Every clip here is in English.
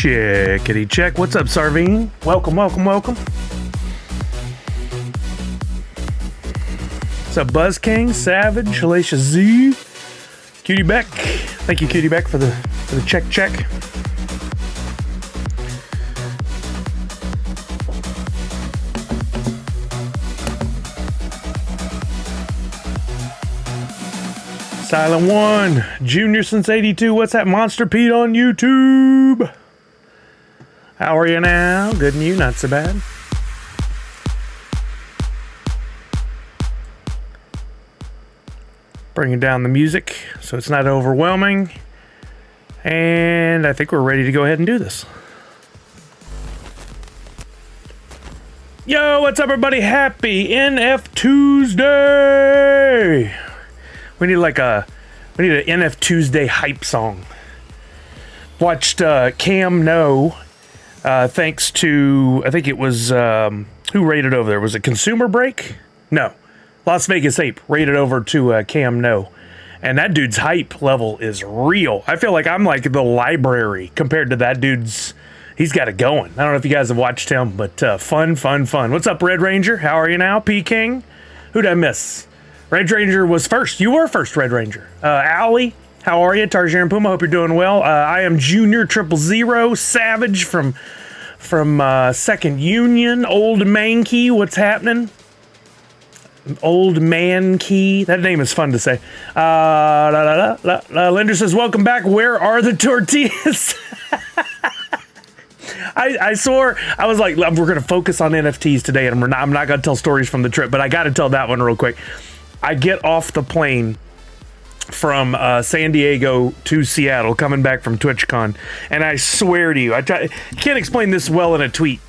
Checkity check. What's up, Sarvine? Welcome. What's up, Buzz King, Savage, Alicia Z, Cutie Beck. Thank you, Cutie Beck, for the check. Silent One, Junior since 82. What's that, Monster Pete on YouTube? How are you now? Good and you? Not so bad. Bringing down the music so it's not overwhelming. And I think we're ready to go ahead and do this. Yo, what's up, everybody? Happy NF Tuesday! We need an NF Tuesday hype song. Watched Cam No, thanks to, I think it was, who rated over there? Was it Consumer Break? No. Las Vegas Ape rated over to Cam No. And that dude's hype level is real. I feel like I'm like the library compared to that dude's. He's got it going. I don't know if you guys have watched him, but fun. What's up, Red Ranger? How are you now? P King? Who'd I miss? Red Ranger was first. You were first, Red Ranger. Allie, how are you? Tarzan Puma, hope you're doing well. I am Junior 000, Savage from Second Union. Old Mankey, what's happening? Old Man Key. That name is fun to say. Linder says, welcome back. Where are the tortillas? I swore, I was like, we're going to focus on NFTs today, and I'm not going to tell stories from the trip, but I got to tell that one real quick. I get off the plane from San Diego to Seattle, coming back from TwitchCon, and I swear to you, can't explain this well in a tweet,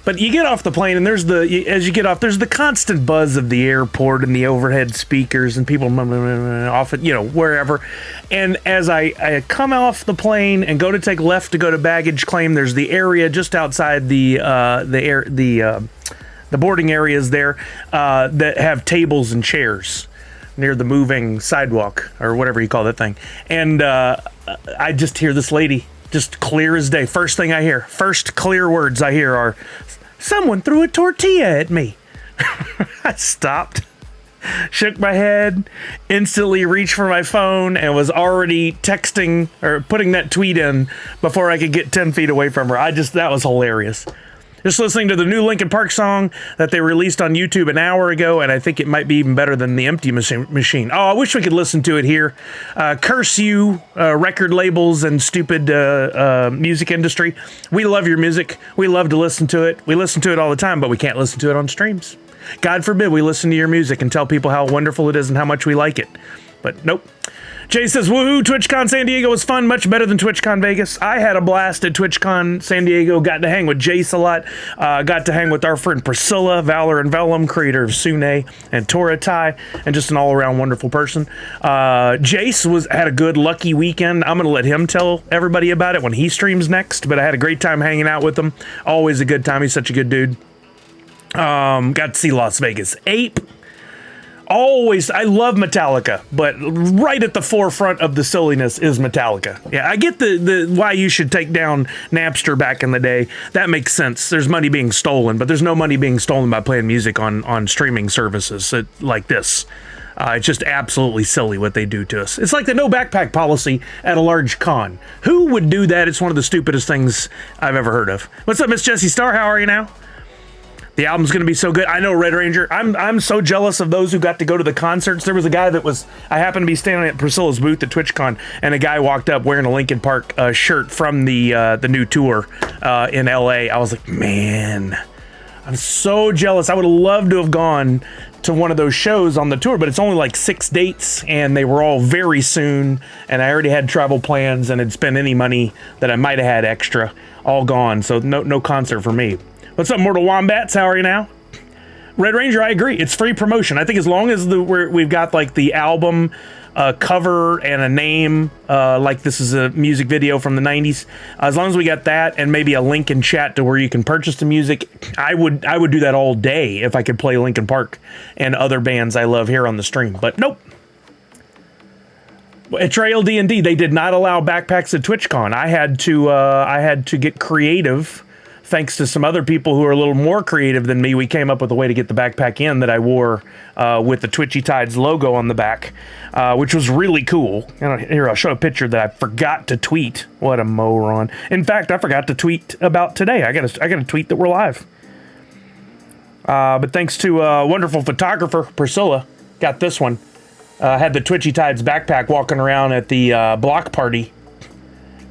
but you get off the plane, and there's the constant buzz of the airport and the overhead speakers and people off at, wherever. And as I come off the plane and go to take left to go to baggage claim, there's the area just outside the boarding areas there that have tables and chairs near the moving sidewalk or whatever you call that thing. And I just hear this lady, just clear as day. First clear words I hear are, someone threw a tortilla at me. I stopped, shook my head, instantly reached for my phone, and was already texting or putting that tweet in before I could get 10 feet away from her. That was hilarious. Just listening to the new Linkin Park song that they released on YouTube an hour ago, and I think it might be even better than the Empty Machine. Oh, I wish we could listen to it here. Curse you, record labels and stupid music industry. We love your music. We love to listen to it. We listen to it all the time, but we can't listen to it on streams. God forbid we listen to your music and tell people how wonderful it is and how much we like it. But nope. Jay says, woohoo, TwitchCon San Diego was fun, much better than TwitchCon Vegas. I had a blast at TwitchCon San Diego, got to hang with Jace a lot, got to hang with our friend Priscilla, Valor and Vellum, creator of Sune and Toratai, and just an all-around wonderful person. Jace had a good, lucky weekend. I'm going to let him tell everybody about it when he streams next, but I had a great time hanging out with him. Always a good time. He's such a good dude. Got to see Las Vegas Ape. Always, I love Metallica, but right at the forefront of the silliness is Metallica. Yeah, I get the why you should take down Napster back in the day. That makes sense. There's money being stolen, but there's no money being stolen by playing music on streaming services like this. It's just absolutely silly what they do to us. It's like the no backpack policy at a large con. Who would do that? It's one of the stupidest things I've ever heard of. What's up, Miss Jessie Star? How are you now? The album's going to be so good. I know, Red Ranger. I'm so jealous of those who got to go to the concerts. There was a guy I happened to be standing at Priscilla's booth at TwitchCon, and a guy walked up wearing a Linkin Park shirt from the new tour in LA. I was like, man, I'm so jealous. I would have loved to have gone to one of those shows on the tour, but it's only like 6 dates, and they were all very soon, and I already had travel plans and had spent any money that I might have had extra, all gone, so no concert for me. What's up, Mortal Wombats? How are you now? Red Ranger, I agree. It's free promotion. I think as long as we've got like the album cover and a name, like this is a music video from the 90s, as long as we got that and maybe a link in chat to where you can purchase the music, I would do that all day if I could play Linkin Park and other bands I love here on the stream. But nope. At Trail D&D, they did not allow backpacks at TwitchCon. I had to get creative. Thanks to some other people who are a little more creative than me, we came up with a way to get the backpack in that I wore with the Twitchy Tides logo on the back, which was really cool. And here, I'll show a picture that I forgot to tweet. What a moron. In fact, I forgot to tweet about today. I got to tweet that we're live. But thanks to a wonderful photographer, Priscilla, got this one. Had the Twitchy Tides backpack walking around at the block party.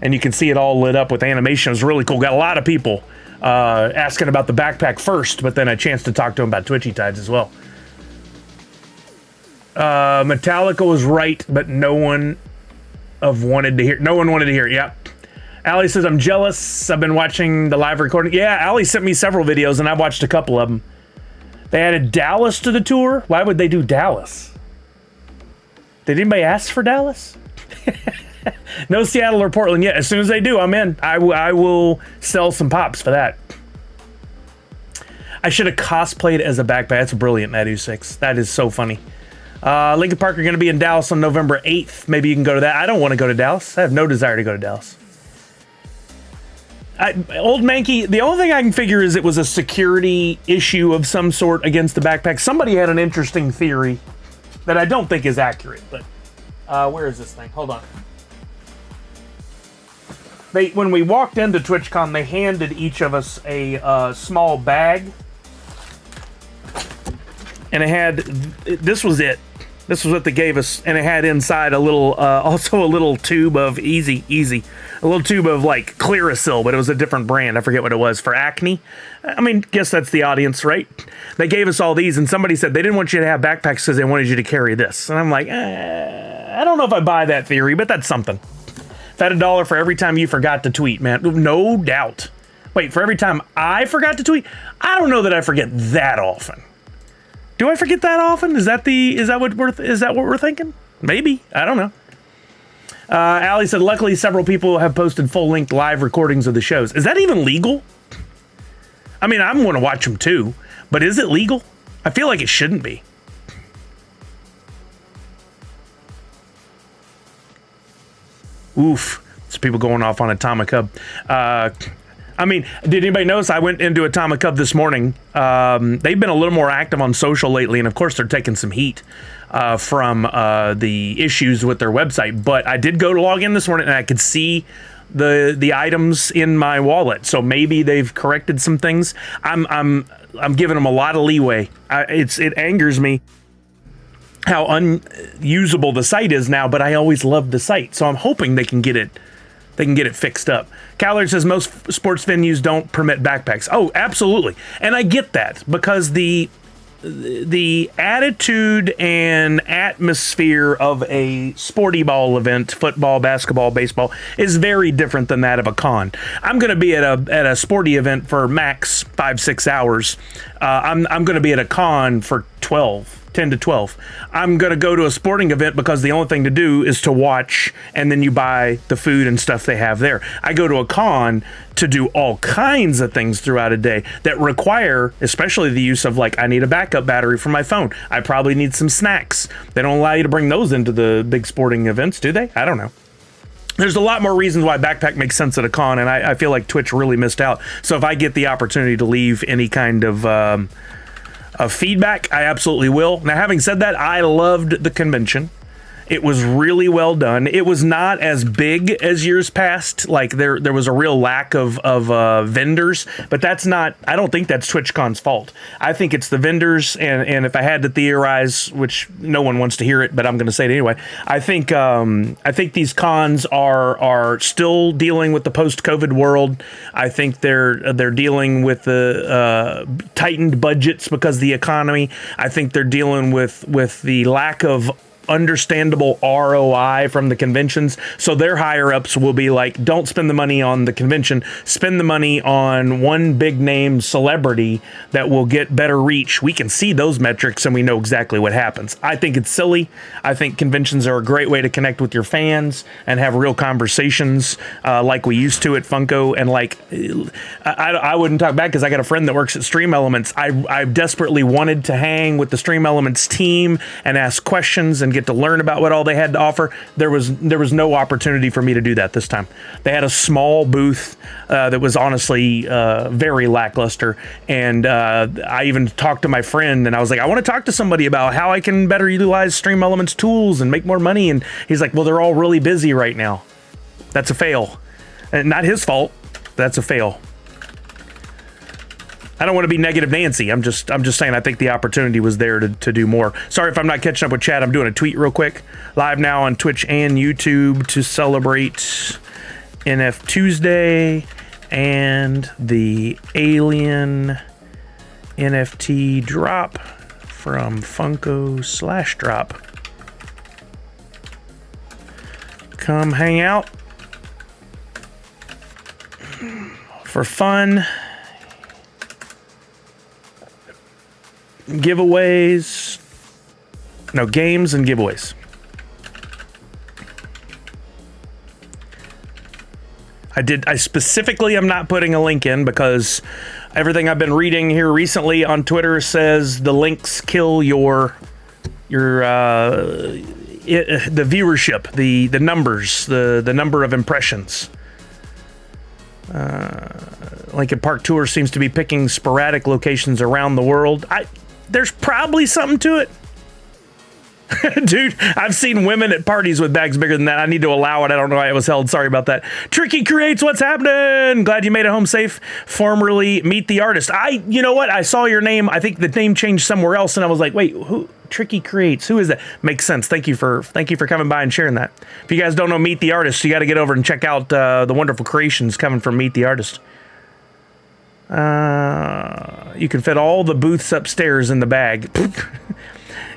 And you can see it all lit up with animation. It was really cool. Got a lot of people asking about the backpack first, but then a chance to talk to them about Twitchy Tides as well. Metallica was right, but no one wanted to hear it. Yeah. Allie says, I'm jealous. I've been watching the live recording. Yeah, Allie sent me several videos, and I've watched a couple of them. They added Dallas to the tour. Why would they do Dallas? Did anybody ask for Dallas? No Seattle or Portland yet. As soon as they do, I'm in. I will sell some pops for that. I should have cosplayed as a backpack. That's brilliant, Nadu6. That is so funny. Lincoln Park are going to be in Dallas on November 8th. Maybe you can go to that. I don't want to go to Dallas. I have no desire to go to Dallas. Old Mankey, the only thing I can figure is it was a security issue of some sort against the backpack. Somebody had an interesting theory that I don't think is accurate, but where is this thing? Hold on. When we walked into TwitchCon, they handed each of us a small bag. And it had, this was it. This was what they gave us. And it had inside a little, also a little tube of Easy. A little tube of like Clearasil, but it was a different brand. I forget what it was, for acne. I mean, guess that's the audience, right? They gave us all these, and somebody said they didn't want you to have backpacks because they wanted you to carry this. And I'm like, I don't know if I buy that theory, but that's something. If I had $1 for every time you forgot to tweet, man, no doubt. Wait, for every time I forgot to tweet? I don't know that I forget that often. Do I forget that often? Is that what we're thinking? Maybe. I don't know. Allie said, luckily several people have posted full-length live recordings of the shows. Is that even legal? I mean, I want to watch them too, but is it legal? I feel like it shouldn't be. Oof. It's people going off on Atomic Hub. I mean, did anybody notice I went into Atomic Hub this morning? They've been a little more active on social lately, and of course they're taking some heat from the issues with their website. But I did go to log in this morning, and I could see the items in my wallet. So maybe they've corrected some things. I'm giving them a lot of leeway. It angers me how unusable the site is now, but I always loved the site, so I'm hoping they can get it fixed up. Callard says most sports venues don't permit backpacks. Oh, absolutely. And I get that, because the attitude and atmosphere of a sporty ball event, football, basketball, baseball, is very different than that of a con. I'm going to be at a sporty event for max 5-6 hours. I'm going to be at a con for 10 to 12. I'm going to go to a sporting event because the only thing to do is to watch, and then you buy the food and stuff they have there. I go to a con to do all kinds of things throughout a day that require, especially the use of, like, I need a backup battery for my phone. I probably need some snacks. They don't allow you to bring those into the big sporting events, do they? I don't know. There's a lot more reasons why backpack makes sense at a con, and I feel like Twitch really missed out. So if I get the opportunity to leave any kind of feedback, I absolutely will. Now, having said that, I loved the convention. It was really well done. It was not as big as years past. Like there was a real lack of vendors, but I don't think that's TwitchCon's fault. I think it's the vendors, and if I had to theorize, which no one wants to hear it, but I'm going to say it anyway. I think these cons are still dealing with the post-COVID world. I think they're dealing with the tightened budgets because of the economy. I think they're dealing with the lack of understandable ROI from the conventions. So their higher ups will be like, don't spend the money on the convention, spend the money on one big name celebrity that will get better reach. We can see those metrics and we know exactly what happens. I think it's silly. I think conventions are a great way to connect with your fans and have real conversations like we used to at Funko. And like, I wouldn't talk back because I got a friend that works at Stream Elements. I desperately wanted to hang with the Stream Elements team and ask questions and get to learn about what all they had to offer. There was no opportunity for me to do that this time. They had a small booth that was honestly very lackluster, and I even talked to my friend, and I was like, I want to talk to somebody about how I can better utilize Stream Elements tools and make more money, and he's like, well, they're all really busy right now. That's a fail. And not his fault. That's a fail. I don't want to be negative Nancy. I'm just saying I think the opportunity was there to do more. Sorry if I'm not catching up with chat. I'm doing a tweet real quick. Live now on Twitch and YouTube to celebrate NF Tuesday and the Alien NFT Drop from Funko/Drop. Come hang out for fun. Giveaways. No, games and giveaways. I specifically am not putting a link in because everything I've been reading here recently on Twitter says the links kill your the viewership, the numbers, the number of impressions. Lincoln Park Tour seems to be picking sporadic locations around the world. There's probably something to it. Dude, I've seen women at parties with bags bigger than that. I need to allow it. I don't know why it was held. Sorry about that. Tricky Creates, what's happening? Glad you made it home safe. Formerly Meet the Artist. You know what? I saw your name. I think the name changed somewhere else, and I was like, wait, who? Tricky Creates. Who is that? Makes sense. Thank you for coming by and sharing that. If you guys don't know Meet the Artist, you got to get over and check out the wonderful creations coming from Meet the Artist. You can fit all the booths upstairs in the bag.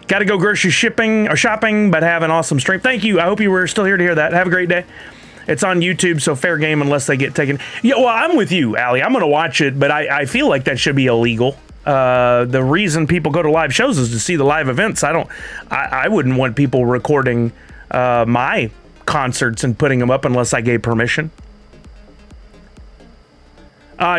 Got to go grocery shopping, but have an awesome stream. Thank you. I hope you were still here to hear that. Have a great day. It's on YouTube, so fair game unless they get taken. Yeah, well, I'm with you, Allie. I'm going to watch it, but I feel like that should be illegal. The reason people go to live shows is to see the live events. I wouldn't want people recording my concerts and putting them up unless I gave permission.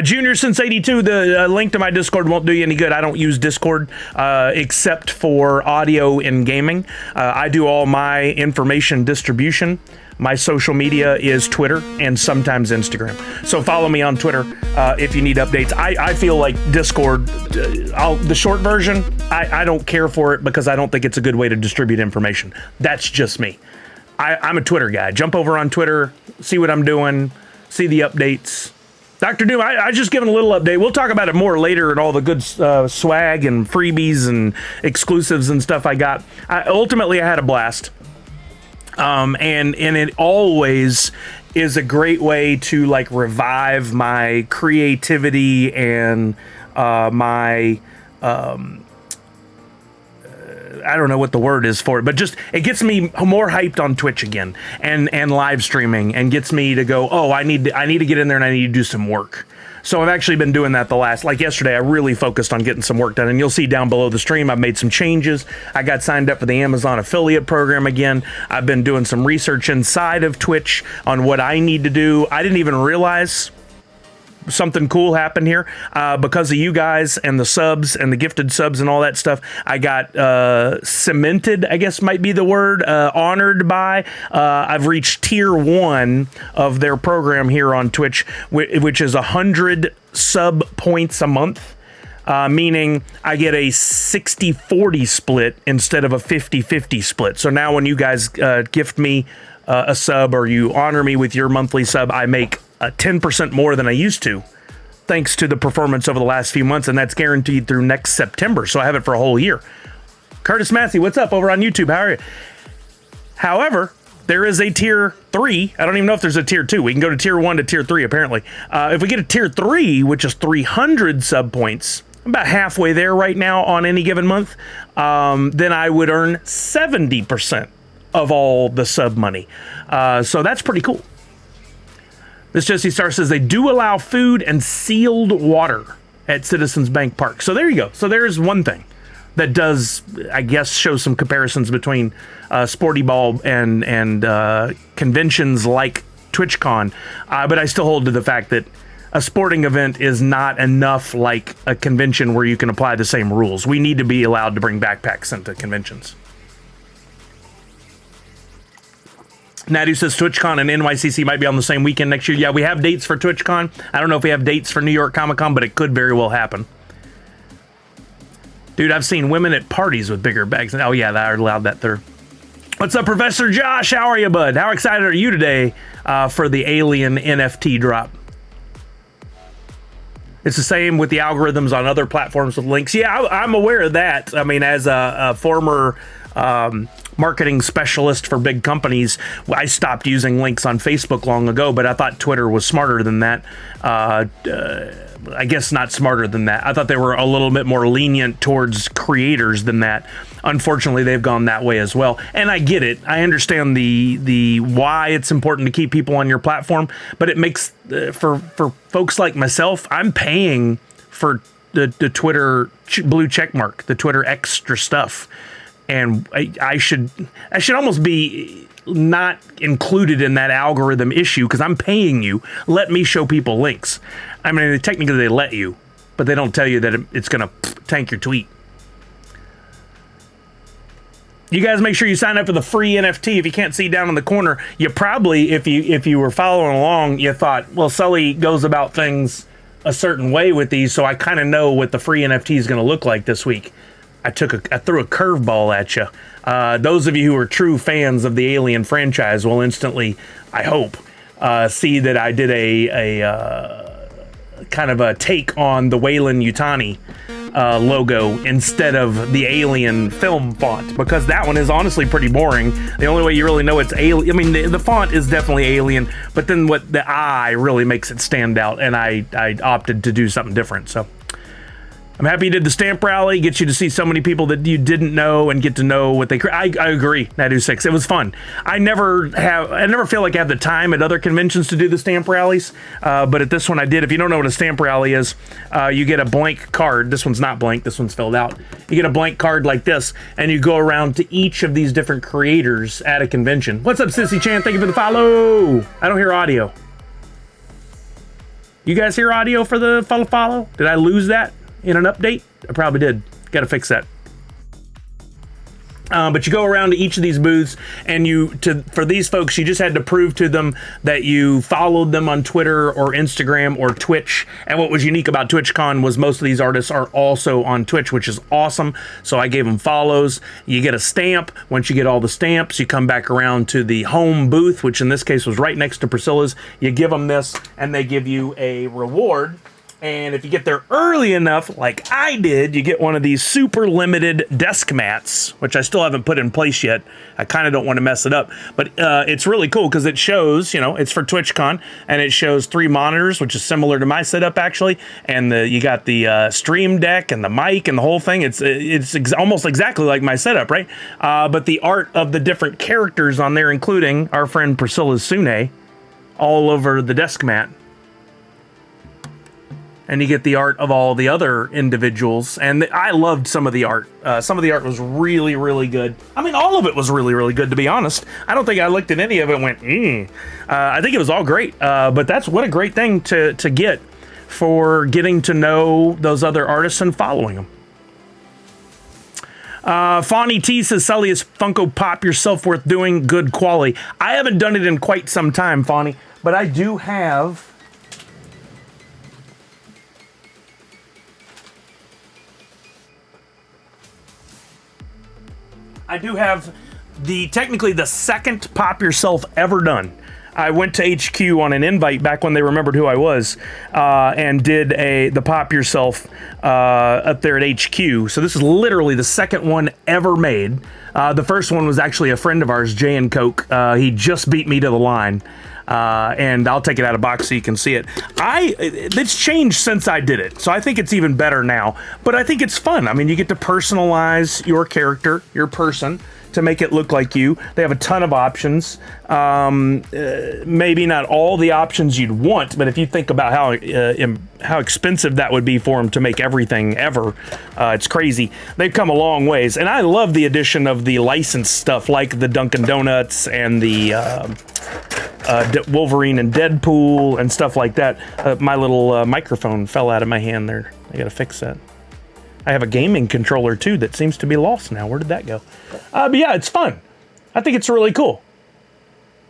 Junior since 82, the link to my Discord won't do you any good. I don't use Discord except for audio and gaming. I do all my information distribution. My social media is Twitter and sometimes Instagram. So follow me on Twitter if you need updates. I feel like Discord, the short version, I don't care for it because I don't think it's a good way to distribute information. That's just me. I'm a Twitter guy. Jump over on Twitter, see what I'm doing, see the updates. Dr. Doom, I just given a little update. We'll talk about it more later and all the good swag and freebies and exclusives and stuff I got. Ultimately, I had a blast. And it always is a great way to like revive my creativity and my I don't know what the word is for it, but just it gets me more hyped on Twitch again and live streaming, and gets me to go, oh, I need to get in there and I need to do some work. So I've actually been doing that like yesterday. I really focused on getting some work done, and you'll see down below the stream I've made some changes. I got signed up for the Amazon affiliate program again. I've been doing some research inside of Twitch on what I need to do. I didn't even realize something cool happened here because of you guys and the subs and the gifted subs and all that stuff. I got cemented, I guess might be the word, honored by. I've reached tier 1 of their program here on Twitch, which is 100 sub points a month. Meaning I get a 60-40 split instead of a 50-50 split. So now when you guys gift me a sub or you honor me with your monthly sub, I make 10% more than I used to, thanks to the performance over the last few months, and that's guaranteed through next September. So I have it for a whole year. Curtis Massey, what's up over on YouTube? How are you? However, there is a tier 3. I don't even know if there's a tier 2. We can go to tier 1 to tier 3, apparently. If we get a tier 3, which is 300 sub points, I'm about halfway there right now on any given month, then I would earn 70% of all the sub money. So that's pretty cool. This Jesse Star says they do allow food and sealed water at Citizens Bank Park. So there you go. So there's one thing that does, I guess, show some comparisons between Sporty Ball and conventions like TwitchCon. But I still hold to the fact that a sporting event is not enough like a convention where you can apply the same rules. We need to be allowed to bring backpacks into conventions. Nadu says TwitchCon and NYCC might be on the same weekend next year. Yeah, we have dates for TwitchCon. I don't know if we have dates for New York Comic Con, but it could very well happen. Dude, I've seen women at parties with bigger bags. Oh, yeah, I allowed that through. What's up, Professor Josh? How are you, bud? How excited are you today for the Alien NFT drop? It's the same with the algorithms on other platforms with links. Yeah, I'm aware of that. I mean, as a former marketing specialist for big companies, I stopped using links on Facebook long ago, but I thought Twitter was smarter than that. I guess not smarter than that. I thought they were a little bit more lenient towards creators than that. Unfortunately, they've gone that way as well. And I get it. I understand the why it's important to keep people on your platform, but it makes for folks like myself, I'm paying for the Twitter blue check mark, the Twitter extra stuff. And I should almost be not included in that algorithm issue because I'm paying you. Let me show people links. I mean, technically they let you, but they don't tell you that it's going to tank your tweet. You guys make sure you sign up for the free NFT. If you can't see down in the corner, you probably, if you were following along, you thought, well, Sully goes about things a certain way with these, so I kind of know what the free NFT is going to look like this week. I threw a curveball at you. Those of you who are true fans of the Alien franchise will instantly, I hope, see that I did a kind of a take on the Weyland Yutani logo instead of the Alien film font, because that one is honestly pretty boring. The only way you really know it's Alien, I mean, the font is definitely Alien, but then what the eye really makes it stand out, and I opted to do something different. So I'm happy you did the stamp rally, get you to see so many people that you didn't know and get to know what they. I agree, Nadu6. It was fun. I never feel like I have the time at other conventions to do the stamp rallies, but at this one I did. If you don't know what a stamp rally is, you get a blank card. This one's not blank. This one's filled out. You get a blank card like this, and you go around to each of these different creators at a convention. What's up, Sissy Chan? Thank you for the follow. I don't hear audio. You guys hear audio for the follow? Did I lose that in an update? I probably did. Got to fix that. But you go around to each of these booths, and for these folks, you just had to prove to them that you followed them on Twitter or Instagram or Twitch. And what was unique about TwitchCon was most of these artists are also on Twitch, which is awesome. So I gave them follows. You get a stamp. Once you get all the stamps, you come back around to the home booth, which in this case was right next to Priscilla's. You give them this, and they give you a reward. And if you get there early enough, like I did, you get one of these super limited desk mats, which I still haven't put in place yet. I kind of don't want to mess it up. But it's really cool because it shows, it's for TwitchCon, and it shows 3 monitors, which is similar to my setup, actually. And you got the stream deck and the mic and the whole thing. It's almost exactly like my setup, right? But the art of the different characters on there, including our friend Priscilla Sune, all over the desk mat. And you get the art of all the other individuals. And I loved some of the art. Some of the art was really, really good. I mean, all of it was really, really good, to be honest. I don't think I looked at any of it and went, I think it was all great. But that's what a great thing to get for getting to know those other artists and following them. Fawny T says, Sully, is Funko Pop yourself worth doing? Good quality. I haven't done it in quite some time, Fawny. But I do have... technically the second Pop Yourself ever done. I went to HQ on an invite back when they remembered who I was, and did the Pop Yourself up there at HQ. So this is literally the second one ever made. The first one was actually a friend of ours, Jay and Coke. He just beat me to the line. And I'll take it out of box so you can see it. It's changed since I did it, so I think it's even better now. But I think it's fun. I mean, you get to personalize your character, your person, to make it look like you. They have a ton of options. Maybe not all the options you'd want, but if you think about how expensive that would be for them to make everything ever, it's crazy. They've come a long ways, and I love the addition of the licensed stuff like the Dunkin' Donuts and the Wolverine and Deadpool and stuff like that. My little microphone fell out of my hand there. I gotta fix that. I have a gaming controller too that seems to be lost now. Where did that go? But yeah, it's fun. I think it's really cool.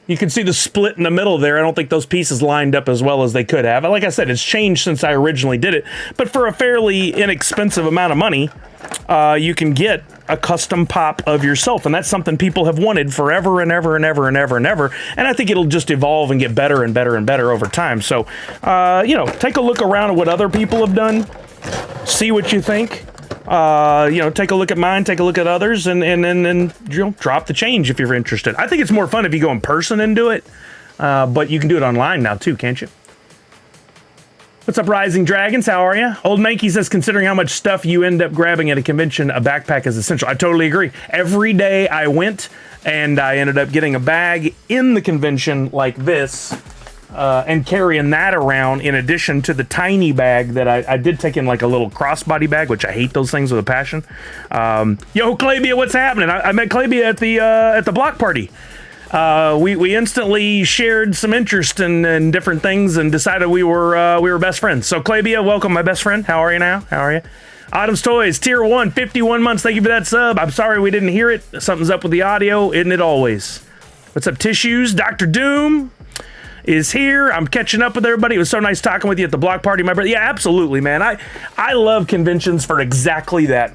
You can see the split in the middle there. I don't think those pieces lined up as well as they could have. Like I said, it's changed since I originally did it. But for a fairly inexpensive amount of money, you can get a custom pop of yourself. And that's something people have wanted forever and ever and ever and ever and ever. And I think it'll just evolve and get better and better and better over time. So, take a look around at what other people have done. See what you think. Take a look at mine, take a look at others, and drop the change if you're interested. I think it's more fun if you go in person and do it, but you can do it online now too, can't you? What's up, Rising Dragons? How are you? Old Mankey says, considering how much stuff you end up grabbing at a convention, a backpack is essential. I totally agree. Every day I went, and I ended up getting a bag in the convention like this, and carrying that around in addition to the tiny bag that I did take in, like a little crossbody bag, which I hate those things with a passion. Yo, Klabia, what's happening? I met Klabia at the block party. We instantly shared some interest in different things and decided we were best friends. So Klabia, welcome, my best friend. How are you now? How are you? Autumn's Toys, Tier 1, 51 months. Thank you for that sub. I'm sorry we didn't hear it. Something's up with the audio, isn't it always? What's up, Tissues? Dr. Doom is here. I'm catching up with everybody. It was so nice talking with you at the block party, my brother. Yeah, absolutely, man. I love conventions for exactly that.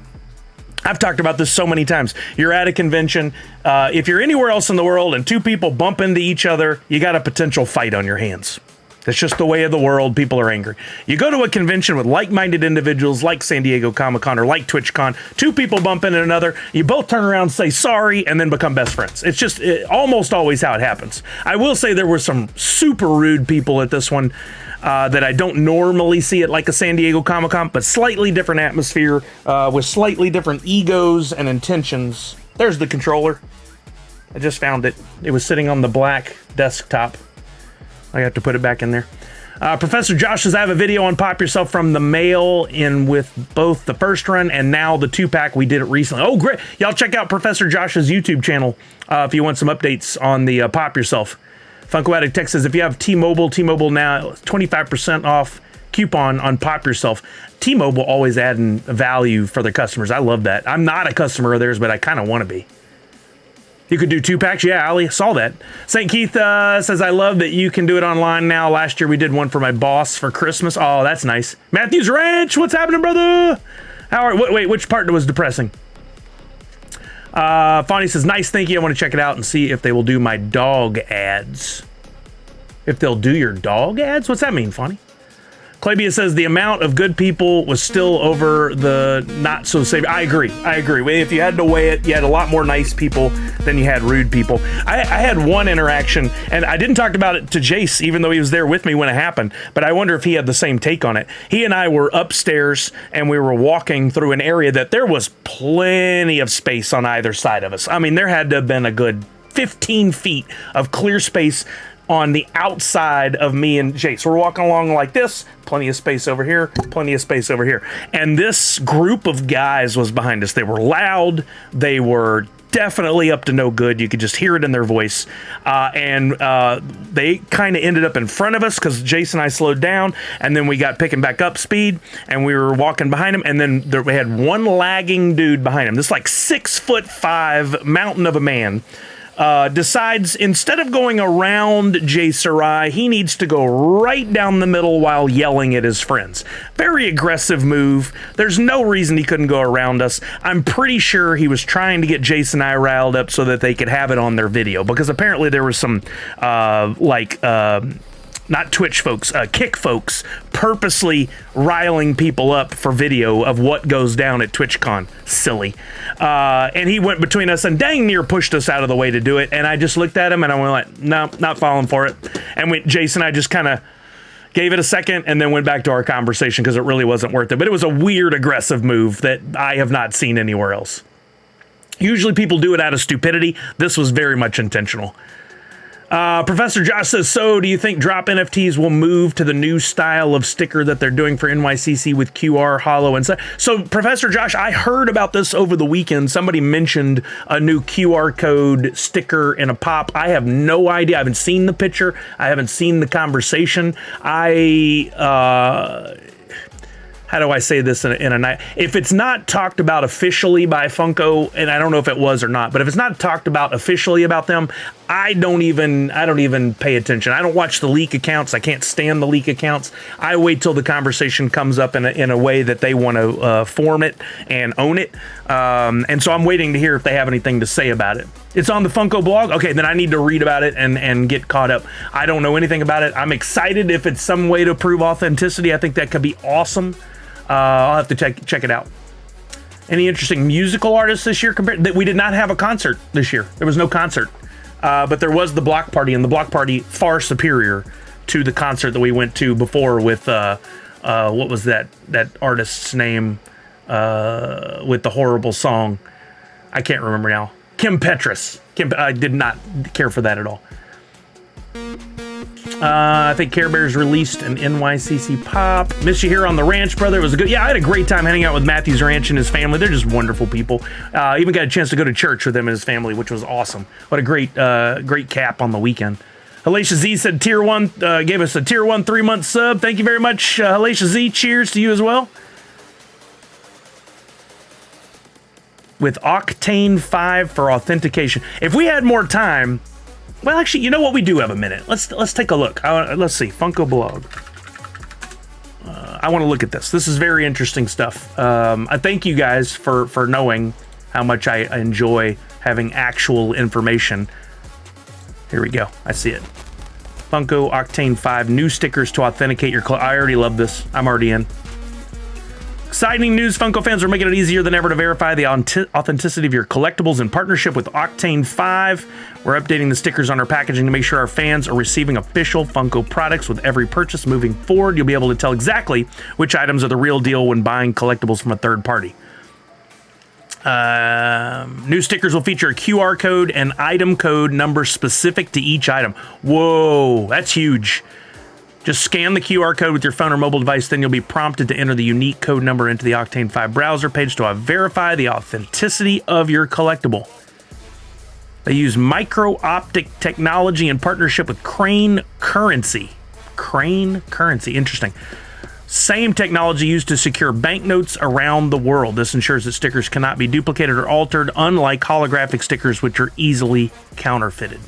I've talked about this so many times. You're at a convention. If you're anywhere else in the world and two people bump into each other, you got a potential fight on your hands. That's just the way of the world. People are angry. You go to a convention with like-minded individuals like San Diego Comic-Con or like TwitchCon. Two people bump into another. You both turn around, say sorry, and then become best friends. It's just almost always how it happens. I will say there were some super rude people at this one that I don't normally see at like a San Diego Comic-Con, but slightly different atmosphere with slightly different egos and intentions. There's the controller. I just found it. It was sitting on the black desktop. I have to put it back in there. Professor Josh says, I have a video on Pop Yourself from the mail in with both the first run and now the 2-pack. We did it recently. Oh, great. Y'all check out Professor Josh's YouTube channel if you want some updates on the Pop Yourself. Funko Addict Tech says, if you have T-Mobile now, 25% off coupon on Pop Yourself. T-Mobile always adding value for their customers. I love that. I'm not a customer of theirs, but I kind of want to be. You could do 2-packs. Yeah, Ali, saw that. St. Keith says, I love that you can do it online now. Last year we did one for my boss for Christmas. Oh, that's nice. Matthews Ranch, what's happening, brother? Wait, which part was depressing? Fonny says, nice, thank you. I want to check it out and see if they will do my dog ads. If they'll do your dog ads? What's that mean, Fonny? Klabia says the amount of good people was still over the not so safe. I agree. If you had to weigh it, you had a lot more nice people than you had rude people. I had one interaction, and I didn't talk about it to Jace, even though he was there with me when it happened, but I wonder if he had the same take on it. He and I were upstairs, and we were walking through an area that there was plenty of space on either side of us. I mean, there had to have been a good 15 feet of clear space on the outside of me and Jace. We're walking along like this, plenty of space over here, plenty of space over here. And this group of guys was behind us. They were loud. They were definitely up to no good. You could just hear it in their voice. And they kind of ended up in front of us because Jace and I slowed down, and then we got picking back up speed, and we were walking behind him, and then we had one lagging dude behind him. This like 6'5" mountain of a man. Decides instead of going around Jay Sarai, he needs to go right down the middle while yelling at his friends. Very aggressive move. There's no reason he couldn't go around us. I'm pretty sure he was trying to get Jason and I riled up so that they could have it on their video, because apparently there was some not Twitch folks, Kick folks, purposely riling people up for video of what goes down at TwitchCon. Silly. And he went between us and dang near pushed us out of the way to do it. And I just looked at him and I went like, no, not falling for it. And Jason and I just kind of gave it a second and then went back to our conversation because it really wasn't worth it. But it was a weird, aggressive move that I have not seen anywhere else. Usually people do it out of stupidity. This was very much intentional. Professor Josh says, so do you think Drop NFTs will move to the new style of sticker that they're doing for NYCC with QR, holo, and stuff? So, Professor Josh, I heard about this over the weekend. Somebody mentioned a new QR code sticker in a pop. I have no idea. I haven't seen the picture. I haven't seen the conversation. how do I say this in a night? If it's not talked about officially by Funko, and I don't know if it was or not, but if it's not talked about officially about them, I don't even pay attention. I don't watch the leak accounts. I can't stand the leak accounts. I wait till the conversation comes up in a way that they want to form it and own it. And so I'm waiting to hear if they have anything to say about it. It's on the Funko blog. Okay, then I need to read about it and get caught up. I don't know anything about it. I'm excited if it's some way to prove authenticity. I think that could be awesome. I'll have to check it out. Any interesting musical artists this year? We did not have a concert this year. There was no concert, but there was the block party, and the block party far superior to the concert that we went to before with what was that artist's name with the horrible song? I can't remember now. Kim Petras. I did not care for that at all. I think Care Bears released an NYCC pop. Miss you here on the ranch, brother. It was a good. Yeah, I had a great time hanging out with Matthew's Ranch and his family. They're just wonderful people. Even got a chance to go to church with him and his family, which was awesome. What a great cap on the weekend. Alicia Z said Tier 1, gave us a Tier 1 3-month sub. Thank you very much, Alicia Z. Cheers to you as well. With Octane 5 for authentication. If we had more time. Well, actually, you know what? We do have a minute. Let's take a look. Let's see. Funko blog. I want to look at this. This is very interesting stuff. I thank you guys for knowing how much I enjoy having actual information. Here we go. I see it. Funko Octane 5 new stickers to authenticate your. I already love this. I'm already in. Exciting news, Funko fans are making it easier than ever to verify the authenticity of your collectibles in partnership with Octane 5. We're updating the stickers on our packaging to make sure our fans are receiving official Funko products with every purchase. Moving forward, you'll be able to tell exactly which items are the real deal when buying collectibles from a third party. New stickers will feature a QR code and item code number specific to each item. Whoa, that's huge. Just scan the QR code with your phone or mobile device, then you'll be prompted to enter the unique code number into the Octane 5 browser page to verify the authenticity of your collectible. They use micro-optic technology in partnership with Crane Currency. Crane Currency, interesting. Same technology used to secure banknotes around the world. This ensures that stickers cannot be duplicated or altered, unlike holographic stickers, which are easily counterfeited.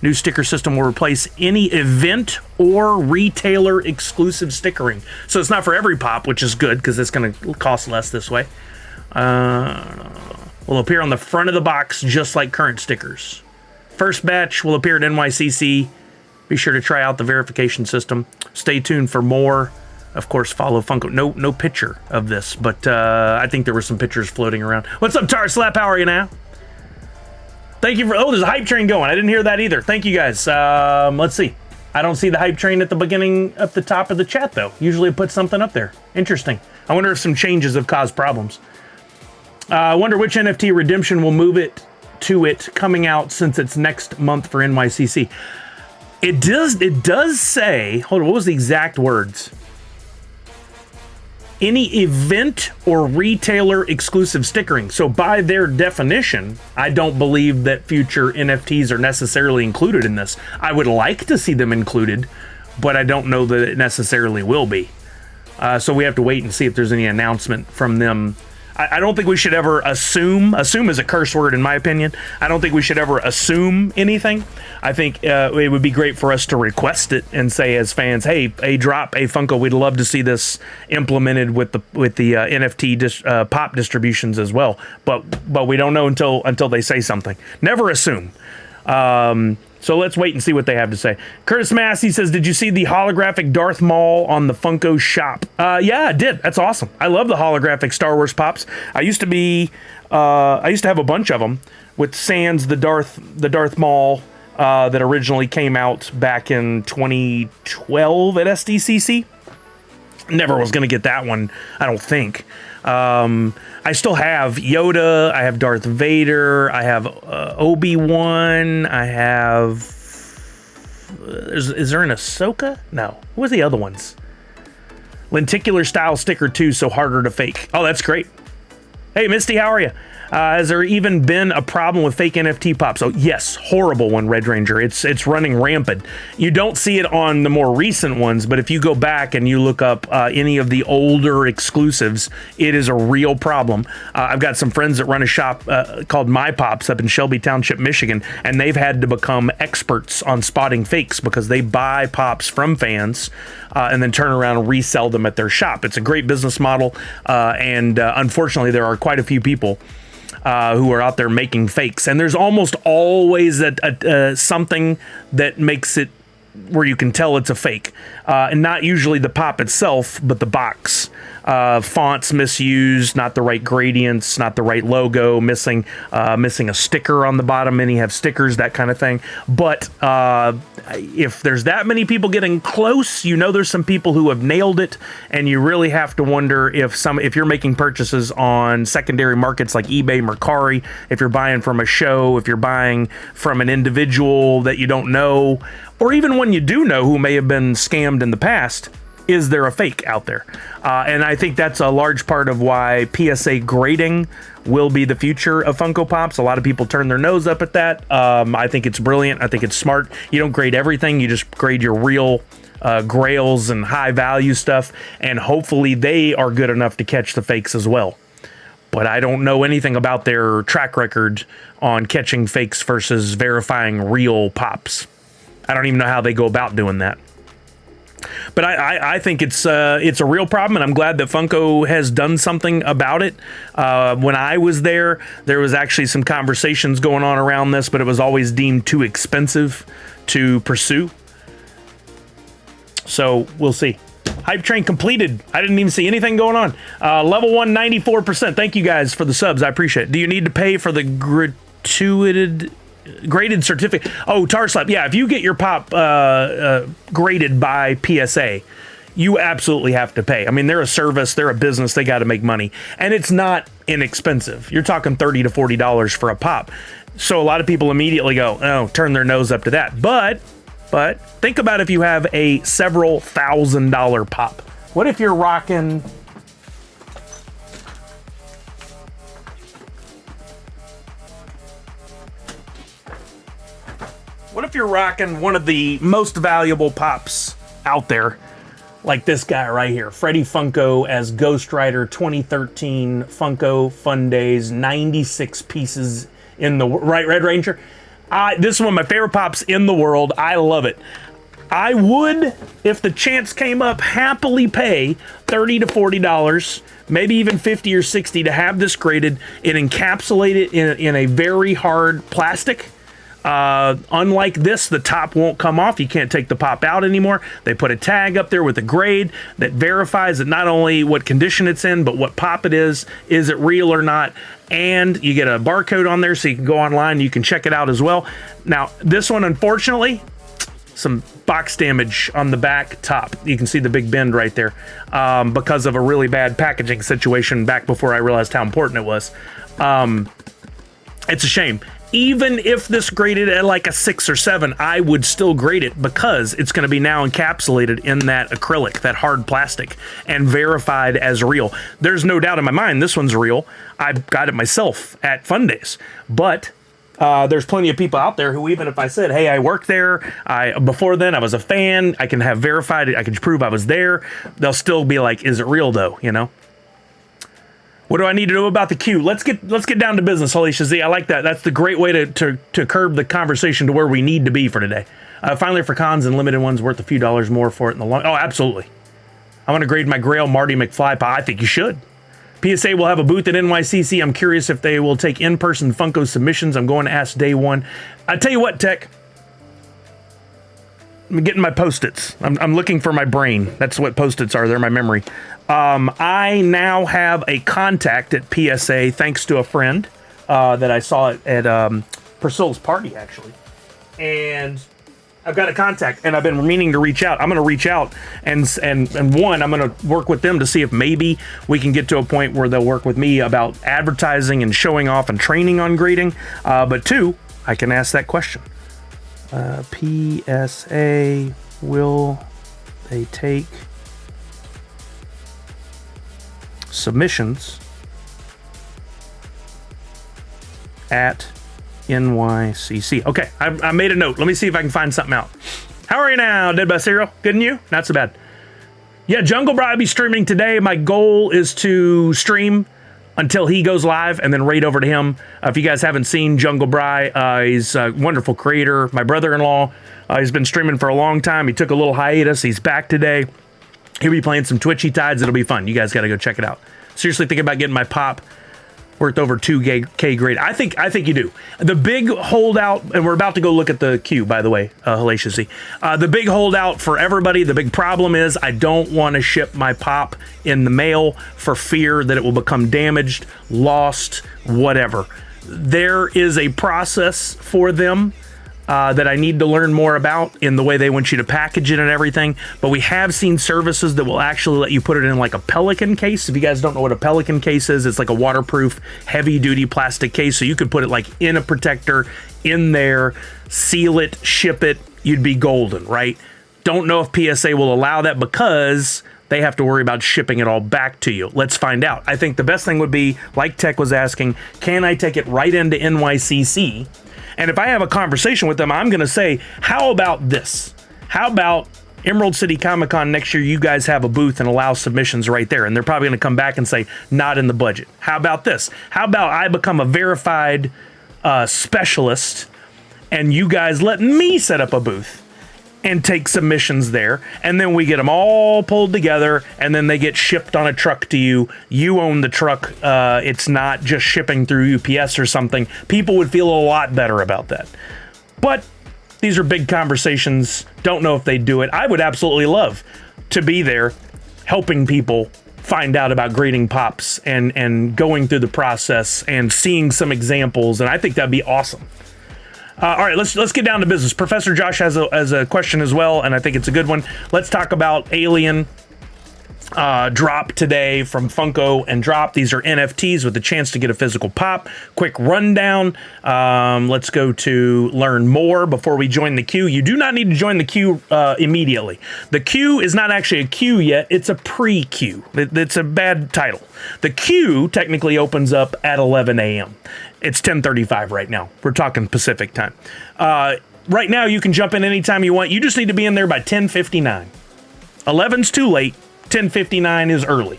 New sticker system will replace any event or retailer exclusive stickering. So it's not for every pop, which is good because it's going to cost less this way. Will appear on the front of the box just like current stickers. First batch will appear at NYCC. Be sure to try out the verification system. Stay tuned for more. Of course, follow Funko. No picture of this, but I think there were some pictures floating around. What's up, Tar Slap? How are you now? Thank you for. Oh, there's a hype train going. I didn't hear that either. Thank you guys. Let's see. I don't see the hype train at the beginning, up the top of the chat though. Usually it puts something up there. Interesting. I wonder if some changes have caused problems. I wonder which NFT redemption will move it to it coming out since it's next month for NYCC. It does say. Hold on. What was the exact words? Any event or retailer exclusive stickering. So by their definition, I don't believe that future NFTs are necessarily included in this. I would like to see them included, but I don't know that it necessarily will be. So we have to wait and see if there's any announcement from them. I don't think we should ever assume. Assume is a curse word in my opinion. I don't think we should ever assume anything. I think it would be great for us to request it and say as fans, hey, a drop, a Funko, we'd love to see this implemented with the NFT pop distributions as well. But we don't know until they say something. Never assume. So let's wait and see what they have to say. Curtis Massey says, did you see the holographic Darth Maul on the Funko shop? Yeah, I did. That's awesome. I love the holographic Star Wars pops. I used to have a bunch of them with sans the Darth Maul that originally came out back in 2012 at SDCC. Never was going to get that one, I don't think. I still have Yoda, I have Darth Vader, I have Obi-Wan, I have... Is there an Ahsoka? No. What was the other ones? Lenticular style sticker too, so harder to fake. Oh, that's great. Hey, Misty, how are you? Has there even been a problem with fake NFT pops? Oh, yes, horrible one, Red Ranger. It's running rampant. You don't see it on the more recent ones, but if you go back and you look up any of the older exclusives, it is a real problem. I've got some friends that run a shop called My Pops up in Shelby Township, Michigan, and they've had to become experts on spotting fakes because they buy pops from fans and then turn around and resell them at their shop. It's a great business model, and unfortunately, there are quite a few people who are out there making fakes, and there's almost always something that makes it where you can tell it's a fake, and not usually the pop itself, but the box. Fonts misused, not the right gradients, not the right logo, missing a sticker on the bottom. Many have stickers, that kind of thing. But if there's that many people getting close, there's some people who have nailed it, and you really have to wonder if you're making purchases on secondary markets like eBay, Mercari, if you're buying from a show, if you're buying from an individual that you don't know, or even one you do know who may have been scammed in the past. Is there a fake out there? And I think that's a large part of why PSA grading will be the future of Funko Pops. A lot of people turn their nose up at that. I think it's brilliant. I think it's smart. You don't grade everything. You just grade your real grails and high value stuff. And hopefully they are good enough to catch the fakes as well. But I don't know anything about their track record on catching fakes versus verifying real pops. I don't even know how they go about doing that. But I think it's a real problem, and I'm glad that Funko has done something about it. When I was there was actually some conversations going on around this, but it was always deemed too expensive to pursue. So we'll see. Hype train completed. I didn't even see anything going on. Level 1, 94%. Thank you guys for the subs. I appreciate it. Do you need to pay for the graded certificate? Oh, Tarslap. Yeah, if you get your pop graded by PSA, you absolutely have to pay. I mean, they're a service, they're a business, they got to make money, and it's not inexpensive. You're talking $30 to $40 for a pop. So a lot of people immediately go, oh, turn their nose up to that. But think about if you have a several $1,000 pop. What if you're rocking one of the most valuable pops out there, like this guy right here, Freddie Funko as Ghost Rider 2013 Funko Fun Days, 96 pieces in the Red Ranger. This is one of my favorite pops in the world. I love it. I would, if the chance came up, happily pay $30 to $40, maybe even $50 or $60 to have this graded and encapsulate it in a very hard plastic. Unlike this, the top won't come off. You can't take the pop out anymore. They put a tag up there with a grade that verifies that not only what condition it's in, but what pop it is it real or not, and you get a barcode on there so you can go online, you can check it out as well. Now, this one, unfortunately, some box damage on the back top. You can see the big bend right there because of a really bad packaging situation back before I realized how important it was. It's a shame. Even if this graded at like a 6 or 7, I would still grade it because it's going to be now encapsulated in that acrylic, that hard plastic, and verified as real. There's no doubt in my mind this one's real. I got it myself at Fun Days. But there's plenty of people out there who, even if I said, hey, I worked there, before then I was a fan, I can have verified it, I can prove I was there, they'll still be like, is it real though, What do I need to know about the queue? Let's get down to business, Holy Shazzy. I like that. That's the great way to curb the conversation to where we need to be for today. Finally, for cons and limited ones, worth a few dollars more for it in the long. Oh, absolutely. I want to grade my Grail Marty McFly. I think you should. PSA will have a booth at NYCC. I'm curious if they will take in-person Funko submissions. I'm going to ask day one. I tell you what, Tech. I'm getting my Post-its. I'm looking for my brain. That's what Post-its are. They're my memory. I now have a contact at PSA thanks to a friend that I saw at Priscilla's party, actually. And I've got a contact, and I've been meaning to reach out. I'm going to reach out, and one, I'm going to work with them to see if maybe we can get to a point where they'll work with me about advertising and showing off and training on grading. But two, I can ask that question. PSA, will they take submissions at NYCC. Okay, I made a note. Let me see if I can find something out. How are you now, Dead by Serial? Good and you? Not so bad. Yeah, Jungle Bri will be streaming today. My goal is to until he goes live and then raid over to him. If you guys haven't seen Jungle Bri, he's a wonderful creator. My brother-in-law, he's been streaming for a long time. He took a little hiatus. He's back today. He'll be playing some Twitchy Tides. It'll be fun. You guys got to go check it out. Seriously thinking about getting my pop worth over 2K grade. I think you do. The big holdout, and we're about to go look at the queue, by the way, hellaciously. The big holdout for everybody, the big problem is I don't want to ship my pop in the mail for fear that it will become damaged, lost, whatever. There is a process for them that I need to learn more about in the way they want you to package it and everything. But we have seen services that will actually let you put it in like a Pelican case. If you guys don't know what a Pelican case is, it's like a waterproof, heavy-duty plastic case. So you could put it like in a protector in there, seal it, ship it. You'd be golden, right? Don't know if PSA will allow that because they have to worry about shipping it all back to you. Let's find out. I think the best thing would be, like Tech was asking, can I take it right into NYCC? And if I have a conversation with them, I'm going to say, how about this? How about Emerald City Comic Con next year, you guys have a booth and allow submissions right there? And they're probably going to come back and say, not in the budget. How about this? How about I become a verified specialist and you guys let me set up a booth and take submissions there, and then we get them all pulled together, and then they get shipped on a truck to you. You own the truck. It's not just shipping through UPS or something. People would feel a lot better about that. But these are big conversations. Don't know if they do it. I would absolutely love to be there helping people find out about grading pops and going through the process and seeing some examples, and I think that'd be awesome. All right, let's get down to business. Professor Josh has a question as well, and I think it's a good one. Let's talk about Alien Drop today from Funko and Drop. These are NFTs with a chance to get a physical pop. Quick rundown. Let's go to learn more before we join the queue. You do not need to join the queue immediately. The queue is not actually a queue yet. It's a pre-queue. It's a bad title. The queue technically opens up at 11 a.m. It's 10:35 right now. We're talking Pacific time. Right now, you can jump in anytime you want. You just need to be in there by 10:59. 11's too late. 10:59 is early.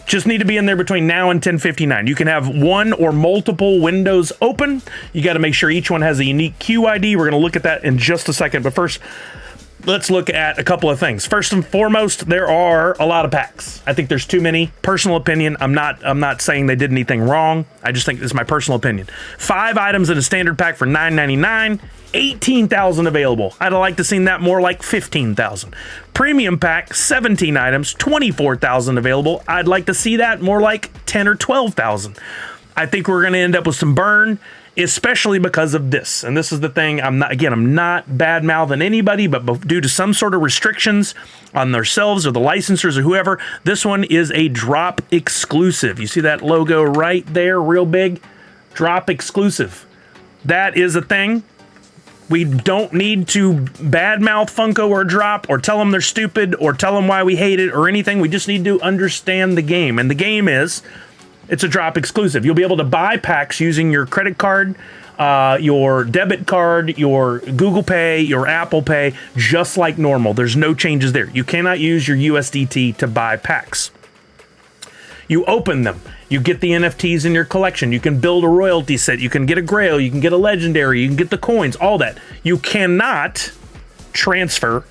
Just need to be in there between now and 10:59. You can have one or multiple windows open. You got to make sure each one has a unique queue ID. We're going to look at that in just a second. But first, let's look at a couple of things. First and foremost, there are a lot of packs. I think there's too many. Personal opinion. I'm not saying they did anything wrong. I just think this is my personal opinion. 5 items in a standard pack for $9.99. 18,000 available. I'd like to see that more like 15,000. Premium pack, 17 items, 24,000 available. I'd like to see that more like 10 or 12,000. I think we're going to end up with some burn, especially because of this. And this is the thing. I'm not bad-mouthing anybody, but due to some sort of restrictions on themselves or the licensors or whoever, this one is a Drop exclusive. You see that logo right there, real big? Drop exclusive. That is a thing. We don't need to badmouth Funko or Drop or tell them they're stupid or tell them why we hate it or anything. We just need to understand the game. And the game is, it's a Drop exclusive. You'll be able to buy packs using your credit card, your debit card, your Google Pay, your Apple Pay, just like normal. There's no changes there. You cannot use your USDT to buy packs. You open them. You get the NFTs in your collection. You can build a royalty set. You can get a grail. You can get a legendary. You can get the coins, all that. You cannot transfer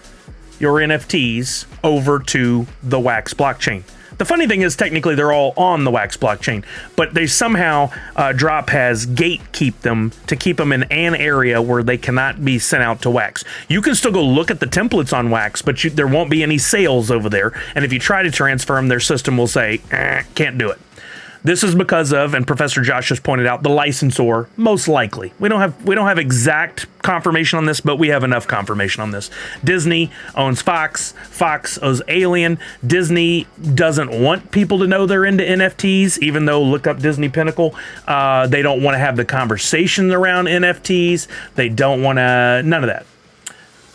your NFTs over to the Wax blockchain. The funny thing is, technically, they're all on the Wax blockchain, but they somehow, Drop has gatekeep them to keep them in an area where they cannot be sent out to Wax. You can still go look at the templates on Wax, but there won't be any sales over there. And if you try to transfer them, their system will say, can't do it. This is because of, and Professor Josh just pointed out, the licensor, most likely. We don't have exact confirmation on this, but we have enough confirmation on this. Disney owns Fox. Fox owns Alien. Disney doesn't want people to know they're into NFTs, even though, look up Disney Pinnacle. They don't want to have the conversation around NFTs. They don't want to, none of that.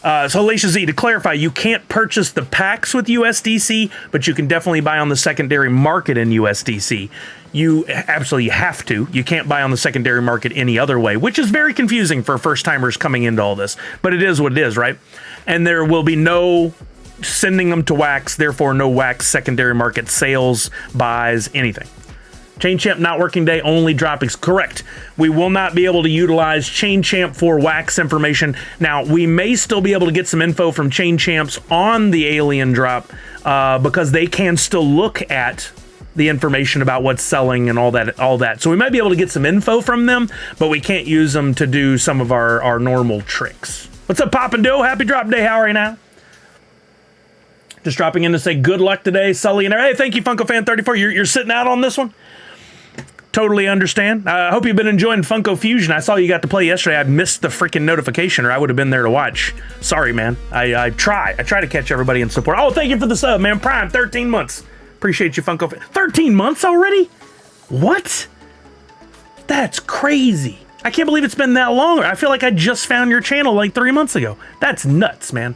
So Alicia Z, to clarify, you can't purchase the packs with USDC, but you can definitely buy on the secondary market in USDC. You absolutely have to. You can't buy on the secondary market any other way, which is very confusing for first-timers coming into all this. But it is what it is, right? And there will be no sending them to Wax, therefore no Wax secondary market sales, buys, anything. ChainChamp not working day, only droppings. Correct. We will not be able to utilize ChainChamp for Wax information. Now, we may still be able to get some info from ChainChamps on the alien drop because they can still look at the information about what's selling and all that. So we might be able to get some info from them, but we can't use them to do some of our normal tricks. What's up, Pop and Doe? Happy drop day. How are you now? Just dropping in to say good luck today, Sully. And hey, thank you, FunkoFan34. You're sitting out on this one? Totally understand. I hope you've been enjoying Funko Fusion. I saw you got to play yesterday. I missed the freaking notification, or I would have been there to watch. Sorry, man. I try to catch everybody in support. Oh, thank you for the sub, man. Prime, 13 months. Appreciate you, Funko. 13 months already? What? That's crazy. I can't believe it's been that long. I feel like I just found your channel like 3 months ago. That's nuts, man.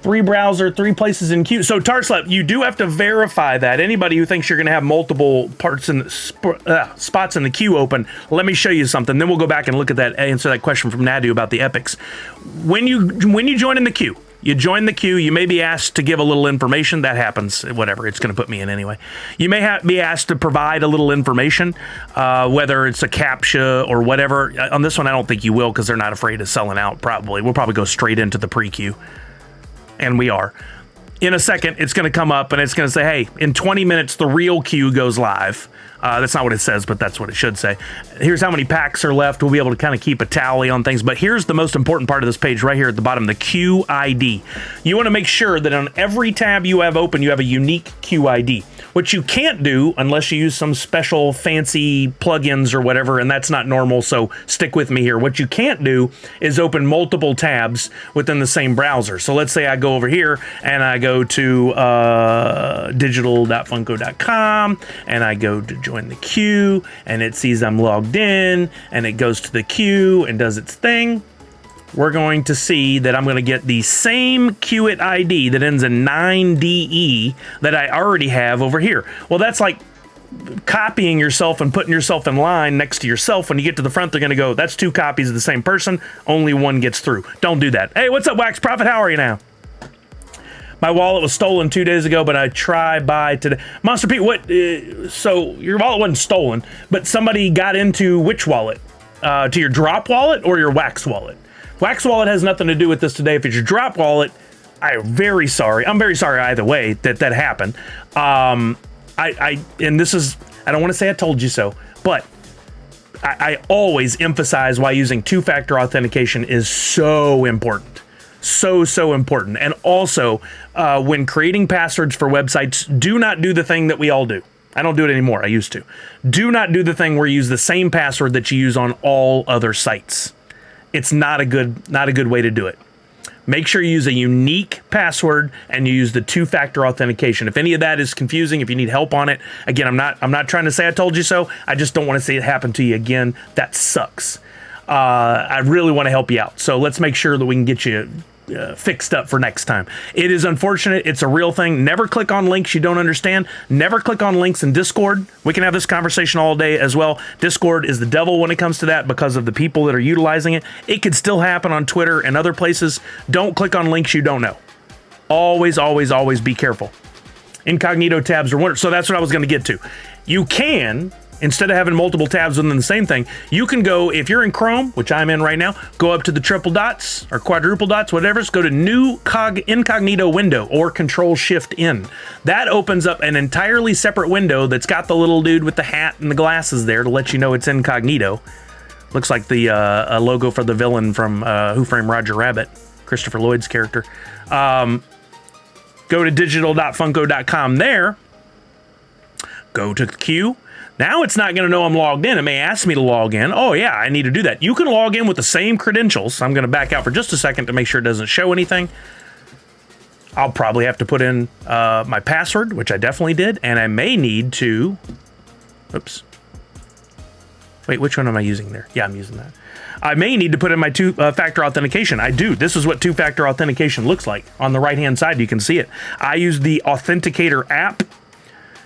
3 browser, 3 places in queue. So Tarslap, you do have to verify that. Anybody who thinks you're going to have multiple parts in the spots in the queue open, let me show you something. Then we'll go back and look at that, answer that question from Nadu about the epics. When you join in the queue, you join the queue, you may be asked to give a little information. That happens, whatever, it's going to put me in anyway. You may be asked to provide a little information, whether it's a CAPTCHA or whatever. On this one, I don't think you will because they're not afraid of selling out, probably. We'll probably go straight into the pre-queue. And we are. In a second, it's going to come up and it's going to say, hey, in 20 minutes, the real queue goes live. That's not what it says, but that's what it should say. Here's how many packs are left. We'll be able to kind of keep a tally on things. But here's the most important part of this page right here at the bottom, the queue ID. You want to make sure that on every tab you have open, you have a unique queue ID. What you can't do unless you use some special fancy plugins or whatever, and that's not normal, so stick with me here. What you can't do is open multiple tabs within the same browser. So let's say I go over here and I go to digital.funko.com and I go to join the queue and it sees I'm logged in and it goes to the queue and does its thing. We're going to see that I'm going to get the same Qit ID that ends in 9DE that I already have over here. Well, that's like copying yourself and putting yourself in line next to yourself. When you get to the front, they're going to go, that's 2 copies of the same person. Only one gets through. Don't do that. Hey, what's up, Wax Prophet? How are you now? My wallet was stolen 2 days ago, but I try by today. Monster Pete, what? So your wallet wasn't stolen, but somebody got into which wallet? To your Drop wallet or your Wax wallet? Wax wallet has nothing to do with this today. If it's your Drop wallet, I'm very sorry. I'm very sorry either way that happened. And this is, I don't want to say I told you so, but I always emphasize why using 2-factor authentication is so important. So important. And also, when creating passwords for websites, do not do the thing that we all do. I don't do it anymore. I used to. Do not do the thing where you use the same password that you use on all other sites. It's not a good way to do it. Make sure you use a unique password and you use the 2-factor authentication. If any of that is confusing, if you need help on it, again, I'm not trying to say I told you so. I just don't want to see it happen to you again. That sucks. I really want to help you out. So let's make sure that we can get you fixed up for next time. It is unfortunate. It's a real thing. Never click on links you don't understand. Never click on links in Discord. We can have this conversation all day as well. Discord is the devil when it comes to that because of the people that are utilizing it. It could still happen on Twitter and other places. Don't click on links you don't know. Always, always, always be careful. Incognito tabs are wonderful. So that's what I was going to get to. You can, instead of having multiple tabs within the same thing, you can go, if you're in Chrome, which I'm in right now, go up to the triple dots or quadruple dots, whatever, go to new incognito window or Control-Shift-N. That opens up an entirely separate window that's got the little dude with the hat and the glasses there to let you know it's incognito. Looks like the logo for the villain from Who Framed Roger Rabbit, Christopher Lloyd's character. Go to digital.funko.com there. Go to the queue. Now it's not going to know I'm logged in. It may ask me to log in. Oh, yeah, I need to do that. You can log in with the same credentials. I'm going to back out for just a second to make sure it doesn't show anything. I'll probably have to put in my password, which I definitely did, and I may need to... Oops. Wait, which one am I using there? Yeah, I'm using that. I may need to put in my two-factor authentication. I do. This is what two-factor authentication looks like. On the right-hand side, you can see it. I use the Authenticator app,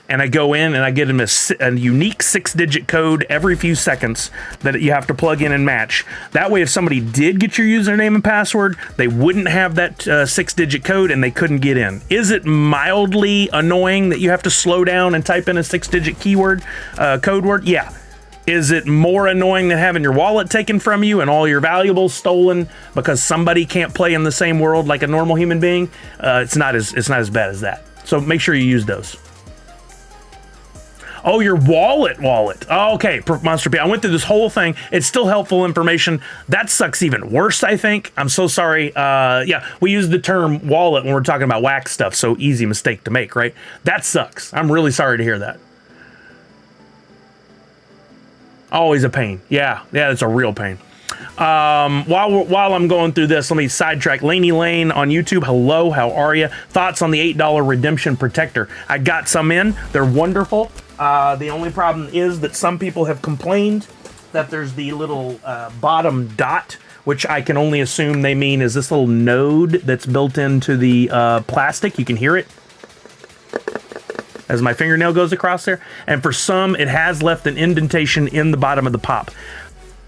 and I go in and I get them a unique 6-digit code every few seconds that you have to plug in and match. That way, if somebody did get your username and password, they wouldn't have that 6-digit code and they couldn't get in. Is it mildly annoying that you have to slow down and type in a 6-digit keyword, code word? Yeah. Is it more annoying than having your wallet taken from you and all your valuables stolen because somebody can't play in the same world like a normal human being? It's not as bad as that. So make sure you use those. Oh, your wallet. Oh, okay, Monster P. I went through this whole thing. It's still helpful information. That sucks even worse, I think. I'm so sorry. Yeah, we use the term wallet when we're talking about wax stuff, so easy mistake to make, right? That sucks. I'm really sorry to hear that. Always a pain. Yeah, it's a real pain. While I'm going through this, let me sidetrack. Laney Lane on YouTube. Hello, how are you? Thoughts on the $8 redemption protector? I got some in. They're wonderful. The only problem is that some people have complained that there's the little bottom dot, which I can only assume they mean is this little node that's built into the plastic. You can hear it as my fingernail goes across there. And for some, it has left an indentation in the bottom of the pop.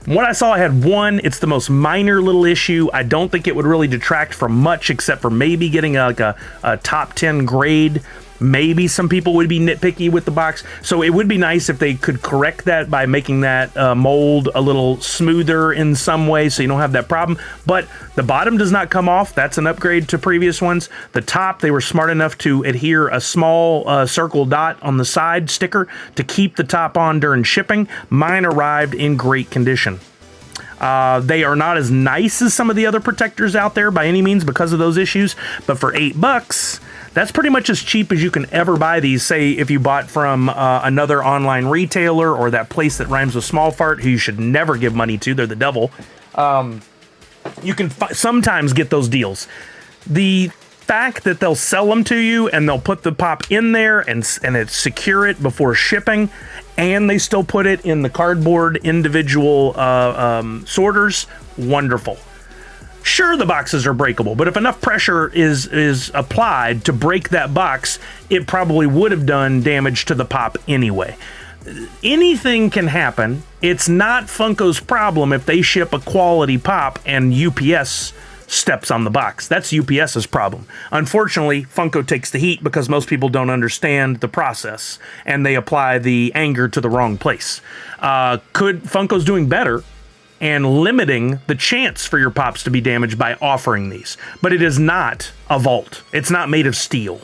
What I saw, I had one. It's the most minor little issue. I don't think it would really detract from much except for maybe getting a top 10 grade. Maybe some people would be nitpicky with the box. So it would be nice if they could correct that by making that mold a little smoother in some way so you don't have that problem. But the bottom does not come off. That's an upgrade to previous ones. The top, they were smart enough to adhere a small circle dot on the side sticker to keep the top on during shipping. Mine arrived in great condition. They are not as nice as some of the other protectors out there by any means because of those issues. But for $8, that's pretty much as cheap as you can ever buy these. Say if you bought from another online retailer or that place that rhymes with small fart, who you should never give money to. They're the devil. You can sometimes get those deals. The fact that they'll sell them to you and they'll put the pop in there and secure it before shipping, and they still put it in the cardboard individual sorters, wonderful. Sure, the boxes are breakable, but if enough pressure is applied to break that box, it probably would have done damage to the pop anyway. Anything can happen. It's not Funko's problem if they ship a quality pop and UPS steps on the box. That's UPS's problem. Unfortunately, Funko takes the heat because most people don't understand the process and they apply the anger to the wrong place. Funko's doing better and limiting the chance for your pops to be damaged by offering these. But it is not a vault. It's not made of steel.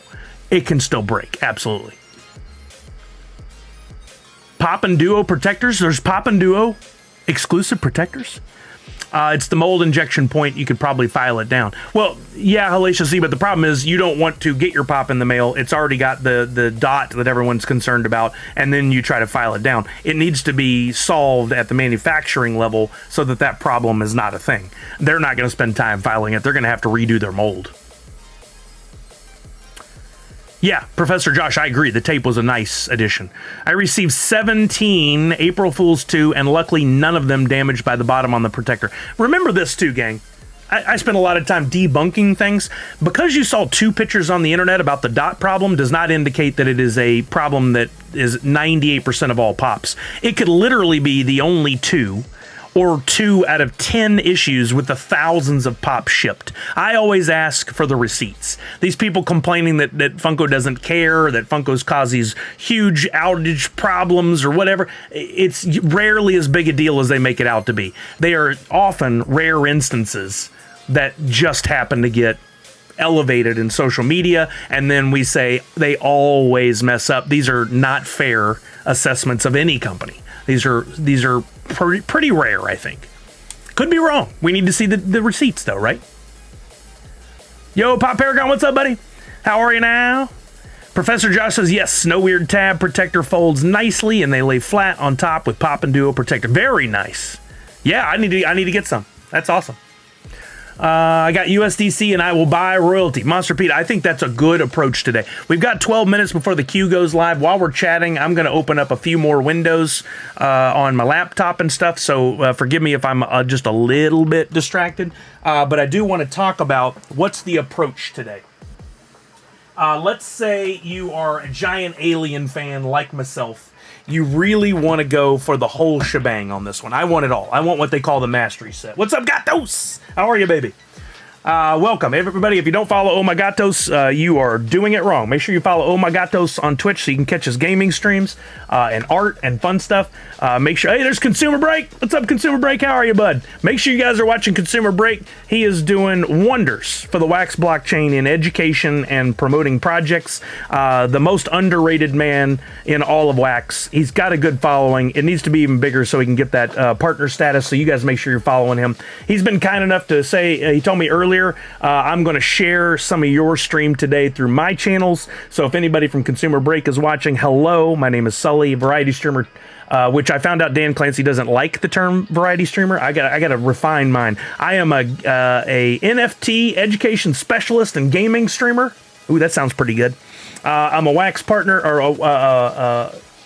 It can still break, absolutely. Pop and Duo protectors. There's Pop and Duo exclusive protectors. It's the mold injection point. You could probably file it down. Well, yeah, Hellacious Z, but the problem is you don't want to get your pop in the mail. It's already got the dot that everyone's concerned about, and then you try to file it down. It needs to be solved at the manufacturing level so that that problem is not a thing. They're not going to spend time filing it. They're going to have to redo their mold. Yeah, Professor Josh, I agree. The tape was a nice addition. I received 17 April Fool's 2, and luckily none of them damaged by the bottom on the protector. Remember this too, gang. I spent a lot of time debunking things. Because you saw 2 pictures on the internet about the dot problem does not indicate that it is a problem that is 98% of all pops. It could literally be the only 2. Or 2 out of 10 issues with the thousands of pops shipped. I always ask for the receipts. These people complaining that Funko doesn't care, that Funko's cause these huge outage problems or whatever, it's rarely as big a deal as they make it out to be. They are often rare instances that just happen to get elevated in social media, and then we say they always mess up. These are not fair assessments of any company. These are pretty rare, I think. Could be wrong. We need to see the receipts, though, right? Yo, Pop Paragon, what's up, buddy? How are you now? Professor Josh says, yes, no weird tab protector folds nicely, and they lay flat on top with Pop and Duo protector. Very nice. Yeah, I need to get some. That's awesome. I got USDC and I will buy royalty. Monster Pete, I think that's a good approach today. We've got 12 minutes before the queue goes live. While we're chatting, I'm going to open up a few more windows on my laptop and stuff. So forgive me if I'm just a little bit distracted. But I do want to talk about what's the approach today. Let's say you are a giant Alien fan like myself. You really want to go for the whole shebang on this one. I want it all. I want what they call the mastery set. What's up, gatos? How are you, baby? Welcome, everybody. If you don't follow Oh My Gatos, you are doing it wrong. Make sure you follow Oh My Gatos on Twitch so you can catch his gaming streams and art and fun stuff. Make sure, hey, there's Consumer Break. What's up, Consumer Break? How are you, bud? Make sure you guys are watching Consumer Break. He is doing wonders for the Wax blockchain in education and promoting projects. The most underrated man in all of Wax. He's got a good following. It needs to be even bigger so he can get that partner status. So you guys make sure you're following him. He's been kind enough to say, he told me earlier, I'm going to share some of your stream today through my channels. So if anybody from Consumer Break is watching, hello, my name is Sully, variety streamer, which I found out Dan Clancy doesn't like the term variety streamer. I got to refine mine. I am a NFT education specialist and gaming streamer. Ooh, that sounds pretty good. I'm a Wax partner,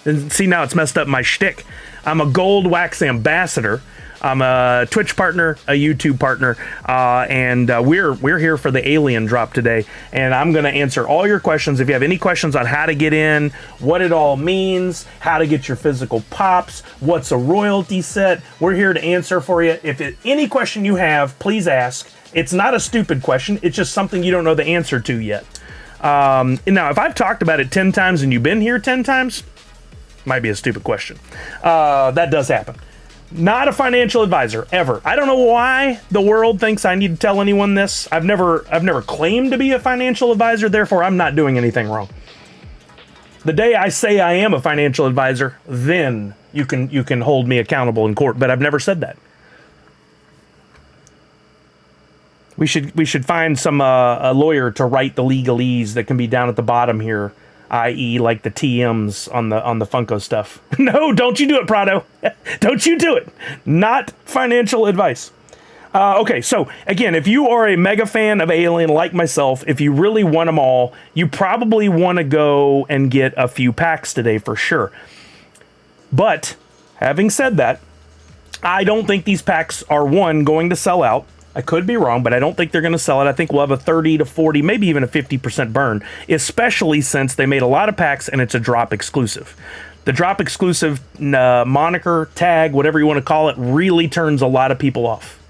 and see, now it's messed up my shtick. I'm a gold Wax ambassador. I'm a Twitch partner, a YouTube partner, and we're here for the Alien Drop today, and I'm going to answer all your questions. If you have any questions on how to get in, what it all means, how to get your physical pops, what's a royalty set, we're here to answer for you. If any question you have, please ask. It's not a stupid question. It's just something you don't know the answer to yet. Now, if I've talked about it 10 times and you've been here 10 times, might be a stupid question. That does happen. Not a financial advisor, ever. I don't know why the world thinks I need to tell anyone this. I've never claimed to be a financial advisor, therefore I'm not doing anything wrong. The day I say I am a financial advisor, then you can hold me accountable in court, but I've never said that. We should find some a lawyer to write the legalese that can be down at the bottom here, i.e. like the TMs on the Funko stuff. No, don't you do it, Prado. Don't you do it. Not financial advice. Okay, so again, if you are a mega fan of Alien like myself, if you really want them all, you probably want to go and get a few packs today for sure. But having said that, I don't think these packs are going to sell out. I could be wrong, but I don't think they're going to sell it. I think we'll have a 30 to 40, maybe even a 50% burn, especially since they made a lot of packs and it's a drop exclusive. The drop exclusive moniker, tag, whatever you want to call it, really turns a lot of people off.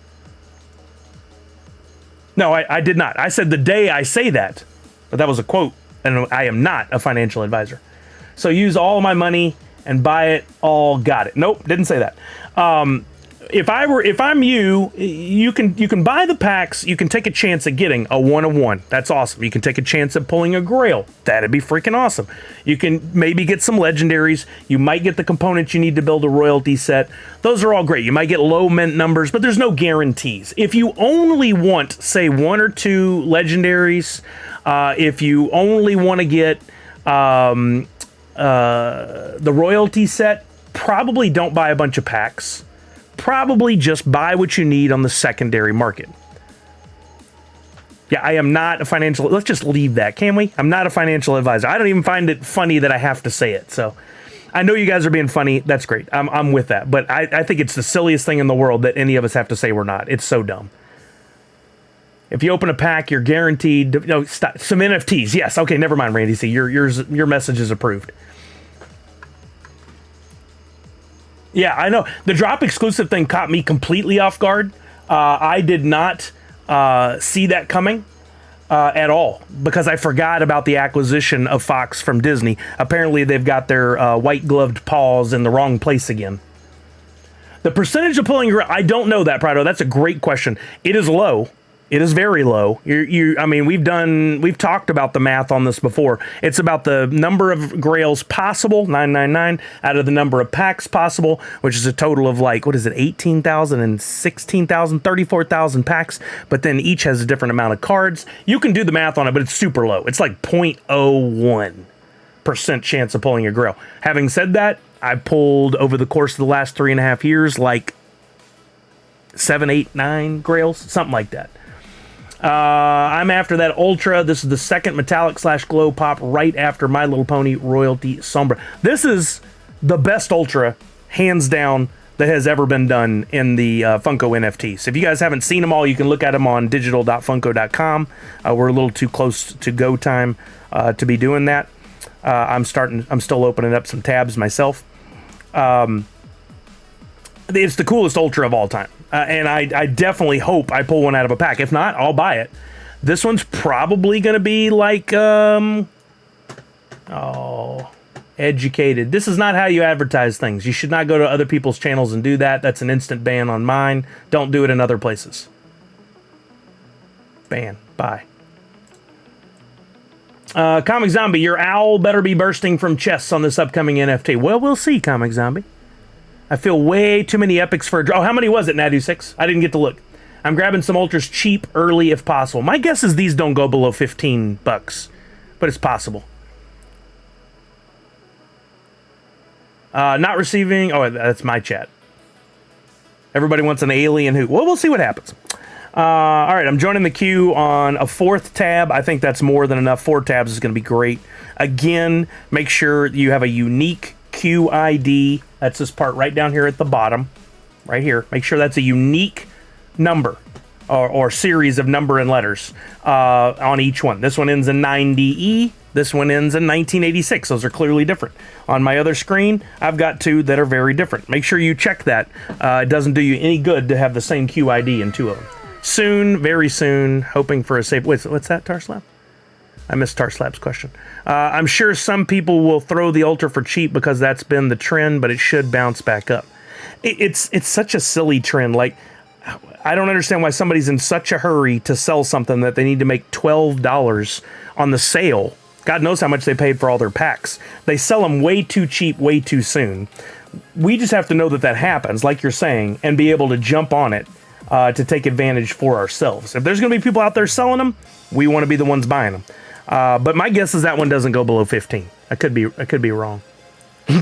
No, I did not. I said the day I say that, but that was a quote, and I am not a financial advisor. So use all my money and buy it all, got it. Nope, didn't say that. If I'm you, you can buy the packs. You can take a chance at getting a 1 of 1. That's awesome. You can take a chance at pulling a Grail. That'd be freaking awesome. You can maybe get some legendaries. You might get the components you need to build a royalty set. Those are all great. You might get low mint numbers, but there's no guarantees. If you only want, say, 1 or 2 legendaries, if you only want to get the royalty set, probably don't buy a bunch of packs. Probably just buy what you need on the secondary market. Yeah, I am not a financial... Let's just leave that, can we? I'm not a financial advisor. I don't even find it funny that I have to say it. So I know you guys are being funny. That's great. I'm with that. But I think it's the silliest thing in the world that any of us have to say we're not. It's so dumb. If you open a pack, you're guaranteed... stop. Some NFTs. Yes. Okay, never mind, Randy. See, your message is approved. Yeah, I know. The drop exclusive thing caught me completely off guard. I did not see that coming at all because I forgot about the acquisition of Fox from Disney. Apparently, they've got their white-gloved paws in the wrong place again. The percentage of pulling, I don't know that, Prado. That's a great question. It is low. It is very low. I mean, we've talked about the math on this before. It's about the number of grails possible, 999, out of the number of packs possible, which is a total of 18,000 and 16,000, 34,000 packs, but then each has a different amount of cards. You can do the math on it, but it's super low. It's like 0.01% chance of pulling a grail. Having said that, I pulled over the course of the last 3.5 years, 7, 8, 9 grails, something like that. I'm after that Ultra. This is the second metallic / glow pop right after My Little Pony Royalty Sombra. This is the best Ultra, hands down, that has ever been done in the Funko NFTs. If you guys haven't seen them all, you can look at them on digital.funko.com. We're a little too close to go time to be doing that. I'm still opening up some tabs myself. It's the coolest Ultra of all time. And I definitely hope I pull one out of a pack. If not, I'll buy it. This one's probably going to be like, educated. This is not how you advertise things. You should not go to other people's channels and do that. That's an instant ban on mine. Don't do it in other places. Ban. Bye. Comic Zombie, your owl better be bursting from chests on this upcoming NFT. Well, we'll see, Comic Zombie. I feel way too many epics for a draw. Oh, how many was it, Nadu6? I didn't get to look. I'm grabbing some Ultras cheap early if possible. My guess is these don't go below $15, but it's possible. Not receiving... Oh, that's my chat. Everybody wants an alien who... Well, we'll see what happens. All right, I'm joining the queue on a 4th tab. I think that's more than enough. 4 tabs is going to be great. Again, make sure you have a unique QID. That's this part right down here at the bottom. Right here. Make sure that's a unique number or series of number and letters on each one. This one ends in 9DE. This one ends in 1986. Those are clearly different. On my other screen, I've got 2 that are very different. Make sure you check that. It doesn't do you any good to have the same QID in 2 of them. Soon, very soon, hoping for a safe... What's that, Tarslab? I missed Tarslab's question. I'm sure some people will throw the Ultra for cheap because that's been the trend, but it should bounce back up. It's such a silly trend. Like, I don't understand why somebody's in such a hurry to sell something that they need to make $12 on the sale. God knows how much they paid for all their packs. They sell them way too cheap, way too soon. We just have to know that that happens, like you're saying, and be able to jump on it to take advantage for ourselves. If there's going to be people out there selling them, we want to be the ones buying them. But my guess is that one doesn't go below 15. I could be wrong.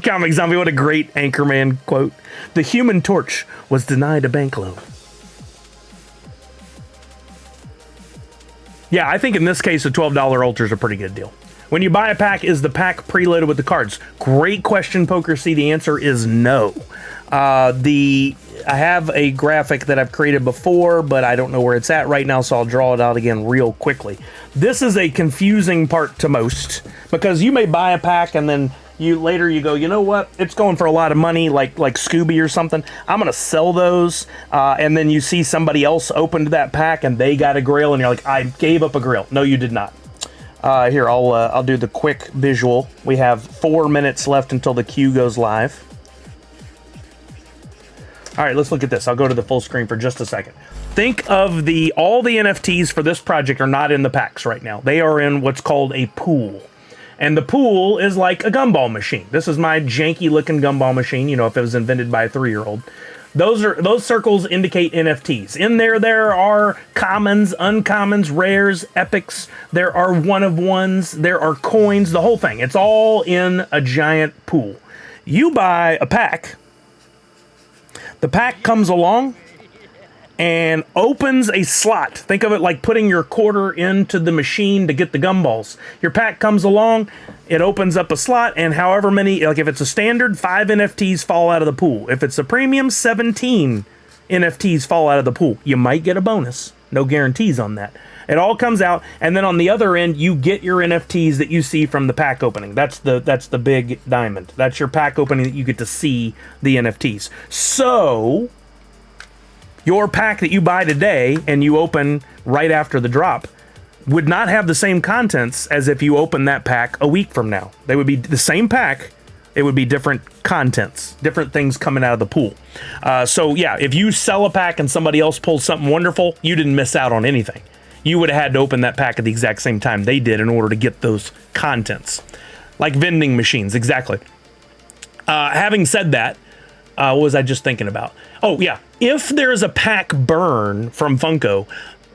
Comic Zombie, what a great Anchorman quote. The Human Torch was denied a bank loan. Yeah, I think in this case, the $12 Ultra is a pretty good deal. When you buy a pack, is the pack preloaded with the cards? Great question, Poker C. The answer is no. I have a graphic that I've created before, but I don't know where it's at right now, so I'll draw it out again real quickly. This is a confusing part to most, because you may buy a pack and then you go, you know what? It's going for a lot of money, like Scooby or something. I'm going to sell those, and then you see somebody else opened that pack and they got a grail, and you're like, I gave up a grail. No, you did not. Here, I'll do the quick visual. We have 4 minutes left until the queue goes live. All right, let's look at this. I'll go to the full screen for just a second. Think of all the NFTs for this project are not in the packs right now. They are in what's called a pool. And the pool is like a gumball machine. This is my janky looking gumball machine, you know, if it was invented by a 3-year-old. Those circles indicate NFTs. In there are commons, uncommons, rares, epics. There are one-of-ones. There are coins, the whole thing. It's all in a giant pool. You buy a pack. The pack comes along and opens a slot. Think of it like putting your quarter into the machine to get the gumballs. Your pack comes along, it opens up a slot, and however many, like if it's a standard, 5 NFTs fall out of the pool. If it's a premium, 17 NFTs fall out of the pool. You might get a bonus. No guarantees on that. It all comes out, and then on the other end, you get your NFTs that you see from the pack opening. That's the big diamond. That's your pack opening that you get to see the NFTs. So, your pack that you buy today and you open right after the drop would not have the same contents as if you open that pack a week from now. They would be the same pack. It would be different contents, different things coming out of the pool. So, yeah, if you sell a pack and somebody else pulls something wonderful, you didn't miss out on anything. You would have had to open that pack at the exact same time they did in order to get those contents. Like vending machines, exactly. Having said that, what was I just thinking about? Oh, yeah. If there's a pack burn from Funko,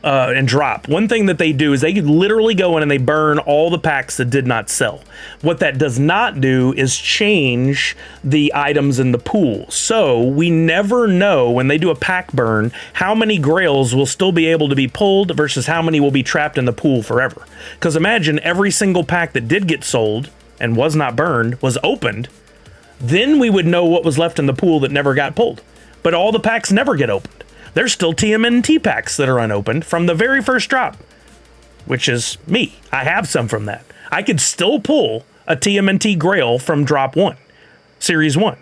and Drop, one thing that they do is they could literally go in and they burn all the packs that did not sell. What that does not do is change the items in the pool. So we never know when they do a pack burn how many grails will still be able to be pulled versus how many will be trapped in the pool forever. Because imagine every single pack that did get sold and was not burned was opened, then we would know what was left in the pool that never got pulled. But all the packs never get opened. There's still TMNT packs that are unopened from the very first drop, which is me. I have some from that. I could still pull a TMNT Grail from Drop 1, Series 1,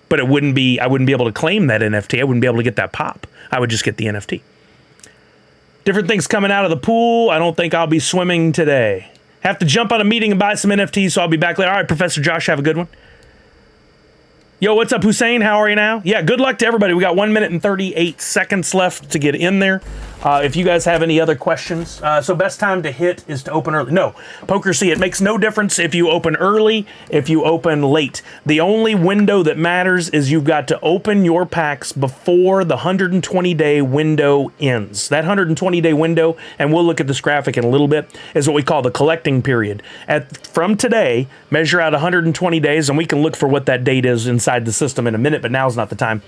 but I wouldn't be able to claim that NFT. I wouldn't be able to get that pop. I would just get the NFT. Different things coming out of the pool. I don't think I'll be swimming today. Have to jump on a meeting and buy some NFTs, so I'll be back later. All right, Professor Josh, have a good one. Yo, what's up, Hussein? How are you now? Yeah, good luck to everybody. We got 1 minute and 38 seconds left to get in there. If you guys have any other questions. So best time to hit is to open early. No, Poker C, it makes no difference if you open early, if you open late. The only window that matters is you've got to open your packs before the 120-day window ends. That 120-day window, and we'll look at this graphic in a little bit, is what we call the collecting period. From today, measure out 120 days, and we can look for what that date is inside the system in a minute, but now's not the time.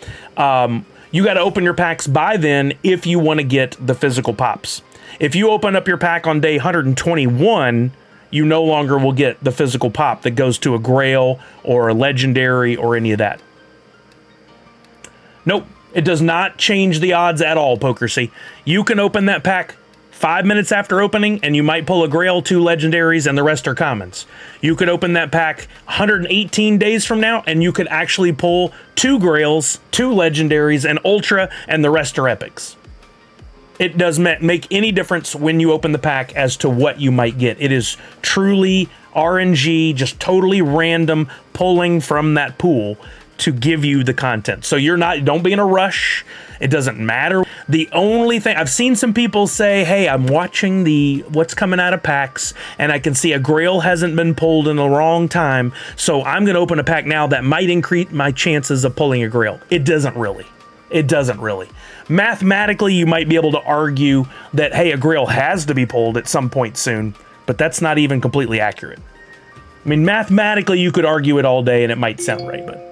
You got to open your packs by then if you want to get the physical pops. If you open up your pack on day 121, you no longer will get the physical pop that goes to a Grail or a Legendary or any of that. Nope, it does not change the odds at all, Poker C. You can open that pack 5 minutes after opening, and you might pull a Grail, 2 Legendaries, and the rest are commons. You could open that pack 118 days from now, and you could actually pull 2 Grails, 2 Legendaries, an Ultra, and the rest are Epics. It doesn't make any difference when you open the pack as to what you might get. It is truly RNG, just totally random pulling from that pool to give you the content. So don't be in a rush. It doesn't matter. The only thing, I've seen some people say, hey, I'm watching what's coming out of packs, and I can see a Grail hasn't been pulled in a long time, so I'm going to open a pack now that might increase my chances of pulling a Grail. It doesn't really. It doesn't really. Mathematically, you might be able to argue that, hey, a Grail has to be pulled at some point soon, but that's not even completely accurate. I mean, mathematically, you could argue it all day, and it might sound right, but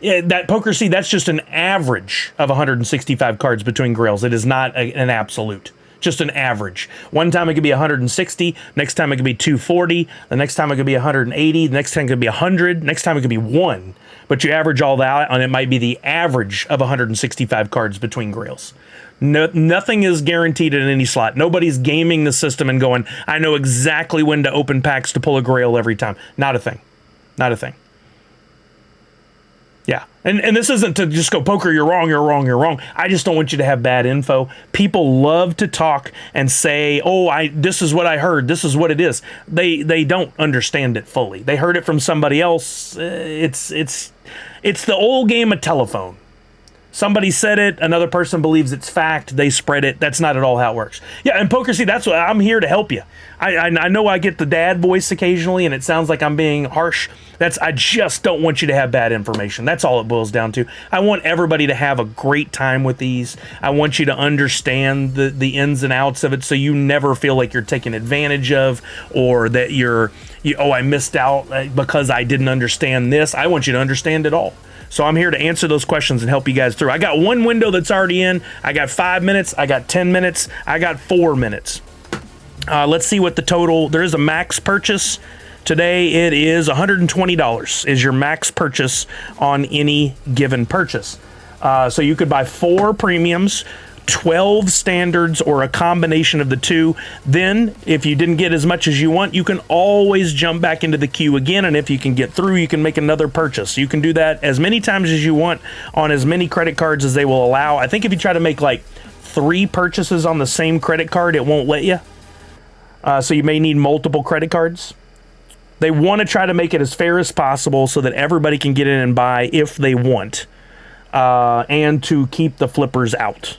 yeah, that Poker C, that's just an average of 165 cards between Grails. It is not an absolute, just an average. One time it could be 160, next time it could be 240, the next time it could be 180, the next time it could be 100, next time it could be 1. But you average all that, and it might be the average of 165 cards between Grails. Nothing is guaranteed at any slot. Nobody's gaming the system and going, I know exactly when to open packs to pull a Grail every time. Not a thing. Not a thing. Yeah, and this isn't to just go, Poker, you're wrong, you're wrong, you're wrong. I just don't want you to have bad info. People love to talk and say, oh, this is what I heard, this is what it is. They don't understand it fully. They heard it from somebody else. It's the old game of telephone. Somebody said it, another person believes it's fact, they spread it. That's not at all how it works. Yeah, and Poker, see, that's what I'm here to help you. I know I get the dad voice occasionally, and it sounds like I'm being harsh. I just don't want you to have bad information. That's all it boils down to. I want everybody to have a great time with these. I want you to understand the ins and outs of it, so you never feel like you're taken advantage of, or that I missed out because I didn't understand this. I want you to understand it all. So I'm here to answer those questions and help you guys through. I got one window that's already in. I got 5 minutes. I got 10 minutes. I got 4 minutes. Let's see what the total. There is a max purchase. Today it is $120 is your max purchase on any given purchase. So you could buy 4 premiums, 12 standards, or a combination of the two. Then if you didn't get as much as you want, you can always jump back into the queue again, and if you can get through, you can make another purchase. You can do that as many times as you want on as many credit cards as they will allow. I think if you try to make like 3 purchases on the same credit card, it won't let you. So you may need multiple credit cards. They want to try to make it as fair as possible so that everybody can get in and buy if they want, and to keep the flippers out.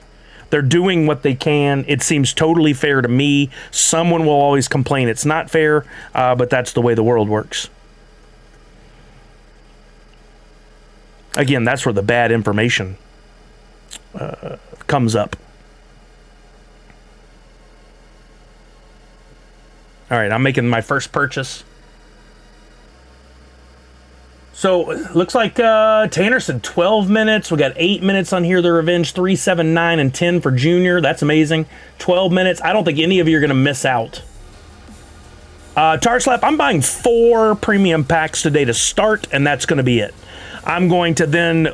They're doing what they can. It seems totally fair to me. Someone will always complain it's not fair, but that's the way the world works. Again, that's where the bad information comes up. All right, I'm making my first purchase. So looks like Tanner said 12 minutes. We got 8 minutes on Here the Revenge, 3, 7, 9, and 10 for Junior. That's amazing. 12 minutes. I don't think any of you are going to miss out. Tarslap, I'm buying 4 premium packs today to start, and that's going to be it. I'm going to then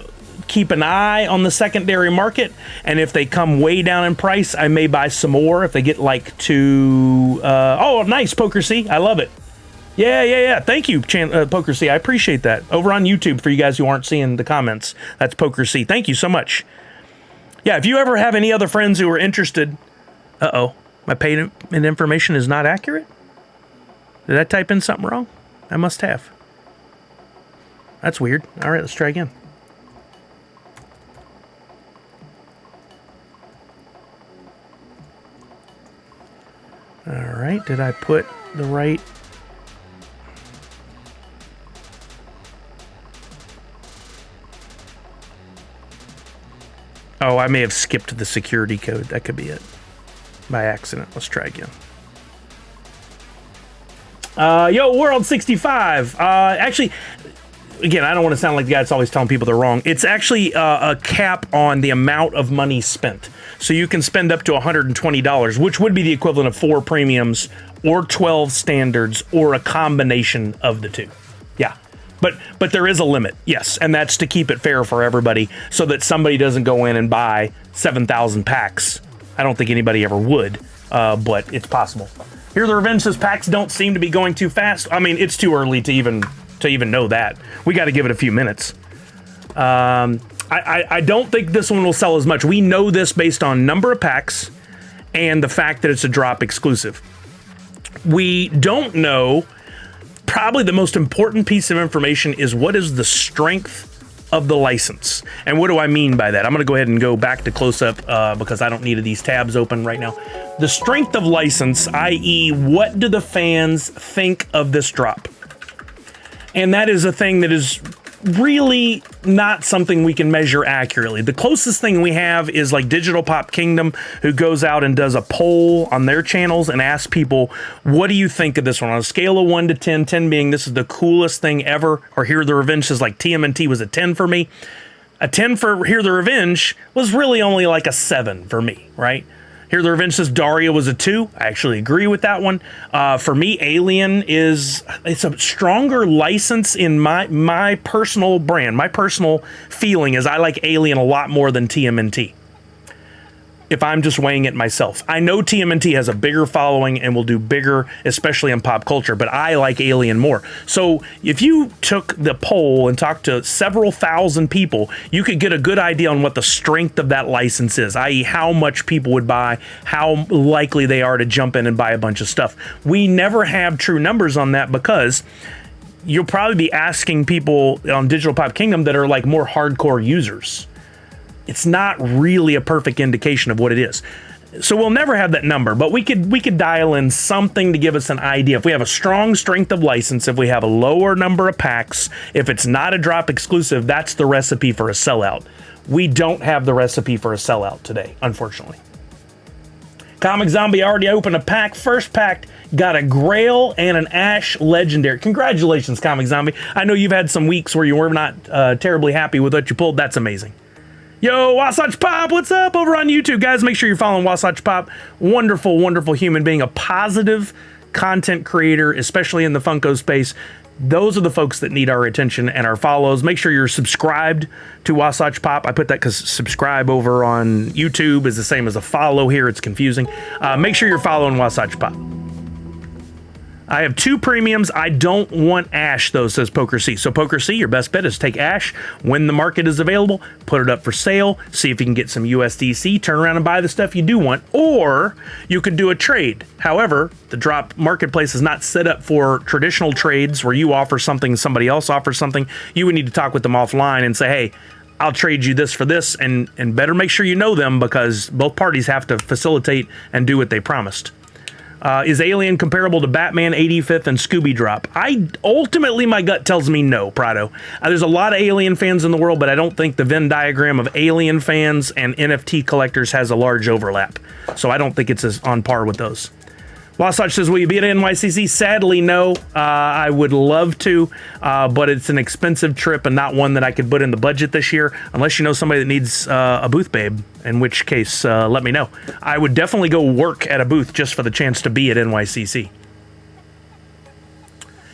keep an eye on the secondary market, and if they come way down in price, I may buy some more if they get like to... oh, nice, Poker C. I love it. Yeah. Thank you, Poker C. I appreciate that. Over on YouTube, for you guys who aren't seeing the comments, that's Poker C. Thank you so much. Yeah, if you ever have any other friends who are interested... Uh-oh, my payment information is not accurate? Did I type in something wrong? I must have. That's weird. All right, let's try again. All right, did I put the right... Oh, I may have skipped the security code. That could be it. By accident. Let's try again. Yo, World 65. Actually, again, I don't want to sound like the guy that's always telling people they're wrong. It's actually a cap on the amount of money spent. So you can spend up to $120, which would be the equivalent of 4 premiums or 12 standards or a combination of the two. Yeah. But there is a limit, yes, and that's to keep it fair for everybody so that somebody doesn't go in and buy 7,000 packs. I don't think anybody ever would, but it's possible. Here the Revenge says packs don't seem to be going too fast. I mean, it's too early to even know that. We got to give it a few minutes. I don't think this one will sell as much. We know this based on number of packs and the fact that it's a drop exclusive. We don't know. Probably the most important piece of information is what is the strength of the license. And what do I mean by that? I'm going to go ahead and go back to close-up because I don't need these tabs open right now. The strength of license, i.e. what do the fans think of this drop? And that is a thing that is really not something we can measure accurately. The closest thing we have is like Digital Pop Kingdom, who goes out and does a poll on their channels and asks people, what do you think of this one? On a scale of 1 to 10, 10 being this is the coolest thing ever, or Here the Revenge is like TMNT was a 10 for me. A 10 for Here the Revenge was really only like a 7 for me, right? Here the Revenge says Daria was a 2. I actually agree with that one. For me, Alien it's a stronger license in my personal brand. My personal feeling is I like Alien a lot more than TMNT. If I'm just weighing it myself. I know TMNT has a bigger following and will do bigger, especially in pop culture, but I like Alien more. So if you took the poll and talked to several thousand people, you could get a good idea on what the strength of that license is, i.e. how much people would buy, how likely they are to jump in and buy a bunch of stuff. We never have true numbers on that because you'll probably be asking people on Digital Pop Kingdom that are like more hardcore users. It's not really a perfect indication of what it is. So we'll never have that number, but we could dial in something to give us an idea. If we have a strong strength of license, if we have a lower number of packs, if it's not a drop exclusive, that's the recipe for a sellout. We don't have the recipe for a sellout today, unfortunately. Comic Zombie already opened a pack. First pack got a Grail and an Ash Legendary. Congratulations, Comic Zombie. I know you've had some weeks where you were not terribly happy with what you pulled. That's amazing. Yo, Wasatch Pop, what's up over on YouTube? Guys, make sure you're following Wasatch Pop. Wonderful, wonderful human being, a positive content creator, especially in the Funko space. Those are the folks that need our attention and our follows. Make sure you're subscribed to Wasatch Pop. I put that because subscribe over on YouTube is the same as a follow here. It's confusing. Make sure you're following Wasatch Pop. I have 2 premiums. I don't want Ash, though, says Poker C. So, Poker C, your best bet is take Ash when the market is available, put it up for sale, see if you can get some USDC, turn around and buy the stuff you do want, or you could do a trade. However, the drop marketplace is not set up for traditional trades where you offer something, somebody else offers something. You would need to talk with them offline and say, hey, I'll trade you this for this, and better make sure you know them because both parties have to facilitate and do what they promised. Is Alien comparable to Batman 85th and Scooby Drop? Ultimately, my gut tells me no, Prado. There's a lot of Alien fans in the world, but I don't think the Venn diagram of Alien fans and NFT collectors has a large overlap. So I don't think it's as on par with those. Wasatch says, will you be at NYCC? Sadly, no. I would love to, but it's an expensive trip and not one that I could put in the budget this year, unless you know somebody that needs a booth babe, in which case, let me know. I would definitely go work at a booth just for the chance to be at NYCC.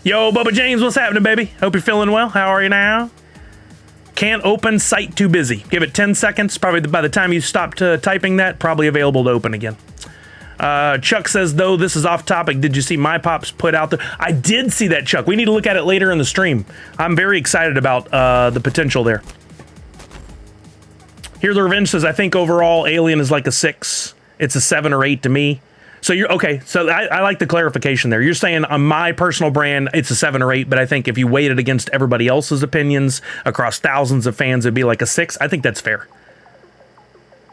Yo, Bubba James, what's happening, baby? Hope you're feeling well. How are you now? Can't open, site too busy. Give it 10 seconds. Probably by the time you stopped typing that, probably available to open again. Chuck says, though this is off topic, did you see My Pops put out there? I did see that, Chuck. We need to look at it later in the stream. I'm very excited about the potential there. Here the Revenge says, I think overall Alien is like a 6. It's a 7 or 8 to me. So you're okay. So I like the clarification there. You're saying on my personal brand, it's a 7 or 8, but I think if you weighed it against everybody else's opinions across thousands of fans, it'd be like a 6. I think that's fair.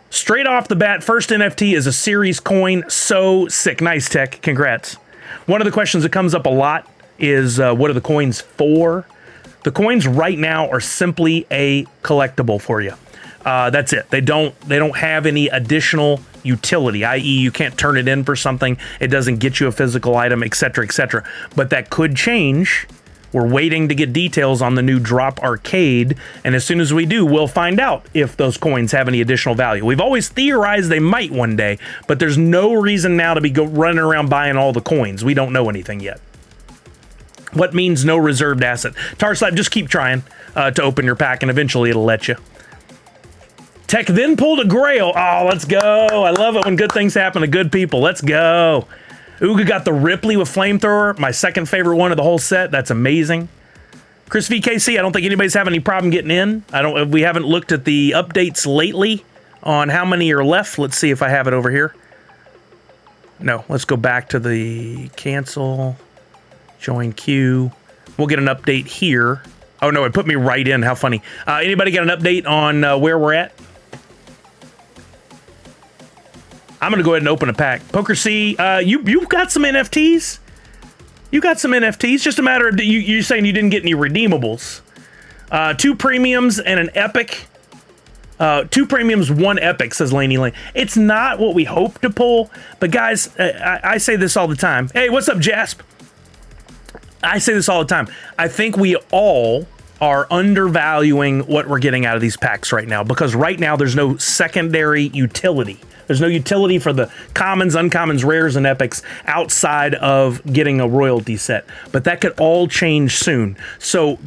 Straight off the bat, first NFT is a series coin. So sick. Nice, Tech. Congrats. One of the questions that comes up a lot is what are the coins for? The coins right now are simply a collectible for you. That's it. They don't have any additional utility, i.e. you can't turn it in for something. It doesn't get you a physical item, etc., etc. But that could change. We're waiting to get details on the new Drop Arcade, and as soon as we do, we'll find out if those coins have any additional value. We've always theorized they might one day, but there's no reason now to be running around buying all the coins. We don't know anything yet. What means no reserved asset? Tarslap, just keep trying to open your pack, and eventually it'll let you. Tech then pulled a Grail. Oh, let's go. I love it when good things happen to good people. Let's go. Ooga got the Ripley with Flamethrower, my second favorite one of the whole set. That's amazing. Chris VKC, I don't think anybody's having any problem getting in. We haven't looked at the updates lately on how many are left. Let's see if I have it over here. No, let's go back to the cancel, join queue. We'll get an update here. Oh no, it put me right in. How funny. Anybody got an update on where we're at? I'm going to go ahead and open a pack. Poker C, you've got some NFTs? You got some NFTs? Just a matter of, you're saying you didn't get any redeemables. 2 premiums and an epic. 2 premiums, 1 epic, says Laney Lane. It's not what we hope to pull, but guys, I say this all the time. Hey, what's up, Jasp? I say this all the time. I think we all are undervaluing what we're getting out of these packs right now, because right now there's no secondary utility. There's no utility for the commons, uncommons, rares, and epics outside of getting a royalty set. But that could all change soon. So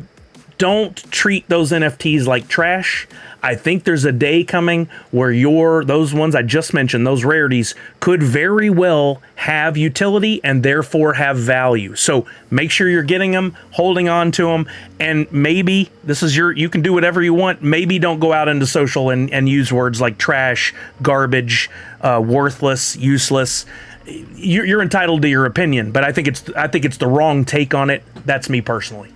don't treat those NFTs like trash. I think there's a day coming where those ones I just mentioned, those rarities, could very well have utility and therefore have value. So make sure you're getting them, holding on to them, and maybe this is you can do whatever you want. Maybe don't go out into social and use words like trash, garbage, worthless, useless. You're entitled to your opinion, but I think it's the wrong take on it. That's me personally.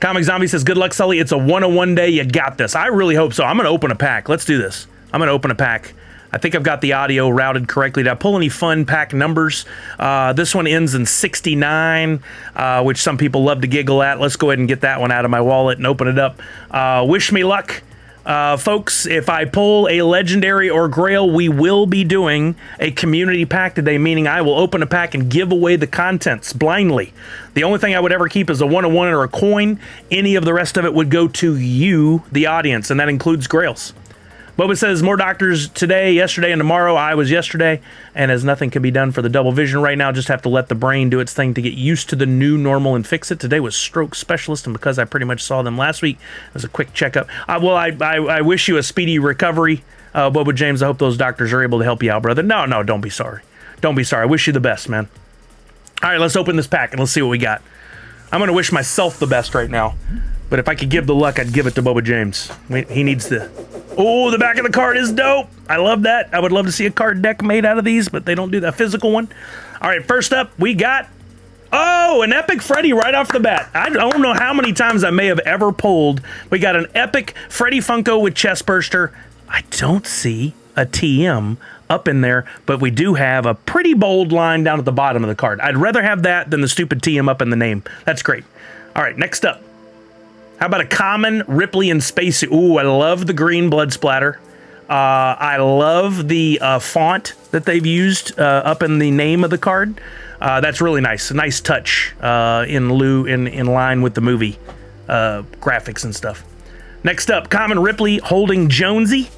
Comic Zombie says, good luck, Sully. It's a 101 day. You got this. I really hope so. I'm going to open a pack. Let's do this. I'm going to open a pack. I think I've got the audio routed correctly. Did I pull any fun pack numbers? This one ends in 69, which some people love to giggle at. Let's go ahead and get that one out of my wallet and open it up. Wish me luck. Folks, if I pull a legendary or grail, we will be doing a community pack today, meaning I will open a pack and give away the contents blindly. The only thing I would ever keep is a 101 or a coin. Any of the rest of it would go to you, the audience, and that includes grails. Boba says, more doctors today, yesterday, and tomorrow. I was yesterday, and as nothing can be done for the double vision right now, just have to let the brain do its thing to get used to the new normal and fix it. Today was stroke specialist, and because I pretty much saw them last week, it was a quick checkup. Well, I wish you a speedy recovery, Boba James. I hope those doctors are able to help you out, brother. No, don't be sorry. Don't be sorry. I wish you the best, man. All right, let's open this pack, and let's see what we got. I'm going to wish myself the best right now, but if I could give the luck, I'd give it to Boba James. He needs the... Oh, the back of the card is dope. I love that. I would love to see a card deck made out of these, but they don't do that physical one. All right, first up, we got, an Epic Freddy right off the bat. I don't know how many times I may have ever pulled. We got an Epic Freddy Funko with Chest Burster. I don't see a TM up in there, but we do have a pretty bold line down at the bottom of the card. I'd rather have that than the stupid TM up in the name. That's great. All right, next up. How about a common Ripley and Space? Ooh, I love the green blood splatter. I love the font that they've used up in the name of the card. That's really nice. A nice touch in line with the movie graphics and stuff. Next up, Common Ripley holding Jonesy.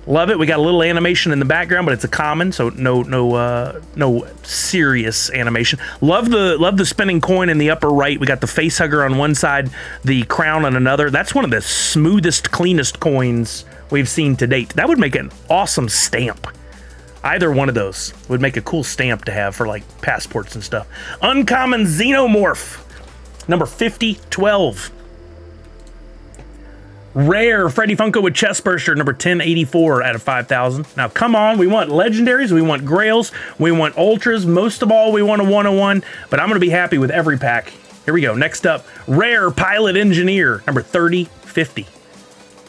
Love it. We got a little animation in the background, but it's a common, so no serious animation. Love the spinning coin in the upper right. We got the face hugger on one side, the crown on another. That's one of the smoothest, cleanest coins we've seen to date. That would make an awesome stamp. Either one of those would make a cool stamp to have for like passports and stuff. Uncommon Xenomorph, number 5012. Rare Freddy Funko with Chestburster, number 1084 out of 5,000. Now, come on, we want legendaries, we want grails, we want ultras. Most of all, we want a 101, but I'm going to be happy with every pack. Here we go. Next up, Rare Pilot Engineer, number 3050.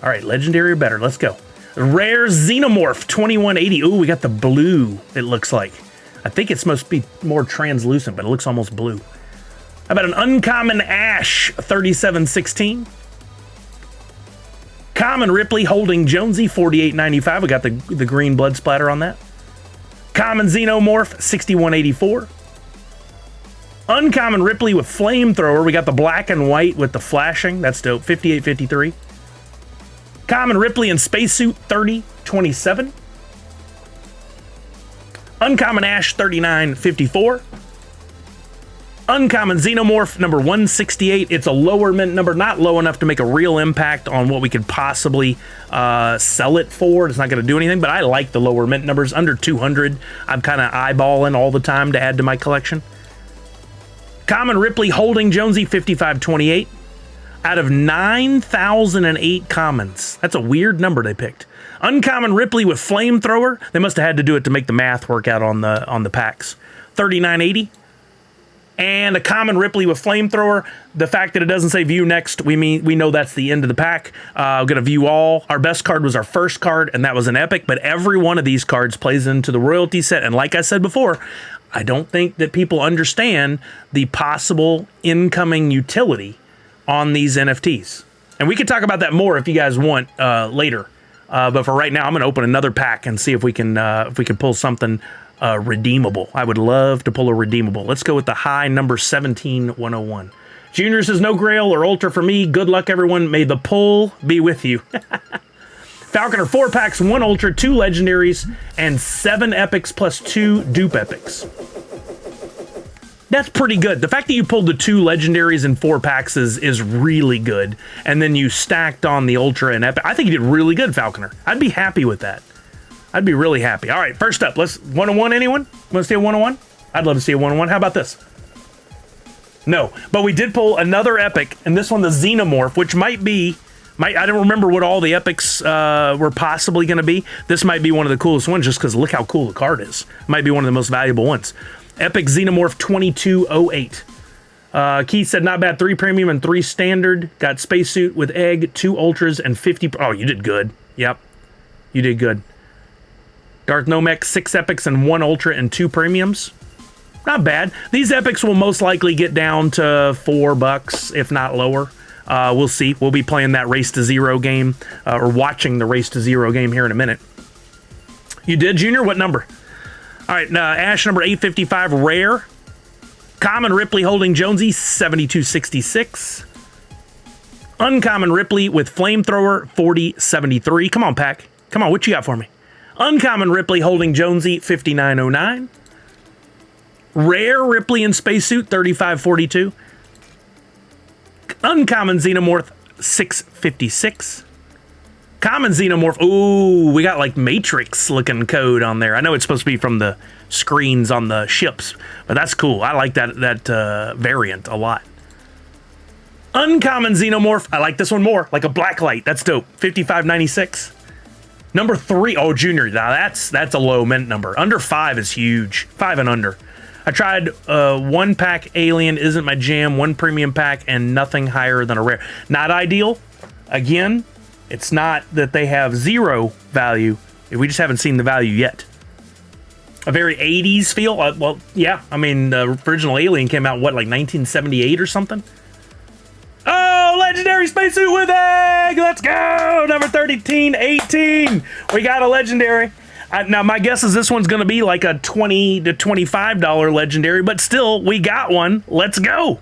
All right, legendary or better. Let's go. Rare Xenomorph, 2180. Ooh, we got the blue, it looks like. I think it's supposed to be more translucent, but it looks almost blue. How about an Uncommon Ash, 3716? Common Ripley holding Jonesy, 48.95. We got the green blood splatter on that. Common Xenomorph, 61.84. Uncommon Ripley with Flamethrower. We got the black and white with the flashing. That's dope. 58.53. Common Ripley in Spacesuit, 30.27. Uncommon Ash, 39.54. Uncommon Xenomorph, number 168. It's a lower mint number, not low enough to make a real impact on what we could possibly sell it for. It's not going to do anything, but I like the lower mint numbers. Under 200, I'm kind of eyeballing all the time to add to my collection. Common Ripley holding Jonesy, 5528. Out of 9,008 commons. That's a weird number they picked. Uncommon Ripley with Flamethrower. They must have had to do it to make the math work out on the packs. 3980. And a Common Ripley with Flamethrower. The fact that it doesn't say view next, we know that's the end of the pack. We're gonna view all. Our best card was our first card, and that was an epic. But every one of these cards plays into the royalty set. And like I said before, I don't think that people understand the possible incoming utility on these NFTs. And we could talk about that more if you guys want later. But for right now, I'm gonna open another pack and see if we can pull something redeemable. I would love to pull a redeemable. Let's go with the high number 17101. Junior says no grail or ultra for me. Good luck, everyone. May the pull be with you. Falconer, 4 packs, 1 ultra, 2 legendaries, and 7 epics plus 2 dupe epics. That's pretty good. The fact that you pulled the 2 legendaries in 4 packs is really good. And then you stacked on the ultra and epic. I think you did really good, Falconer. I'd be happy with that. I'd be really happy. All right, first up, let's 101. Anyone want to see a 101? I'd love to see a 101. How about this? No, but we did pull another epic, and this one, the Xenomorph, which I don't remember what all the epics were possibly going to be. This might be one of the coolest ones just because look how cool the card is. Might be one of the most valuable ones. Epic Xenomorph 2208. Keith said not bad. 3 premium and 3 standard. Got spacesuit with egg, 2 ultras, and 50. Oh, you did good. Yep, you did good. Darth Nomek, 6 epics and 1 ultra and 2 premiums. Not bad. These epics will most likely get down to $4, if not lower. We'll see. We'll be playing that Race to Zero game, or watching the Race to Zero game here in a minute. You did, Junior? What number? All right, Ash number 855, rare. Common Ripley holding Jonesy, 7266. Uncommon Ripley with Flamethrower, 4073. Come on, Pack. Come on, what you got for me? Uncommon Ripley holding Jonesy, 5909. Rare Ripley in Spacesuit, 3542. Uncommon Xenomorph, 656. Common Xenomorph, ooh, we got like Matrix looking code on there. I know it's supposed to be from the screens on the ships, but that's cool. I like that variant a lot. Uncommon Xenomorph, I like this one more, like a blacklight. That's dope. 5596. Number 3, oh, Junior, now that's a low mint number. Under 5 is huge. 5 and under. I tried 1 pack alien, isn't my jam, 1 premium pack, and nothing higher than a rare. Not ideal. Again, it's not that they have 0 value. We just haven't seen the value yet. A very 80s feel. Well, yeah. I mean, the original Alien came out, what, like 1978 or something? Oh, legendary spacesuit with egg. Let's go. Number 1318. We got a legendary. Now, my guess is this one's going to be like a $20 to $25 legendary, but still, we got one. Let's go.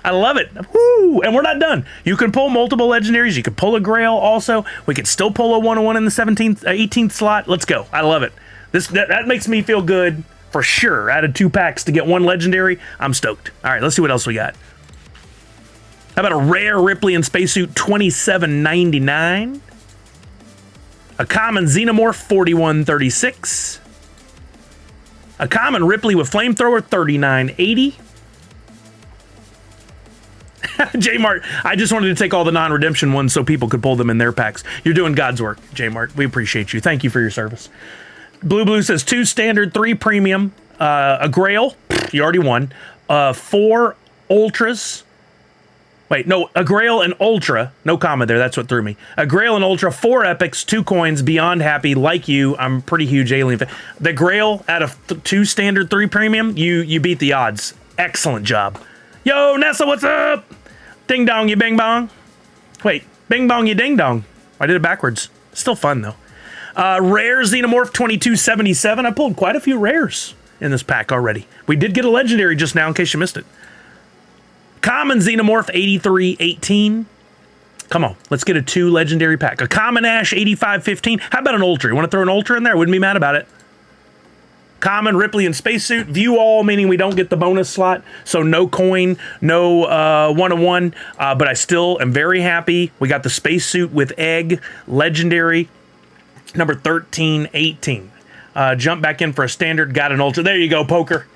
I love it. Woo! And we're not done. You can pull multiple legendaries. You can pull a grail also. We can still pull a 101 in the 18th slot. Let's go. I love it. That makes me feel good for sure. Out of 2 packs to get 1 legendary, I'm stoked. All right, let's see what else we got. How about a rare Ripley and Spacesuit, $27.99? A common Xenomorph, $41.36. A common Ripley with Flamethrower, $39.80. J-Mart, I just wanted to take all the non-redemption ones so people could pull them in their packs. You're doing God's work, J-Mart. We appreciate you. Thank you for your service. Blue says 2 standard, 3 premium, a grail, you already won, 4 ultras. Wait, no, a grail and ultra. No comma there. That's what threw me. A grail and ultra, 4 epics, 2 coins, beyond happy. Like you, I'm pretty huge alien fan. The grail out of 2 standard, 3 premium, you beat the odds. Excellent job. Yo, Nessa, what's up? Ding dong, you bing bong. Wait, bing bong, you ding dong. I did it backwards. Still fun though. Rare Xenomorph 2277. I pulled quite a few rares in this pack already. We did get a legendary just now in case you missed it. Common Xenomorph 8318. Come on, let's get a 2 legendary pack. A common Ash 8515. How about an ultra? You want to throw an ultra in there? Wouldn't be mad about it. Common Ripley and Spacesuit. View all, meaning we don't get the bonus slot. So no coin, no 101. But I still am very happy. We got the Spacesuit with egg. Legendary. Number 1318. Jump back in for a standard. Got an ultra. There you go, poker.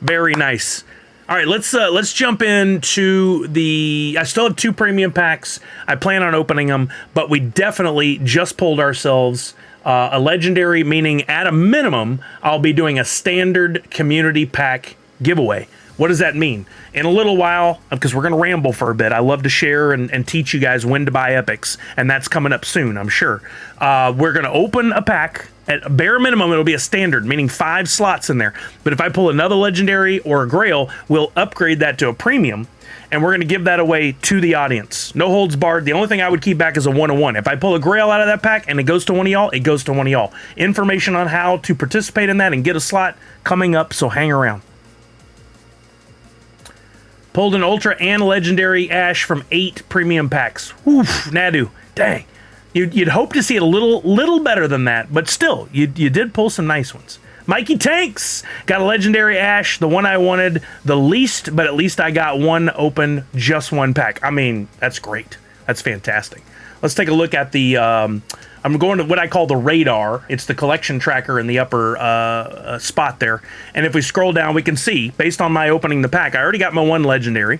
Very nice. All right, let's jump into the... I still have 2 premium packs. I plan on opening them, but we definitely just pulled ourselves a legendary, meaning at a minimum, I'll be doing a standard community pack giveaway. What does that mean? In a little while, because we're going to ramble for a bit, I love to share and teach you guys when to buy epics, and that's coming up soon, I'm sure. We're going to open a pack. At a bare minimum, it'll be a standard, meaning 5 slots in there. But if I pull another legendary or a grail, we'll upgrade that to a premium, and we're going to give that away to the audience. No holds barred. The only thing I would keep back is a 101. If I pull a grail out of that pack and it goes to one of y'all, it goes to one of y'all. Information on how to participate in that and get a slot coming up, so hang around. Pulled an ultra and legendary Ash from 8 premium packs. Oof, Nadu. Dang. You'd hope to see it a little better than that, but still, you did pull some nice ones. Mikey Tanks got a legendary Ash, the one I wanted the least, but at least I got one open, just 1 pack. I mean, that's great. That's fantastic. Let's take a look at the... I'm going to what I call the radar. It's the collection tracker in the upper spot there. And if we scroll down, we can see, based on my opening the pack, I already got my 1 legendary.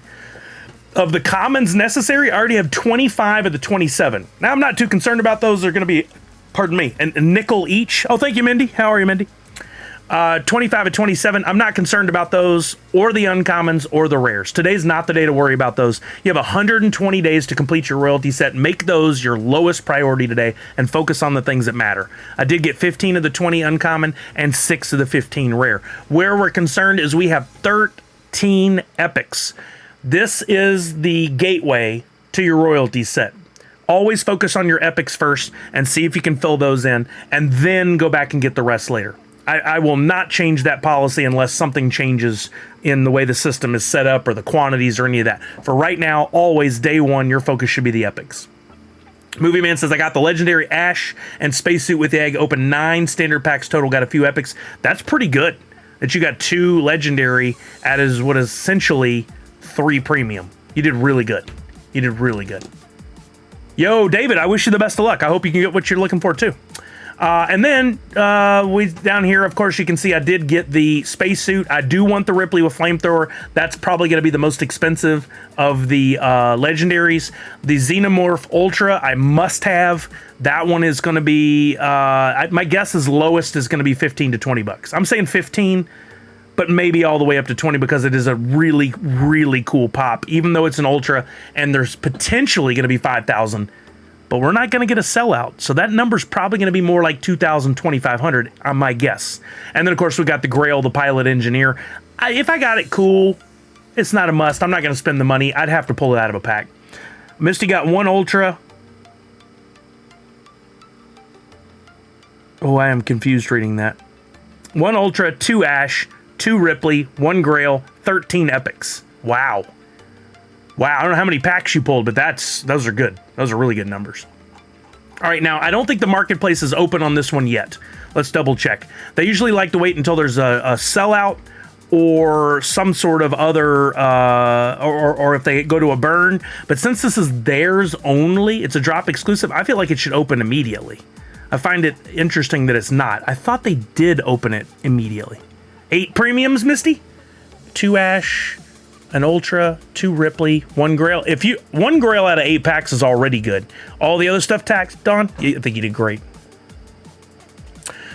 Of the commons necessary, I already have 25 of the 27. Now, I'm not too concerned about those. They're going to be, pardon me, a nickel each. Oh, thank you, Mindy. How are you, Mindy? 25 of 27. I'm not concerned about those or the uncommons or the rares. Today's not the day to worry about those. You have 120 days to complete your royalty set. Make those your lowest priority today and focus on the things that matter. I did get 15 of the 20 uncommon and 6 of the 15 rare. Where we're concerned is we have 13 epics. This is the gateway to your royalty set. Always focus on your epics first and see if you can fill those in, and then go back and get the rest later. I will not change that policy unless something changes in the way the system is set up or the quantities or any of that. For right now, always day one, your focus should be the epics. Movie Man says, I got the legendary Ash and Spacesuit with the egg. Open 9 standard packs total. Got a few epics. That's pretty good that you got 2 legendary at what is essentially 3 premium. You did really good. You did really good. Yo, David, I wish you the best of luck. I hope you can get what you're looking for, too. And then we down here, of course, you can see I did get the spacesuit. I do want the Ripley with flamethrower. That's probably going to be the most expensive of the legendaries. The Xenomorph Ultra, I must have. That one is going to be, my guess is lowest is going to be 15 to 20 bucks. I'm saying 15, but maybe all the way up to 20 because it is a really, really cool pop, even though it's an Ultra and there's potentially going to be 5,000. But we're not going to get a sellout. So that number's probably going to be more like 2,000, 2,500 on my guess. And then, of course, we got the Grail, the Pilot Engineer. If I got it, cool. It's not a must. I'm not going to spend the money. I'd have to pull it out of a pack. Misty got 1 Ultra. Oh, I am confused reading that. 1 Ultra, 2 Ash, 2 Ripley, 1 Grail, 13 Epics. Wow. Wow, I don't know how many packs you pulled, but those are good. Those are really good numbers. All right, now, I don't think the marketplace is open on this one yet. Let's double check. They usually like to wait until there's a sellout or some sort of other, or if they go to a burn. But since this is theirs only, it's a drop exclusive, I feel like it should open immediately. I find it interesting that it's not. I thought they did open it immediately. 8 premiums, Misty? 2 Ash, an Ultra, 2 Ripley, 1 Grail. 1 Grail out of 8 packs is already good. All the other stuff taxed, Don, I think you did great.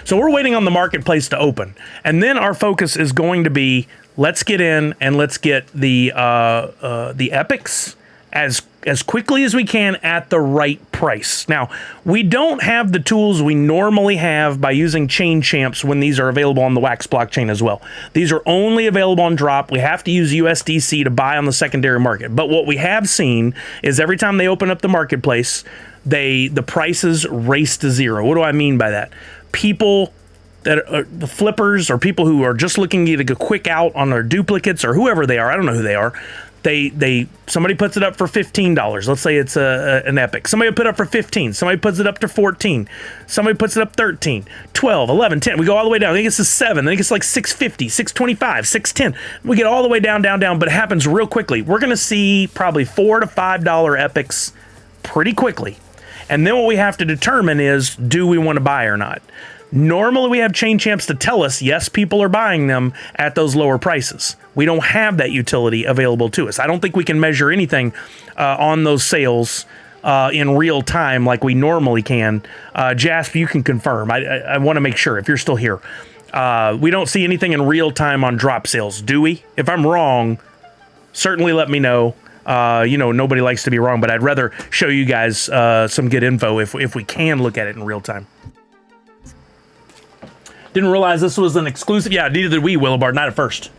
So we're waiting on the marketplace to open. And then our focus is going to be, let's get in and let's get the epics as quickly as we can at the right price. Now, we don't have the tools we normally have by using chain champs when these are available on the Wax blockchain as well. These are only available on Drop. We have to use USDC to buy on the secondary market. But what we have seen is every time they open up the marketplace, the prices race to zero. What do I mean by that? People that are the flippers or people who are just looking to get a quick out on their duplicates or whoever they are, I don't know who they are. Somebody puts it up for $15. Let's say it's an epic. Somebody put it up for 15. Somebody puts it up to 14. Somebody puts it up 13, 12, 11, 10. We go all the way down. I think it's a 7. I think it's like 650, 625, 610. We get all the way down, but it happens real quickly. We're going to see probably $4 to $5 epics pretty quickly. And then what we have to determine is, do we want to buy or not? Normally we have chain champs to tell us, yes, people are buying them at those lower prices. We don't have that utility available to us. I don't think we can measure anything on those sales in real time like we normally can. Jasper, you can confirm. I want to make sure if you're still here. We don't see anything in real time on drop sales, do we? If I'm wrong, certainly let me know. Nobody likes to be wrong, but I'd rather show you guys some good info if we can look at it in real time. Didn't realize this was an exclusive. Yeah, neither did we, Willowbard, not at first.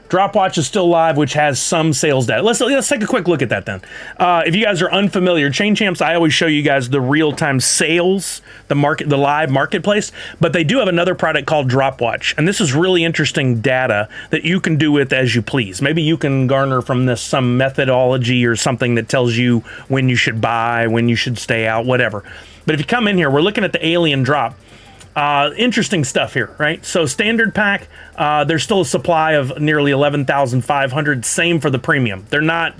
Dropwatch is still live, which has some sales data. Let's take a quick look at that then. If you guys are unfamiliar, Chain Champs, I always show you guys the real-time sales, the live marketplace, but they do have another product called Dropwatch, and this is really interesting data that you can do with as you please. Maybe you can garner from this some methodology or something that tells you when you should buy, when you should stay out, whatever. But if you come in here, we're looking at the Alien Drop. Interesting stuff here, right? So standard pack, there's still a supply of nearly 11,500. Same for the premium. We're not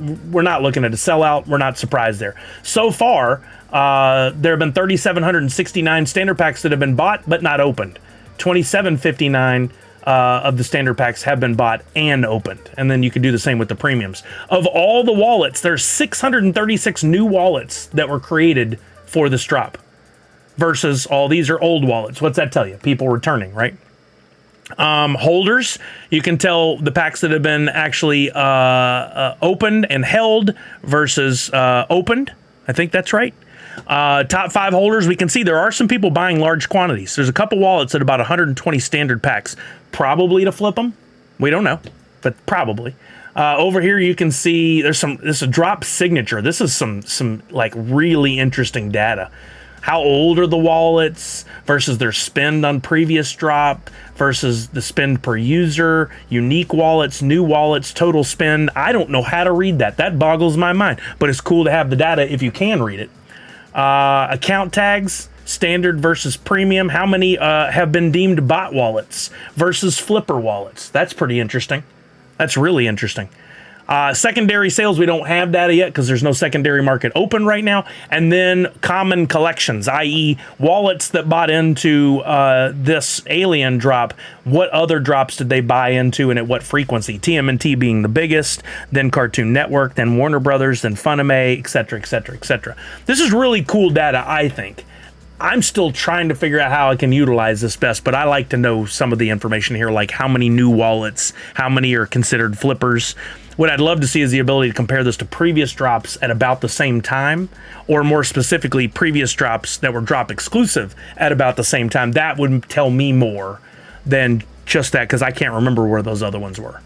looking at a sellout. We're not surprised there. So far, there have been 3,769 standard packs that have been bought but not opened. 2,759 of the standard packs have been bought and opened. And then you can do the same with the premiums. Of all the wallets, there's 636 new wallets that were created for this drop. Versus all these are old wallets. What's that tell you? People returning, right? Holders, you can tell the packs that have been actually opened and held versus opened. I think that's right. Top 5 holders, we can see there are some people buying large quantities. There's a couple wallets at about 120 standard packs. Probably to flip them. We don't know, but probably. Over here you can see this is a drop signature. This is some like really interesting data. How old are the wallets versus their spend on previous drop versus the spend per user, unique wallets, new wallets, total spend. I don't know how to read that. That boggles my mind, but it's cool to have the data if you can read it. Account tags, standard versus premium. How many have been deemed bot wallets versus flipper wallets? That's pretty interesting. That's really interesting. Secondary sales, we don't have data yet because there's no secondary market open right now. And then common collections, i.e. wallets that bought into this Alien Drop. What other drops did they buy into and at what frequency? TMNT being the biggest, then Cartoon Network, then Warner Brothers, then Funimation, etc., etc., etc. This is really cool data, I think. I'm still trying to figure out how I can utilize this best, but I like to know some of the information here, like how many new wallets, how many are considered flippers. What I'd love to see is the ability to compare this to previous drops at about the same time, or more specifically, previous drops that were drop exclusive at about the same time. That would tell me more than just that, because I can't remember where those other ones were.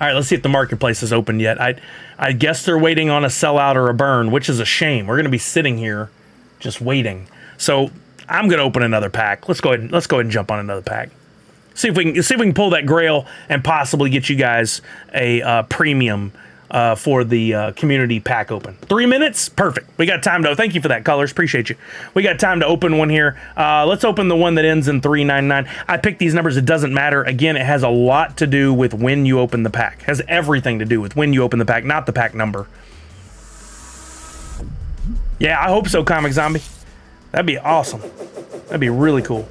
All right, let's see if the marketplace is open yet. I guess they're waiting on a sellout or a burn, which is a shame. We're going to be sitting here just waiting. So I'm going to open another pack. Let's go ahead and jump on another pack. See if we can pull that grail and possibly get you guys a premium for the community pack open. 3 minutes? Perfect. We got time to... Thank you for that, Colors. Appreciate you. We got time to open one here. Let's open the one that ends in 399. I picked these numbers. It doesn't matter. Again, it has a lot to do with when you open the pack. It has everything to do with when you open the pack, not the pack number. Yeah, I hope so, Comic Zombie. That'd be awesome. That'd be really cool.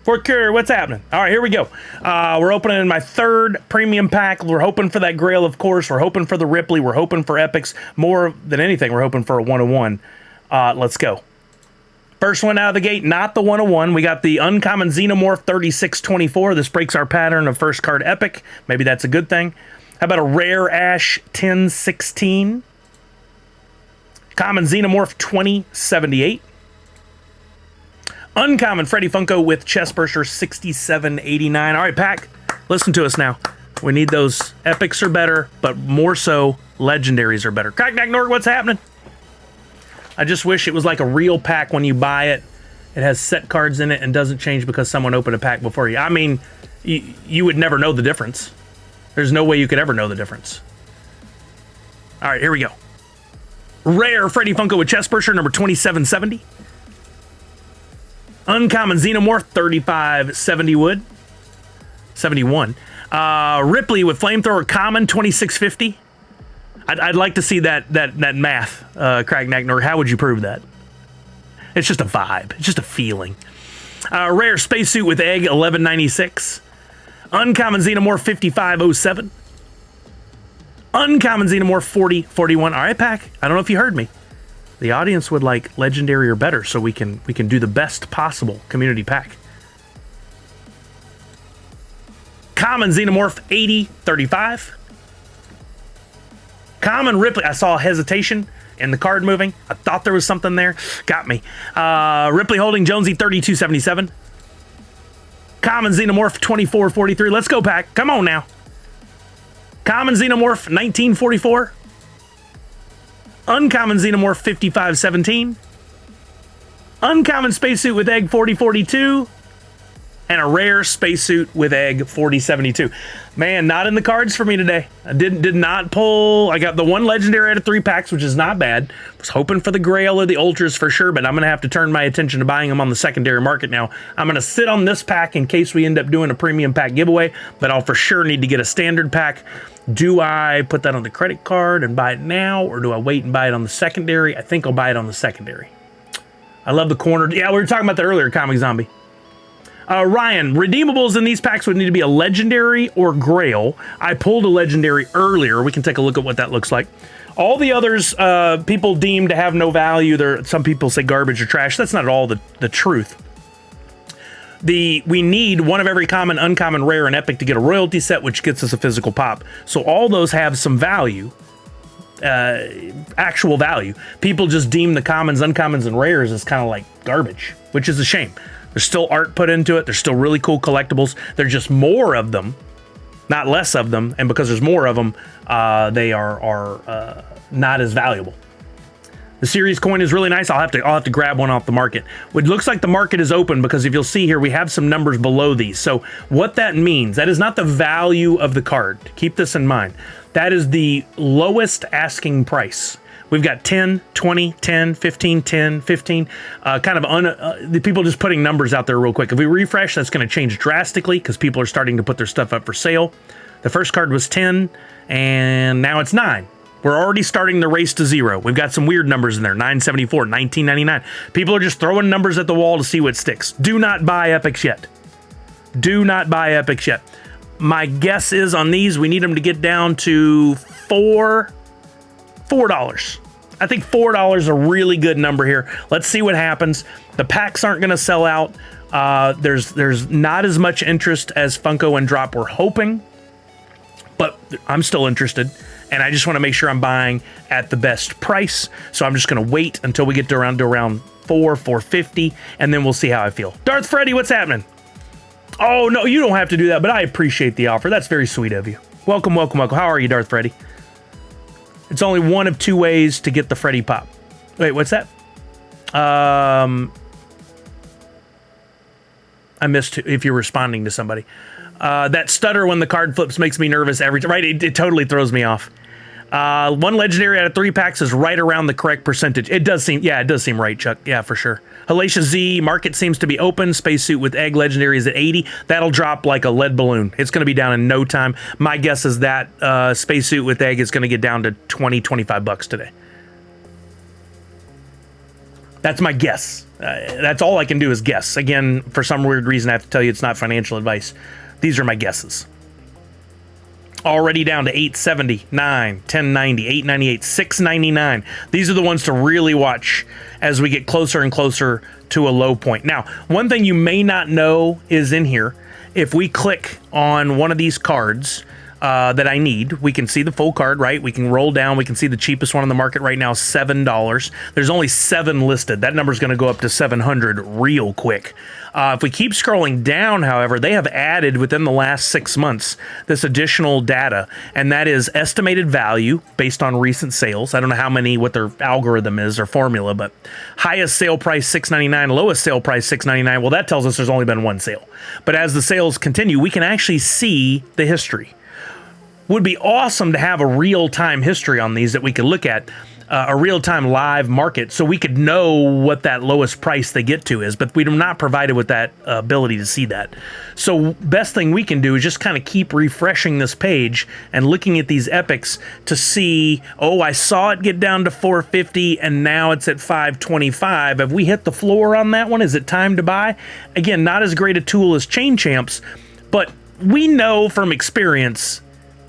Fort Courier, what's happening? All right, here we go. We're opening my third premium pack. We're hoping for that Grail, of course. We're hoping for the Ripley. We're hoping for Epics. More than anything, we're hoping for a 101. Let's go. First one out of the gate, not the 101. We got the Uncommon Xenomorph 3624. This breaks our pattern of first card Epic. Maybe that's a good thing. How about a Rare Ash 1016? Common Xenomorph 2078. Uncommon Freddy Funko with Chest Burster 6789. All right, pack, listen to us now. We need those epics are better, but more so legendaries are better. Crackback Norg, what's happening? I just wish it was like a real pack when you buy it. It has set cards in it and doesn't change because someone opened a pack before you. I mean, you would never know the difference. There's no way you could ever know the difference. All right, here we go. Rare Freddy Funko with Chest Burster number 2770. Uncommon Xenomorph 3570 wood. 71. Ripley with Flamethrower Common 2650. I'd like to see that math, Craig Nagnor. How would you prove that? It's just a vibe. It's just a feeling. Rare Spacesuit with Egg 1196. Uncommon Xenomorph 5507. Uncommon Xenomorph 4041. All right, pack. I don't know if you heard me. The audience would like legendary or better, so we can do the best possible community pack. Common Xenomorph 8035. Common Ripley. I saw hesitation in the card moving. I thought there was something there. Got me. Ripley Holding Jonesy 3277. Common Xenomorph 2443. Let's go, pack. Come on now. Common Xenomorph 1944. Uncommon Xenomorph 5517. Uncommon Spacesuit with Egg 4042. And a Rare Spacesuit with Egg 4072. Man, not in the cards for me today. I did not pull. I got the one legendary out of 3 packs, which is not bad. Was hoping for the Grail or the Ultras for sure, but I'm going to have to turn my attention to buying them on the secondary market now. I'm going to sit on this pack in case we end up doing a premium pack giveaway, but I'll for sure need to get a standard pack. Do I put that on the credit card and buy it now, or do I wait and buy it on the secondary? I think I'll buy it on the secondary. I love the corner. Yeah, we were talking about that earlier, Comic Zombie. Ryan, redeemables in these packs would need to be a legendary or Grail. I pulled a legendary earlier. We can take a look at what that looks like. All the others, people deem to have no value. Some people say garbage or trash. That's not at all the truth. We need one of every common, uncommon, rare, and epic to get a royalty set, which gets us a physical pop. So all those have some value, actual value. People just deem the commons, uncommons, and rares as kind of like garbage, which is a shame. There's still art put into it. There's still really cool collectibles. There's just more of them, not less of them. And because there's more of them, they are not as valuable. The series coin is really nice. I'll have to grab one off the market. It looks like the market is open because if you'll see here, we have some numbers below these. So what that means, that is not the value of the card. Keep this in mind. That is the lowest asking price. We've got 10, 20, 10, 15, 10, 15. The people just putting numbers out there real quick. If we refresh, that's going to change drastically because people are starting to put their stuff up for sale. The first card was 10, and now it's 9. We're already starting the race to 0. We've got some weird numbers in there. 974, 1999. People are just throwing numbers at the wall to see what sticks. Do not buy epics yet. Do not buy epics yet. My guess is on these, we need them to get down to $4. I think $4 is a really good number here. Let's see what happens. The packs aren't going to sell out. There's not as much interest as Funko and Drop were hoping, but I'm still interested. And I just want to make sure I'm buying at the best price. So I'm just going to wait until we get to around $4.50, and then we'll see how I feel. Darth Freddy, what's happening? Oh, no, you don't have to do that, but I appreciate the offer. That's very sweet of you. Welcome, welcome, welcome. How are you, Darth Freddy? It's only one of two ways to get the Freddy Pop. Wait, what's that? I missed if you're responding to somebody. That stutter when the card flips makes me nervous every time. Right, it totally throws me off. One legendary out of 3 packs is right around the correct percentage. It does seem right, Chuck. Yeah, for sure. Hellacious Z, market seems to be open. Spacesuit with egg legendary is at 80. That'll drop like a lead balloon. It's going to be down in no time. My guess is that spacesuit with egg is going to get down to 20, 25 bucks today. That's my guess. That's all I can do is guess. Again, for some weird reason, I have to tell you it's not financial advice. These are my guesses. Already down to 870, 9, 1090, 898, 699. These are the ones to really watch as we get closer and closer to a low point. Now, one thing you may not know is in here. If we click on one of these cards that I need, we can see the full card, right? We can roll down. We can see the cheapest one on the market right now, $7. There's only 7 listed. That number's going to go up to 700 real quick. If we keep scrolling down, however, they have added within the last 6 months this additional data, and that is estimated value based on recent sales. I don't know what their algorithm is or formula, but highest sale price $6.99, lowest sale price $6.99. Well, that tells us there's only been one sale. But as the sales continue, we can actually see the history. Would be awesome to have a real-time history on these that we could look at, a real-time live market, so we could know what that lowest price they get to is, but we're not provided with that ability to see that. So best thing we can do is just kind of keep refreshing this page and looking at these epics to see, oh, I saw it get down to 450 and now it's at 525. Have we hit the floor on that one? Is it time to buy? Again, not as great a tool as Chain Champs, but we know from experience,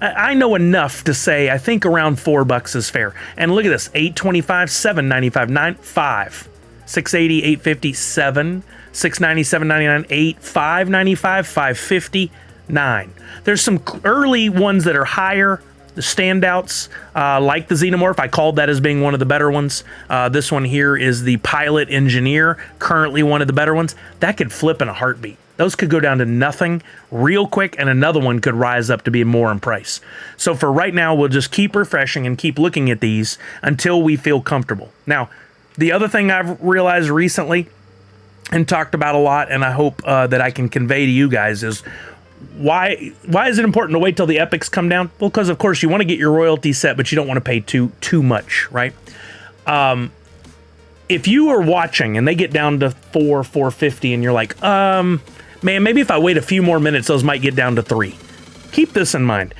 I know enough to say I think around $4 is fair. And look at this, 825, 795, 95, 680, 850, 7, 690, 799, 8, 595, 550, 9. There's some early ones that are higher, the standouts, like the Xenomorph. I called that as being one of the better ones. This one here is the Pilot Engineer, currently one of the better ones. That could flip in a heartbeat. Those could go down to nothing real quick, and another one could rise up to be more in price. So for right now, we'll just keep refreshing and keep looking at these until we feel comfortable. Now, the other thing I've realized recently and talked about a lot, and I hope that I can convey to you guys, is why is it important to wait till the epics come down? Well, because of course you want to get your royalty set, but you don't want to pay too much, right? If you are watching and they get down to 450 and you're like, man, maybe if I wait a few more minutes, those might get down to 3. Keep this in mind.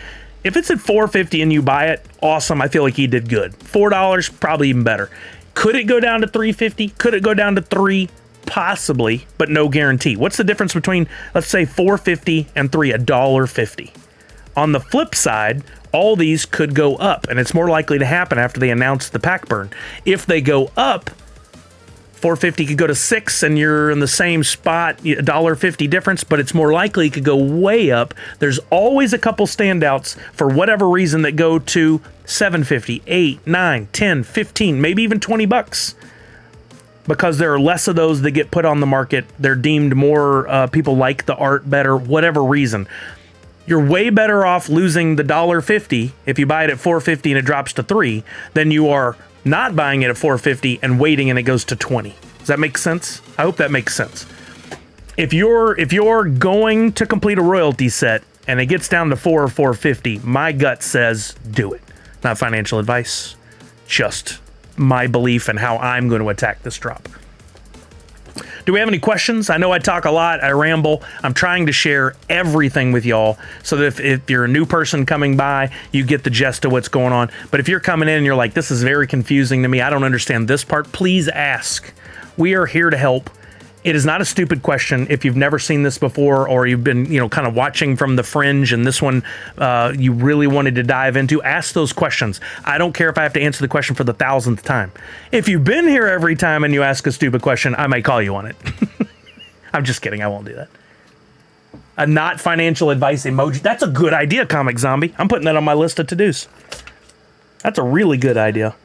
If it's at 450 and you buy it, awesome. I feel like you did good. $4, probably even better. Could it go down to 350? Could it go down to 3? Possibly, but no guarantee. What's the difference between, let's say, 450 and 3? $1.50. On the flip side, all these could go up, and it's more likely to happen after they announce the pack burn. If they go up, 450 could go to 6 and you're in the same spot, $1.50 difference, but it's more likely it could go way up. There's always a couple standouts for whatever reason that go to 750, 8, 9, 10, 15, maybe even 20 bucks. Because there are less of those that get put on the market. They're deemed more, people like the art better, whatever reason. You're way better off losing the $1.50 if you buy it at 450 and it drops to 3 than you are not buying it at 450 and waiting and it goes to 20. Does that make sense? I hope that makes sense. If you're going to complete a royalty set and it gets down to 4 or 450, my gut says do it. Not financial advice, just my belief and how I'm going to attack this drop. Do we have any questions? I know I talk a lot, I ramble. I'm trying to share everything with y'all so that if you're a new person coming by, you get the gist of what's going on. But if you're coming in and you're like, this is very confusing to me, I don't understand this part, please ask. We are here to help. It is not a stupid question. If you've never seen this before or you've been, kind of watching from the fringe and this one you really wanted to dive into, ask those questions. I don't care if I have to answer the question for the 1,000th time. If you've been here every time and you ask a stupid question, I might call you on it. I'm just kidding. I won't do that. A not financial advice emoji. That's a good idea, Comic Zombie. I'm putting that on my list of to-dos. That's a really good idea.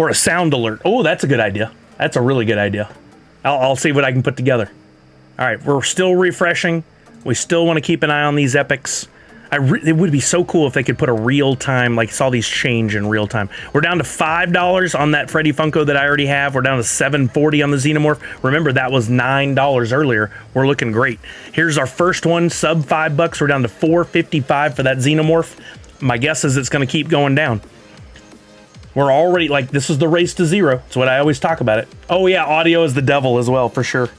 Or a sound alert. Oh, that's a good idea. That's a really good idea. I'll see what I can put together. All right, we're still refreshing. We still want to keep an eye on these epics. It would be so cool if they could put a real time, like saw these change in real time. We're down to $5 on that Freddy Funko that I already have. We're down to $7.40 on the Xenomorph. Remember, that was $9 earlier. We're looking great. Here's our first one, sub $5. We're down to $4.55 for that Xenomorph. My guess is it's going to keep going down. We're already, like, this is the race to zero. It's what I always talk about it. Oh yeah, audio is the devil as well, for sure.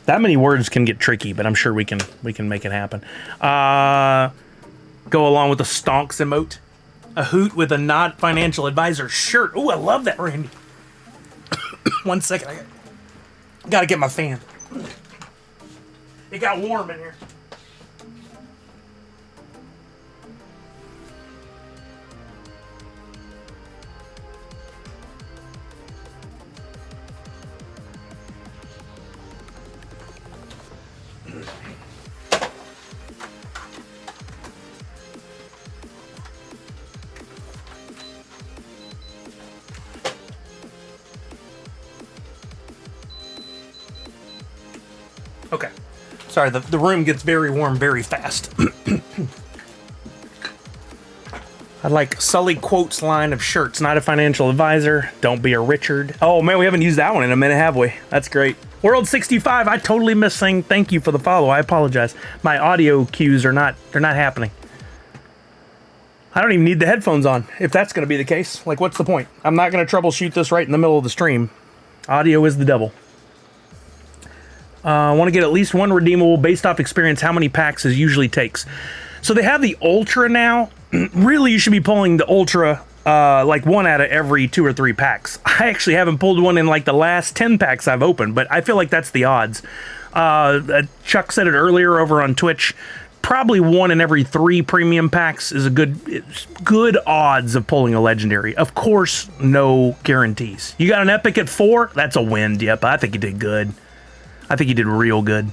That many words can get tricky, but I'm sure we can make it happen. Go along with the stonks emote. A hoot with a not financial advisor shirt. Ooh, I love that, Randy. 1 second, I gotta get my fan. It got warm in here. Okay. Sorry, the room gets very warm very fast. I like Sully Quote's line of shirts. Not a financial advisor. Don't be a Richard. Oh, man, we haven't used that one in a minute, have we? That's great. World65, I totally missed saying thank you for the follow. I apologize. My audio cues are not happening. I don't even need the headphones on, if that's going to be the case. Like, what's the point? I'm not going to troubleshoot this right in the middle of the stream. Audio is the devil. I want to get at least one redeemable based off experience. How many packs it usually takes? So they have the Ultra now. Really, you should be pulling the Ultra like one out of every 2 or 3 packs. I actually haven't pulled one in like the last 10 packs I've opened, but I feel like that's the odds. Chuck said it earlier over on Twitch. Probably 1 in every 3 premium packs is a good odds of pulling a legendary. Of course, no guarantees. You got an epic at 4? That's a win, yep. I think you did good. I think you did real good.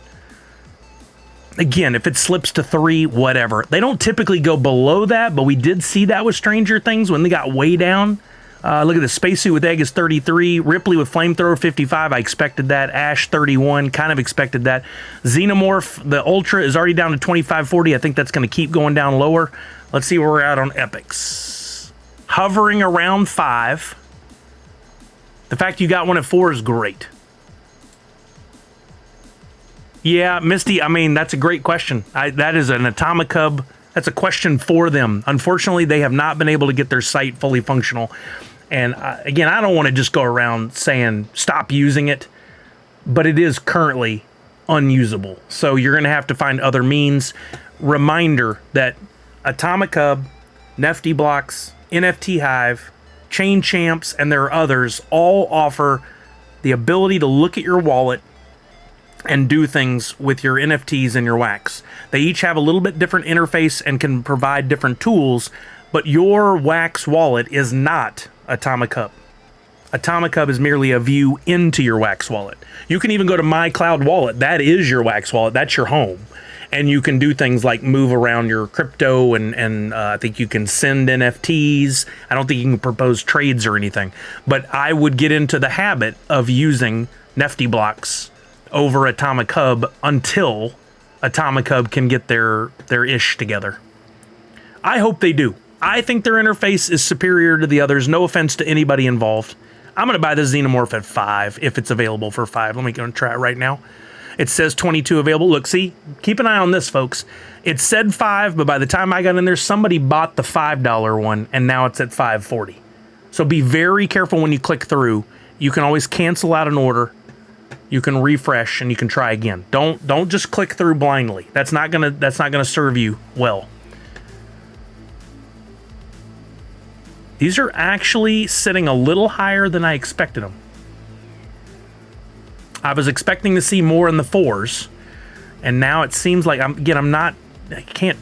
Again, if it slips to 3, whatever. They don't typically go below that, but we did see that with Stranger Things when they got way down. Look at the Spacesuit with Egg is 33. Ripley with Flamethrower 55. I expected that. Ash 31. Kind of expected that. Xenomorph, the Ultra, is already down to 2540. I think that's going to keep going down lower. Let's see where we're at on epics. Hovering around 5. The fact you got one at 4 is great. Yeah, Misty, I mean, that's a great question. That is an Atomic Hub. That's a question for them. Unfortunately, they have not been able to get their site fully functional. And again, I don't want to just go around saying stop using it, but it is currently unusable. So you're going to have to find other means. Reminder that Atomic Hub, NFT Blocks, NFT Hive, Chain Champs, and there are others all offer the ability to look at your wallet and do things with your NFTs and your wax. They each have a little bit different interface and can provide different tools, but your wax wallet is not Atomic Hub. Atomic Hub is merely a view into your wax wallet. You can even go to My Cloud Wallet. That is your wax wallet. That's your home. And you can do things like move around your crypto and I think you can send NFTs. I don't think you can propose trades or anything. But I would get into the habit of using Nifty Blocks over Atomic Hub until Atomic Hub can get their ish together. I hope they do. I think their interface is superior to the others. No offense to anybody involved. I'm going to buy the Xenomorph at 5 if it's available for 5. Let me go and try it right now. It says 22 available. Look, see, keep an eye on this, folks. It said 5, but by the time I got in there, somebody bought the $5 one, and now it's at $5.40. So be very careful when you click through. You can always cancel out an order. You can refresh and you can try again. Don't just click through blindly. That's not gonna serve you well. These are actually sitting a little higher than I expected them. I was expecting to see more in the 4s, and now it seems like I can't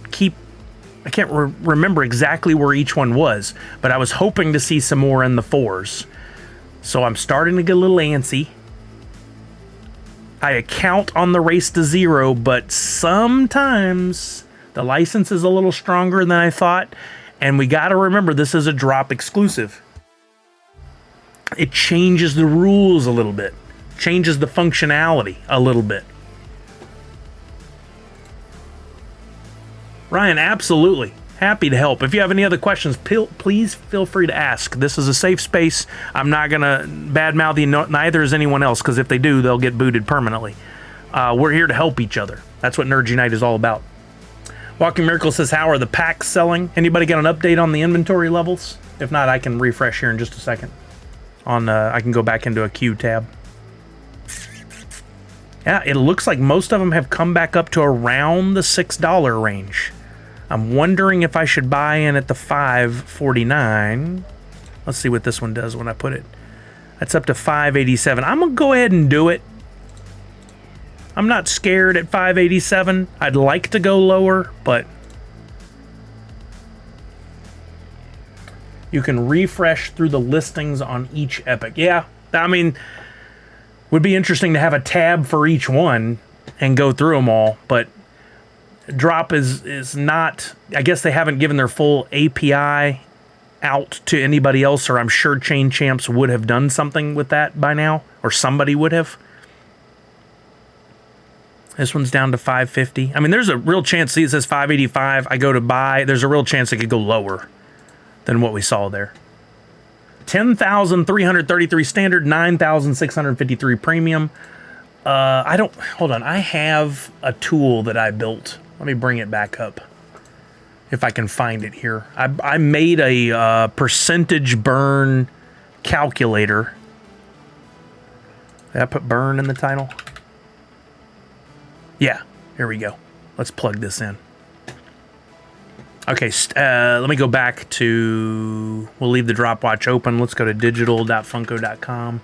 remember exactly where each one was, but I was hoping to see some more in the 4s. So I'm starting to get a little antsy. I account on the race to zero, but sometimes the license is a little stronger than I thought. And we got to remember, this is a drop exclusive. It changes the rules a little bit, changes the functionality a little bit. Ryan, absolutely. Happy to help. If you have any other questions, please feel free to ask. This is a safe space. I'm not going to badmouth you, neither is anyone else, because if they do, they'll get booted permanently. We're here to help each other. That's what Nerd Unite is all about. Walking Miracle says, how are the packs selling? Anybody got an update on the inventory levels? If not, I can refresh here in just a second. I can go back into a queue tab. Yeah, it looks like most of them have come back up to around the $6 range. I'm wondering if I should buy in at the $5.49. Let's see what this one does when I put it. That's up to $5.87. I'm gonna go ahead and do it. I'm not scared at $5.87. I'd like to go lower, but you can refresh through the listings on each epic. Yeah, I mean, would be interesting to have a tab for each one and go through them all, but Drop is not, I guess they haven't given their full API out to anybody else, or I'm sure Chain Champs would have done something with that by now, or somebody would have. This one's down to $5.50. I mean, there's a real chance, see it says $5.85, I go to buy, there's a real chance it could go lower than what we saw there. 10,333 standard, 9,653 premium. Hold on, I have a tool that I built. Let me bring it back up if I can find it here. I made a percentage burn calculator. Did I put burn in the title? Yeah, here we go. Let's plug this in. Okay, let me go back to, we'll leave the drop watch open. Let's go to digital.funko.com.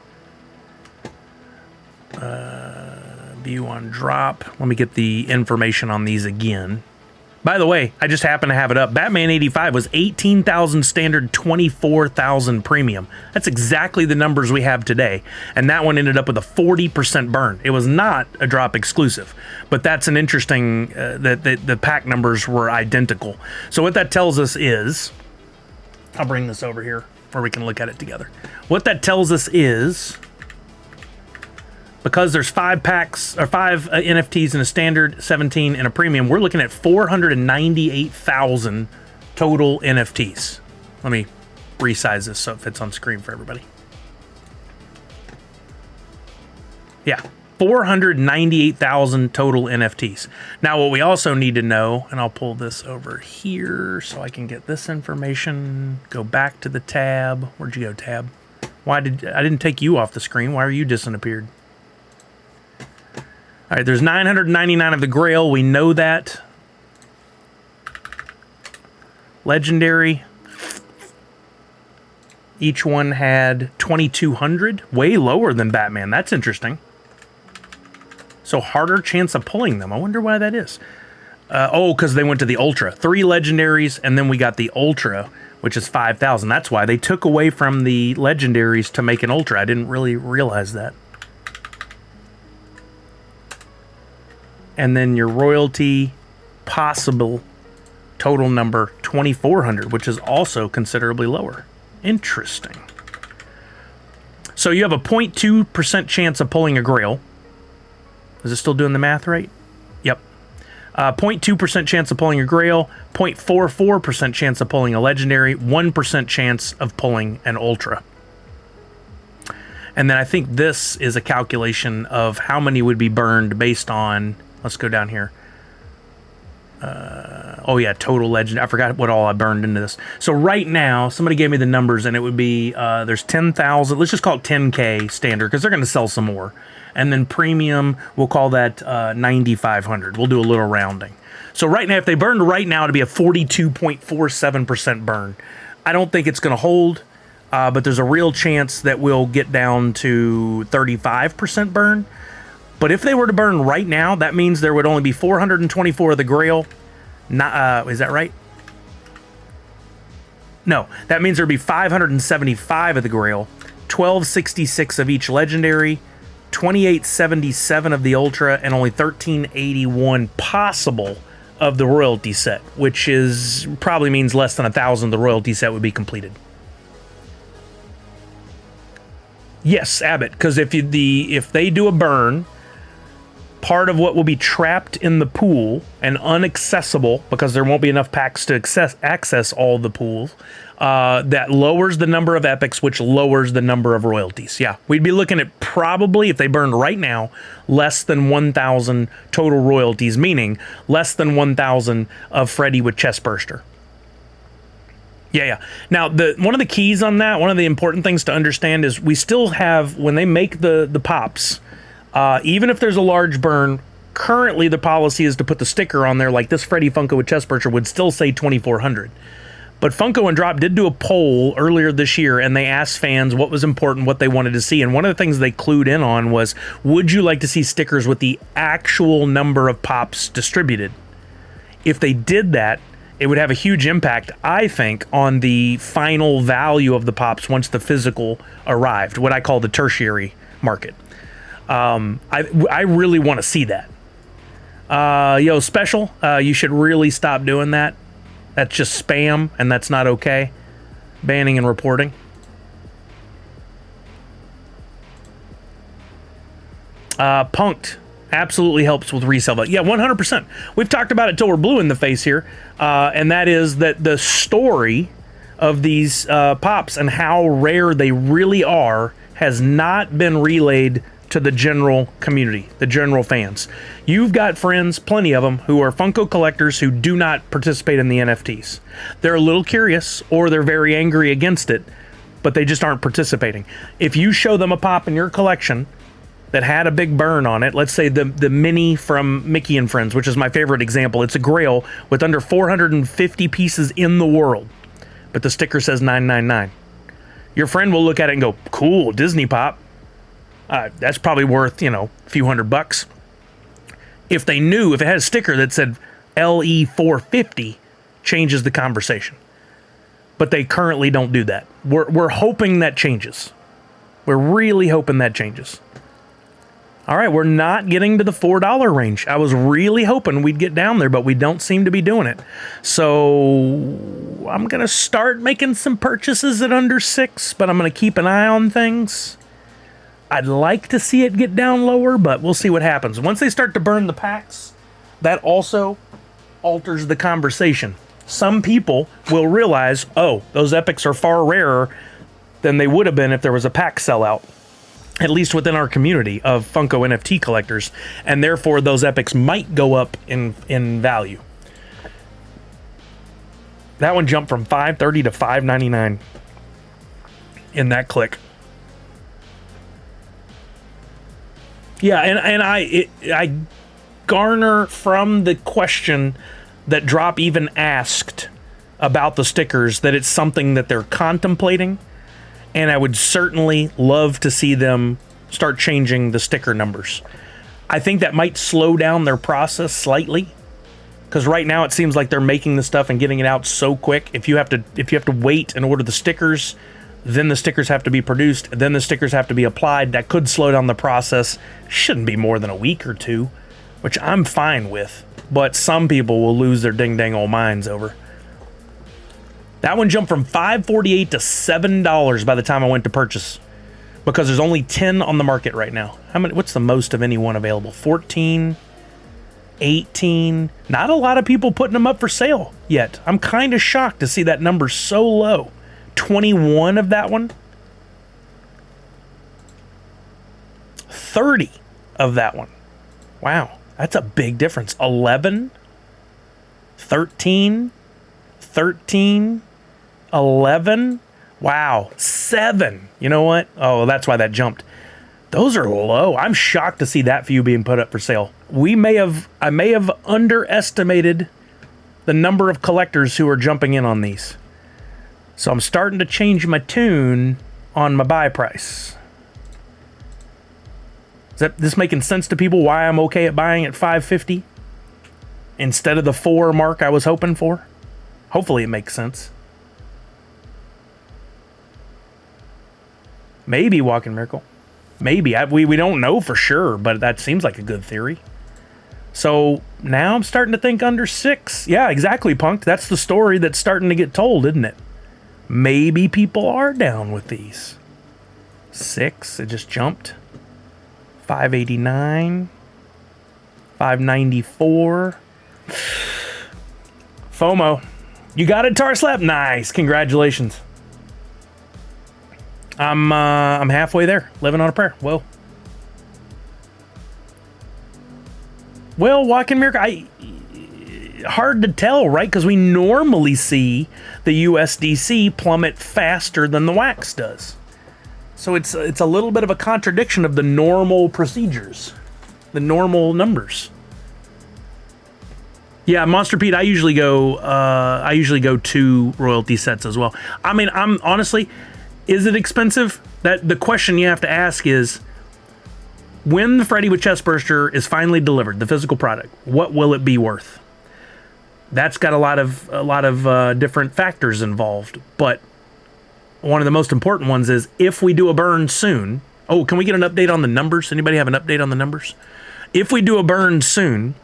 View on drop. Let me get the information on these again. By the way, I just happen to have it up. Batman 85 was 18,000 standard, 24,000 premium. That's exactly the numbers we have today. And that one ended up with a 40% burn. It was not a drop exclusive, but that's an interesting, that the pack numbers were identical. So what that tells us is, I'll bring this over here where we can look at it together. What that tells us is, because there's 5 packs or 5 NFTs in a standard, 17 in a premium, we're looking at 498,000 total NFTs. Let me resize this so it fits on screen for everybody. Yeah, 498,000 total NFTs. Now, what we also need to know, and I'll pull this over here so I can get this information, go back to the tab. Where'd you go, tab? I didn't take you off the screen. Why are you disappeared? All right, there's 999 of the Grail. We know that. Legendary. Each one had 2,200. Way lower than Batman. That's interesting. So harder chance of pulling them. I wonder why that is. Because they went to the Ultra. 3 Legendaries, and then we got the Ultra, which is 5,000. That's why they took away from the Legendaries to make an Ultra. I didn't really realize that. And then your royalty possible total number 2,400, which is also considerably lower. Interesting. So you have a 0.2% chance of pulling a Grail. Is it still doing the math right? Yep. 0.2% chance of pulling a Grail, 0.44% chance of pulling a Legendary, 1% chance of pulling an Ultra. And then I think this is a calculation of how many would be burned based on, let's go down here. Oh yeah, total legend. I forgot what all I burned into this. So right now, somebody gave me the numbers, and it would be, there's 10,000, let's just call it 10K standard, because they're going to sell some more. And then premium, we'll call that 9,500. We'll do a little rounding. So right now, if they burned right now, it'd be a 42.47% burn. I don't think it's going to hold, but there's a real chance that we'll get down to 35% burn. But if they were to burn right now, that means there would only be 424 of the Grail. Is that right? No, that means there'd be 575 of the Grail, 1266 of each Legendary, 2877 of the Ultra, and only 1381 possible of the royalty set, which is probably means less than 1,000 the royalty set would be completed. Yes, Abbott, because if they do a burn, part of what will be trapped in the pool and inaccessible because there won't be enough packs to access all the pools, that lowers the number of epics, which lowers the number of royalties. Yeah, we'd be looking at probably, if they burned right now, less than 1,000 total royalties, meaning less than 1,000 of Freddy with Chestburster. Yeah. Now, one of the keys on that, one of the important things to understand is we still have, when they make the pops, even if there's a large burn, currently the policy is to put the sticker on there like this Freddy Funko with Chestburster would still say 2,400. But Funko and Drop did do a poll earlier this year, and they asked fans what was important, what they wanted to see. And one of the things they clued in on was, would you like to see stickers with the actual number of pops distributed? If they did that, it would have a huge impact, I think, on the final value of the pops once the physical arrived, what I call the tertiary market. I really want to see that. Yo, Special, you should really stop doing that. That's just spam, and that's not okay. Banning and reporting. Punked absolutely helps with resale value. Yeah, 100%. We've talked about it till we're blue in the face here, and that is that the story of these pops and how rare they really are has not been relayed to the general community, the general fans. You've got friends, plenty of them, who are Funko collectors who do not participate in the NFTs. They're a little curious, or they're very angry against it, but they just aren't participating. If you show them a pop in your collection that had a big burn on it, let's say the mini from Mickey and Friends, which is my favorite example. It's a Grail with under 450 pieces in the world, but the sticker says 999. Your friend will look at it and go, cool, Disney pop. That's probably worth, a few $100. If they knew, if it had a sticker that said LE450, changes the conversation. But they currently don't do that. We're hoping that changes. We're really hoping that changes. All right, we're not getting to the $4 range. I was really hoping we'd get down there, but we don't seem to be doing it. So I'm going to start making some purchases at under $6, but I'm going to keep an eye on things. I'd like to see it get down lower, but we'll see what happens. Once they start to burn the packs, that also alters the conversation. Some people will realize, oh, those epics are far rarer than they would have been if there was a pack sellout, at least within our community of Funko NFT collectors, and therefore those epics might go up in value. That one jumped from $5.30 to $5.99 in that click. Yeah, and I garner from the question that Drop even asked about the stickers that it's something that they're contemplating, and I would certainly love to see them start changing the sticker numbers. I think that might slow down their process slightly, because right now it seems like they're making the stuff and getting it out so quick. If you have to wait and order the stickers, then the stickers have to be produced, then the stickers have to be applied. That could slow down the process. Shouldn't be more than a week or two, which I'm fine with, but some people will lose their ding-dang old minds over. That one jumped from $5.48 to $7 by the time I went to purchase, because there's only 10 on the market right now. What's the most of any one available? 14, 18. Not a lot of people putting them up for sale yet. I'm kind of shocked to see that number so low. 21 of that one. 30 of that one. Wow, that's a big difference. 11, 13, 13, 11. Wow, 7. You know what? Oh, that's why that jumped. Those are low. I'm shocked to see that few being put up for sale. I may have underestimated the number of collectors who are jumping in on these. So I'm starting to change my tune on my buy price. Is this making sense to people why I'm okay at buying at $5.50 instead of the 4 mark I was hoping for? Hopefully it makes sense. Maybe Walking Miracle. Maybe. We don't know for sure, but that seems like a good theory. So now I'm starting to think under 6. Yeah, exactly, Punk. That's the story that's starting to get told, isn't it? Maybe people are down with these. 6, it just jumped. 589. 594. FOMO. You got it, Tar Slap? Nice. Congratulations. I'm halfway there. Living on a prayer. Whoa. Well, Walking Miracle, hard to tell, right? Because we normally see the USDC plummet faster than the wax does. So it's a little bit of a contradiction of the normal procedures, the normal numbers. Yeah, Monster Pete, I usually go 2 royalty sets as well. I mean, I'm honestly, is it expensive? That the question you have to ask is, when the Freddy with Chestburster is finally delivered, the physical product, what will it be worth? That's got a lot of different factors involved, but one of the most important ones is if we do a burn soon. Oh, can we get an update on the numbers? Anybody have an update on the numbers? If we do a burn soon,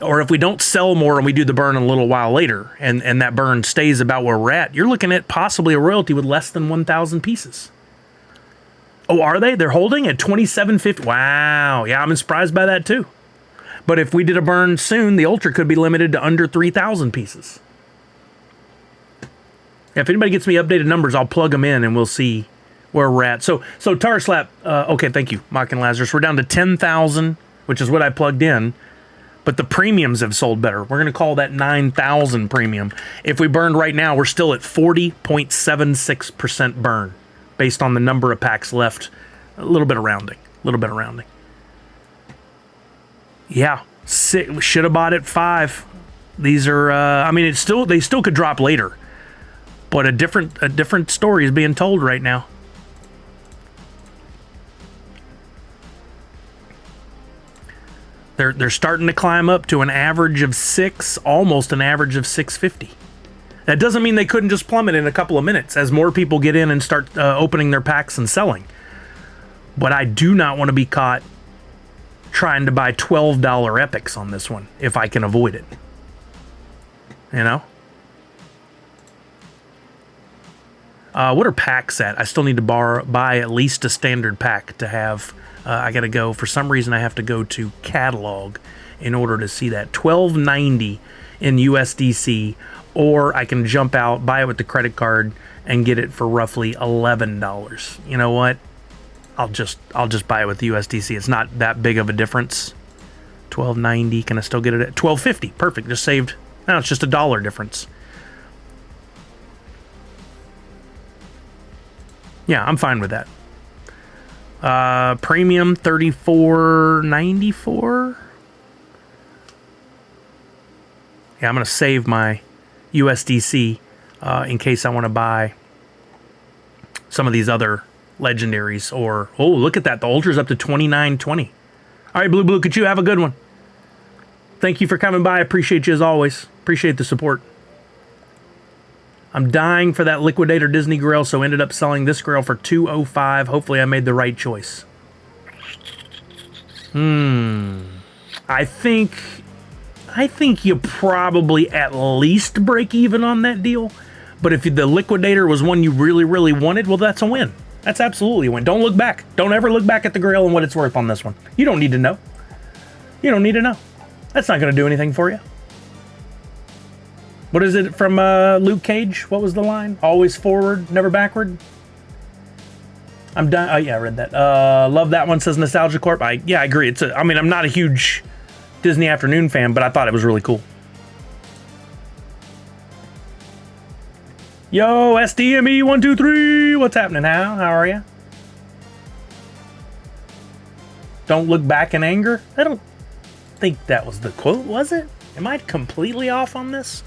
or if we don't sell more and we do the burn a little while later, and that burn stays about where we're at, you're looking at possibly a royalty with less than 1,000 pieces. Oh, are they? They're holding at 2750. Wow. Yeah, I'm surprised by that too. But if we did a burn soon, the Ultra could be limited to under 3,000 pieces. If anybody gets me updated numbers, I'll plug them in and we'll see where we're at. So Tar Slap, okay, thank you, Mocking Lazarus. We're down to 10,000, which is what I plugged in. But the premiums have sold better. We're going to call that 9,000 premium. If we burned right now, we're still at 40.76% burn. Based on the number of packs left, a little bit of rounding. Yeah, should have bought at 5. These are, I mean, they still could drop later, but a different story is being told right now. They're starting to climb up to an average of 6, almost an average of 650. That doesn't mean they couldn't just plummet in a couple of minutes as more people get in and start opening their packs and selling. But I do not want to be caught trying to buy $12 epics on this one if I can avoid it. You know? What are packs at? I still need to buy at least a standard pack to have. I got to go. For some reason, I have to go to catalog in order to see that. $12.90 in USDC. Or I can jump out, buy it with the credit card, and get it for roughly $11. You know what? I'll just buy it with the USDC. It's not that big of a difference. $12.90. Can I still get it at $12.50? Perfect. Just saved. No, it's just $1 difference. Yeah, I'm fine with that. Premium $34.94. Yeah, I'm gonna save my USDC in case I want to buy some of these other legendaries. Or oh, look at that, the Ultra's up to 29.20. All right, Blue, could you have a good one? Thank you for coming by. I appreciate you as always. Appreciate the support. I'm dying for that Liquidator Disney Grail, so ended up selling this Grail for $205. Hopefully I made the right choice. I think you probably at least break even on that deal. But if the Liquidator was one you really, really wanted, well, that's a win. That's absolutely a win. Don't look back. Don't ever look back at the Grail and what it's worth on this one. You don't need to know. You don't need to know. That's not going to do anything for you. What is it from Luke Cage? What was the line? Always forward, never backward? I'm done. Oh, yeah, I read that. Love that one, says Nostalgia Corp. I agree. I mean, I'm not a huge Disney Afternoon fan, but I thought it was really cool. Yo, SDME123, what's happening? How are you? Don't look back in anger? I don't think that was the quote, was it? Am I completely off on this?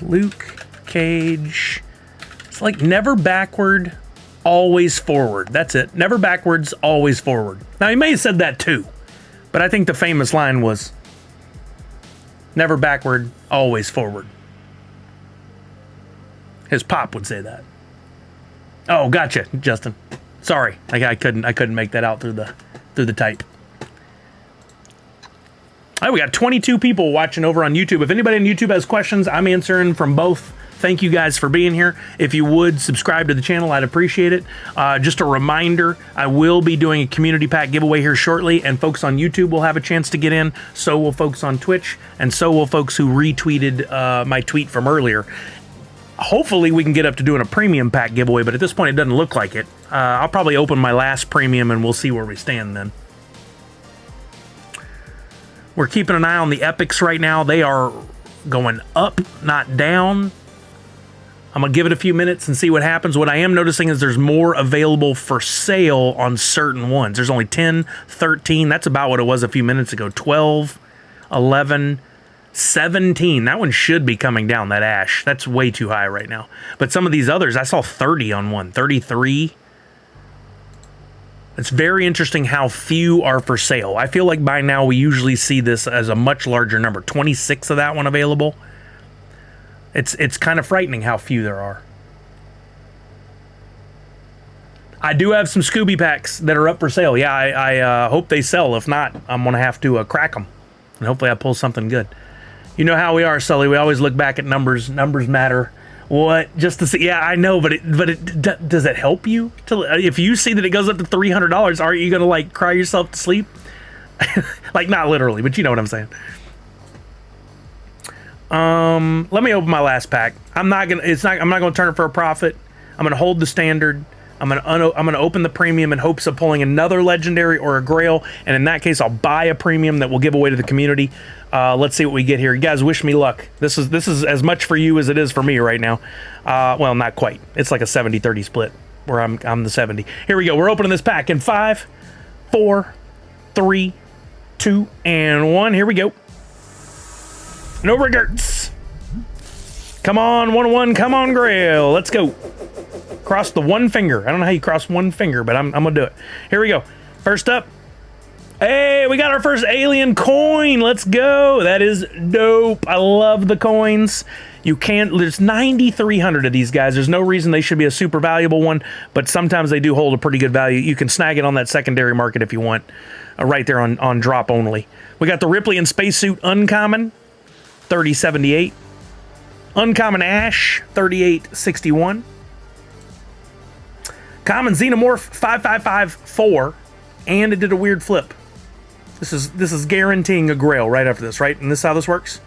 Luke Cage. It's like never backward, always forward. That's it. Never backwards, always forward. Now, he may have said that too, but I think the famous line was never backward, always forward. His pop would say that. Oh, gotcha, Justin. Sorry, I couldn't make that out through the type. All right, we got 22 people watching over on YouTube. If anybody on YouTube has questions, I'm answering from both. Thank you guys for being here. If you would subscribe to the channel, I'd appreciate it. Just a reminder, I will be doing a community pack giveaway here shortly, and folks on YouTube will have a chance to get in. So will folks on Twitch, and so will folks who retweeted my tweet from earlier. Hopefully we can get up to doing a premium pack giveaway, but at this point it doesn't look like it. I'll probably open my last premium and we'll see where we stand then. We're keeping an eye on the epics right now. They are going up, not down. I'm going to give it a few minutes and see what happens. What I am noticing is there's more available for sale on certain ones. There's only 10, 13. That's about what it was a few minutes ago. 12, 11, 17. That one should be coming down, that Ash. That's way too high right now. But some of these others, I saw 30 on one, 33. It's very interesting how few are for sale. I feel like by now we usually see this as a much larger number. 26 of that one available. It's kind of frightening how few there are. I do have some Scooby packs that are up for sale. Yeah, I hope they sell. If not, I'm going to have to crack them. And hopefully I pull something good. You know how we are, Sully. We always look back at numbers. Numbers matter. What? Just to see? Yeah, I know, but does it help you? If you see that it goes up to $300, aren't you gonna like cry yourself to sleep? Like not literally, but you know what I'm saying. Let me open my last pack. I'm not gonna turn it for a profit. I'm gonna hold the standard. I'm gonna open the premium in hopes of pulling another legendary or a grail, and in that case, I'll buy a premium that we'll give away to the community. Let's see what we get here. You guys, wish me luck. This is as much for you as it is for me right now. Well, not quite. It's like a 70-30 split where I'm the 70. Here we go. We're opening this pack in 5, 4, 3, 2, and 1. Here we go. No regrets. Come on, 1-1. Come on, grail. Let's go. Cross the one finger. I don't know how you cross one finger, but I'm gonna do it. Here we go. First up. Hey, we got our first alien coin. Let's go. That is dope. I love the coins. There's 9,300 of these guys. There's no reason they should be a super valuable one, but sometimes they do hold a pretty good value. You can snag it on that secondary market if you want, right there on drop only. We got the Ripley and Spacesuit Uncommon, 3078. Uncommon Ash, 3861. Common Xenomorph, 5554, and it did a weird flip. This is guaranteeing a grail right after this, right? And this is how this works?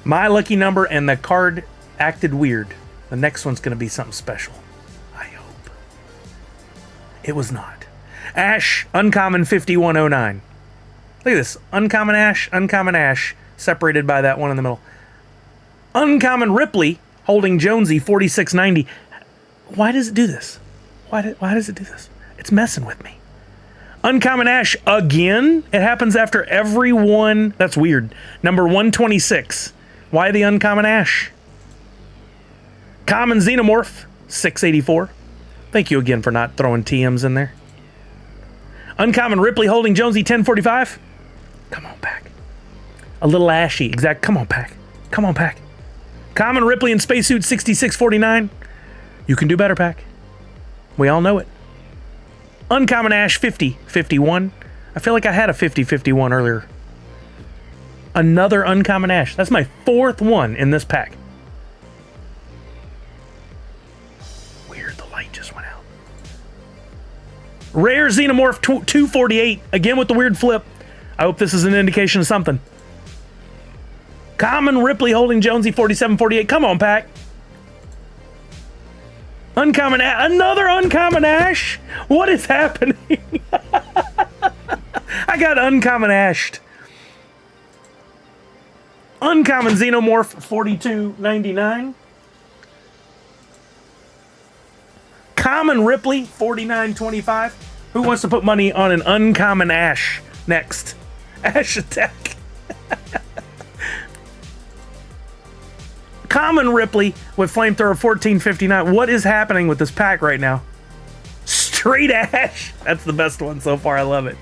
My lucky number and the card acted weird. The next one's going to be something special. I hope. It was not. Ash, Uncommon 5109. Look at this. Uncommon Ash, separated by that one in the middle. Uncommon Ripley, holding Jonesy 4690. Why does it do this? Why does it do this? It's messing with me. Uncommon Ash again? It happens after every one. That's weird. Number 126. Why the Uncommon Ash? Common Xenomorph, 684. Thank you again for not throwing TMs in there. Uncommon Ripley holding Jonesy, 1045. Come on, pack. A little ashy. Exact. Come on, pack. Come on, pack. Common Ripley and Spacesuit, 6649. You can do better, pack. We all know it. Uncommon Ash, 5051. I feel like I had a 5051 earlier. Another Uncommon Ash. That's my fourth one in this pack. Weird, the light just went out. Rare Xenomorph 248. Again with the weird flip. I hope this is an indication of something. Common Ripley holding Jonesy, 4748. Come on, pack. Uncommon Ash. Another Uncommon Ash? What is happening? I got Uncommon Ashed. Uncommon Xenomorph, 4299. Common Ripley, 4925. Who wants to put money on an Uncommon Ash next? Ash Attack. Common Ripley with Flamethrower, 1459. What is happening with this pack right now? Straight Ash. That's the best one so far. I love it.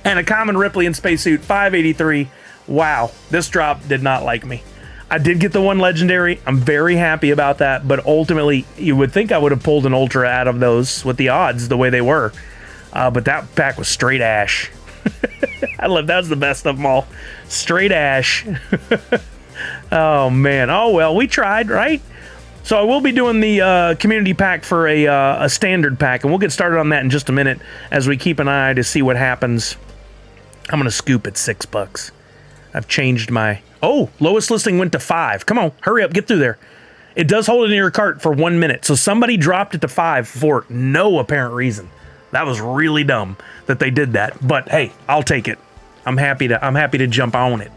And a Common Ripley in Spacesuit, 583. Wow, this drop did not like me. I did get the one legendary. I'm very happy about that, but ultimately, you would think I would have pulled an ultra out of those with the odds the way they were. But that pack was straight ash. I love that was the best of them all. Straight ash. Oh man. Oh well, we tried, right? So I will be doing the community pack for a standard pack, and we'll get started on that in just a minute as we keep an eye to see what happens. I'm gonna scoop at $6. I've changed my... Oh, lowest listing went to 5. Come on, hurry up, get through there. It does hold it in your cart for 1 minute, so somebody dropped it to 5 for no apparent reason. That was really dumb that they did that, but hey, I'll take it. I'm happy to jump on it.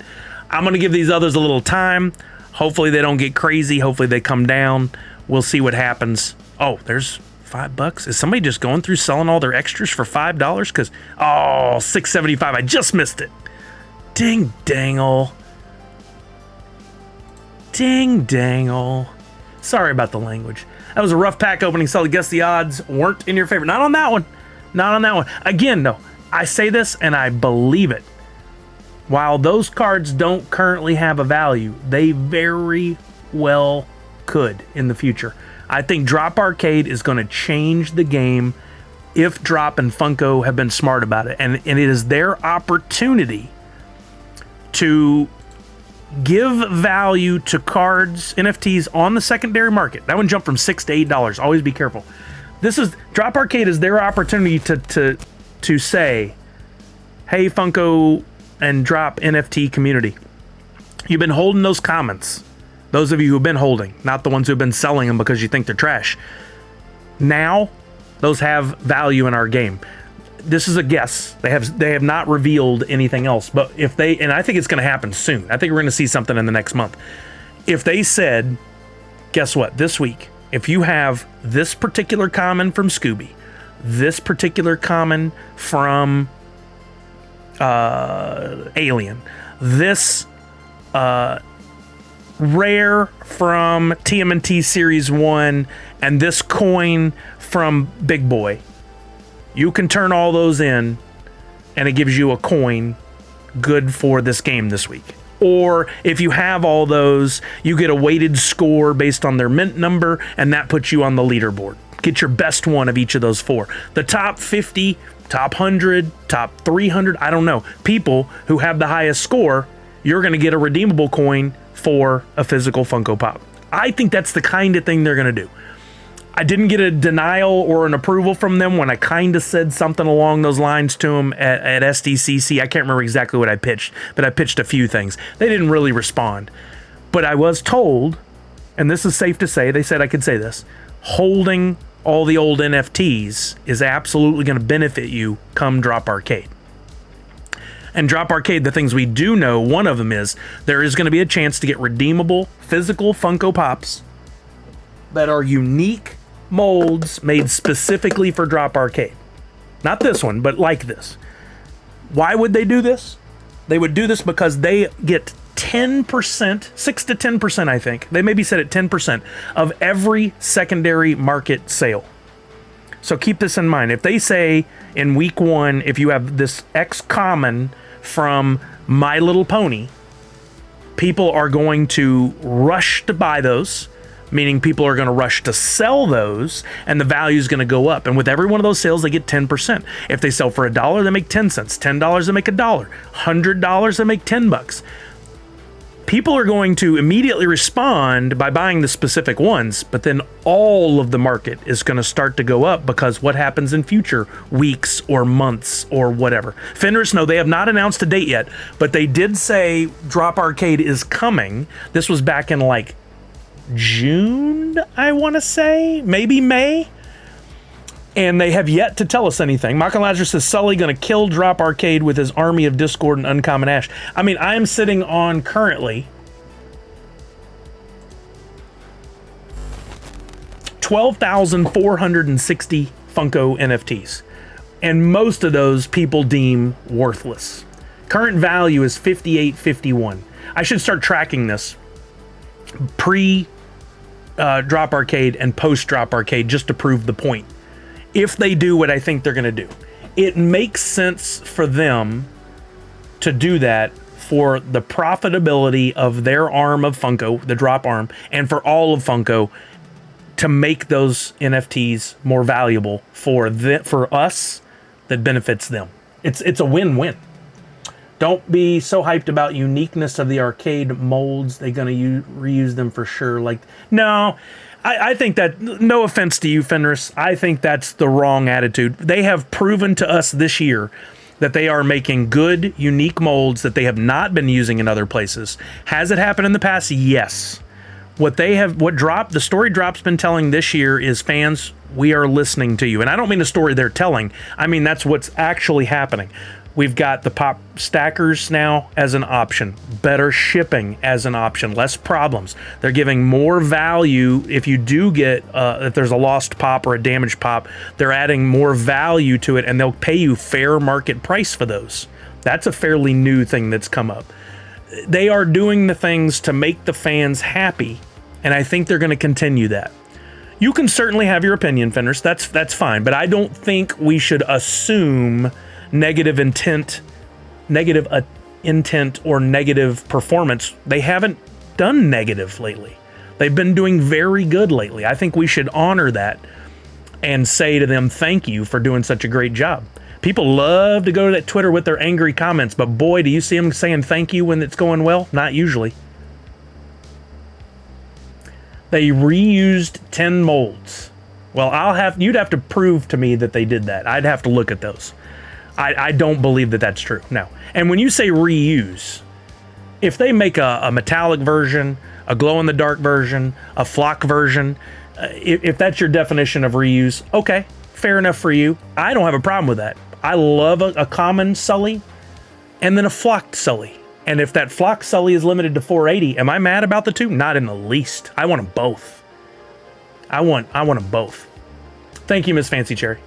I'm gonna give these others a little time. Hopefully they don't get crazy. Hopefully they come down. We'll see what happens. Oh, there's $5. Is somebody just going through selling all their extras for $5? Because oh, $6.75. I just missed it. Ding dangle. Ding dangle. Sorry about the language. That was a rough pack opening, so I guess the odds weren't in your favor. Not on that one. Not on that one. Again, no. I say this and I believe it. While those cards don't currently have a value, they very well could in the future. I think Drop Arcade is going to change the game if Drop and Funko have been smart about it. And it is their opportunity to give value to cards, NFTs on the secondary market. That one jumped from $6 to $8. Always be careful. This is Drop Arcade is their opportunity to say, hey, Funko and Drop NFT community, you've been holding those comments. Those of you who've been holding, not the ones who've been selling them because you think they're trash. Now, those have value in our game. This is a guess. They have not revealed anything else. But if they, and I think it's going to happen soon. I think we're going to see something in the next month. If they said, guess what? This week, if you have this particular common from Scooby, this particular common from Alien, this rare from TMNT Series 1, and this coin from Big Boy, you can turn all those in and it gives you a coin good for this game this week. Or if you have all those, you get a weighted score based on their mint number, and that puts you on the leaderboard. Get your best one of each of those 4. The top 50, top 100, top 300, I don't know. People who have the highest score, you're going to get a redeemable coin for a physical Funko Pop. I think that's the kind of thing they're going to do. I didn't get a denial or an approval from them when I kind of said something along those lines to them at SDCC. I can't remember exactly what I pitched, but I pitched a few things. They didn't really respond. But I was told, and this is safe to say, they said I could say this, holding all the old NFTs is absolutely going to benefit you come Drop Arcade. And Drop Arcade, the things we do know, one of them is there is going to be a chance to get redeemable physical Funko Pops that are unique molds made specifically for Drop Arcade. Not this one, but like this. Why would they do this? They would do this because they get 10%, 6 to 10%, I think. They maybe said it 10% of every secondary market sale. So keep this in mind. If they say in week 1, if you have this X common from My Little Pony, people are going to rush to buy those, meaning people are going to rush to sell those, and the value is going to go up. And with every one of those sales, they get 10%. If they sell for $1, they make 10 cents. $10, they make $1. $100, they make $10. People are going to immediately respond by buying the specific ones, but then all of the market is going to start to go up because what happens in future weeks or months or whatever. Fenris, no, they have not announced a date yet, but they did say Drop Arcade is coming. This was back in like June, I want to say, maybe May. And they have yet to tell us anything. Michael Lazarus says Sully going to kill Drop Arcade with his army of Discord and Uncommon Ash. I mean, I am sitting on currently 12,460 Funko NFTs. And most of those people deem worthless. Current value is $58.51. I should start tracking this pre Drop Arcade and post Drop Arcade just to prove the point. If they do what I think they're going to do, it makes sense for them to do that for the profitability of their arm of Funko, the Drop arm, and for all of Funko to make those NFTs more valuable for us that benefits them. It's a win-win. Don't be so hyped about uniqueness of the arcade molds. They're going to reuse them for sure. Like, no, I think that, no offense to you, Fenris, I think that's the wrong attitude. They have proven to us this year that they are making good, unique molds that they have not been using in other places. Has it happened in the past? Yes. The story Drop's been telling this year is, fans, we are listening to you. And I don't mean a story they're telling. I mean, that's what's actually happening. We've got the pop stackers now as an option, better shipping as an option, less problems. They're giving more value if you do get, if there's a lost pop or a damaged pop, they're adding more value to it, and they'll pay you fair market price for those. That's a fairly new thing that's come up. They are doing the things to make the fans happy, and I think they're going to continue that. You can certainly have your opinion, Fenris. That's fine, but I don't think we should assume negative intent or negative performance. They haven't done negative lately. They've been doing very good lately. I think we should honor that and say to them, thank you for doing such a great job. People love to go to that Twitter with their angry comments, but boy, do you see them saying thank you when it's going well? Not usually. They reused 10 molds. Well, you'd have to prove to me that they did that. I'd have to look at those. I don't believe that that's true. No. And when you say reuse, if they make a metallic version, a glow-in-the-dark version, a flock version, if that's your definition of reuse, okay, fair enough for you. I don't have a problem with that. I love a common Sully and then a flocked Sully. And if that flocked Sully is limited to 480, am I mad about the two? Not in the least. I want them both. I want them both. Thank you, Miss Fancy Cherry.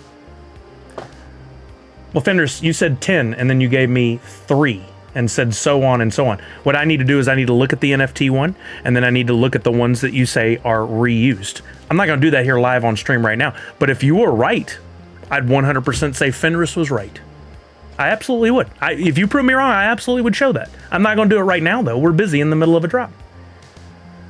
Well, Fenders, you said 10, and then you gave me 3, and said so on and so on. What I need to do is I need to look at the NFT one, and then I need to look at the ones that you say are reused. I'm not going to do that here live on stream right now, but if you were right, I'd 100% say Fenris was right. I absolutely would. If you prove me wrong, I absolutely would show that. I'm not going to do it right now, though. We're busy in the middle of a drop.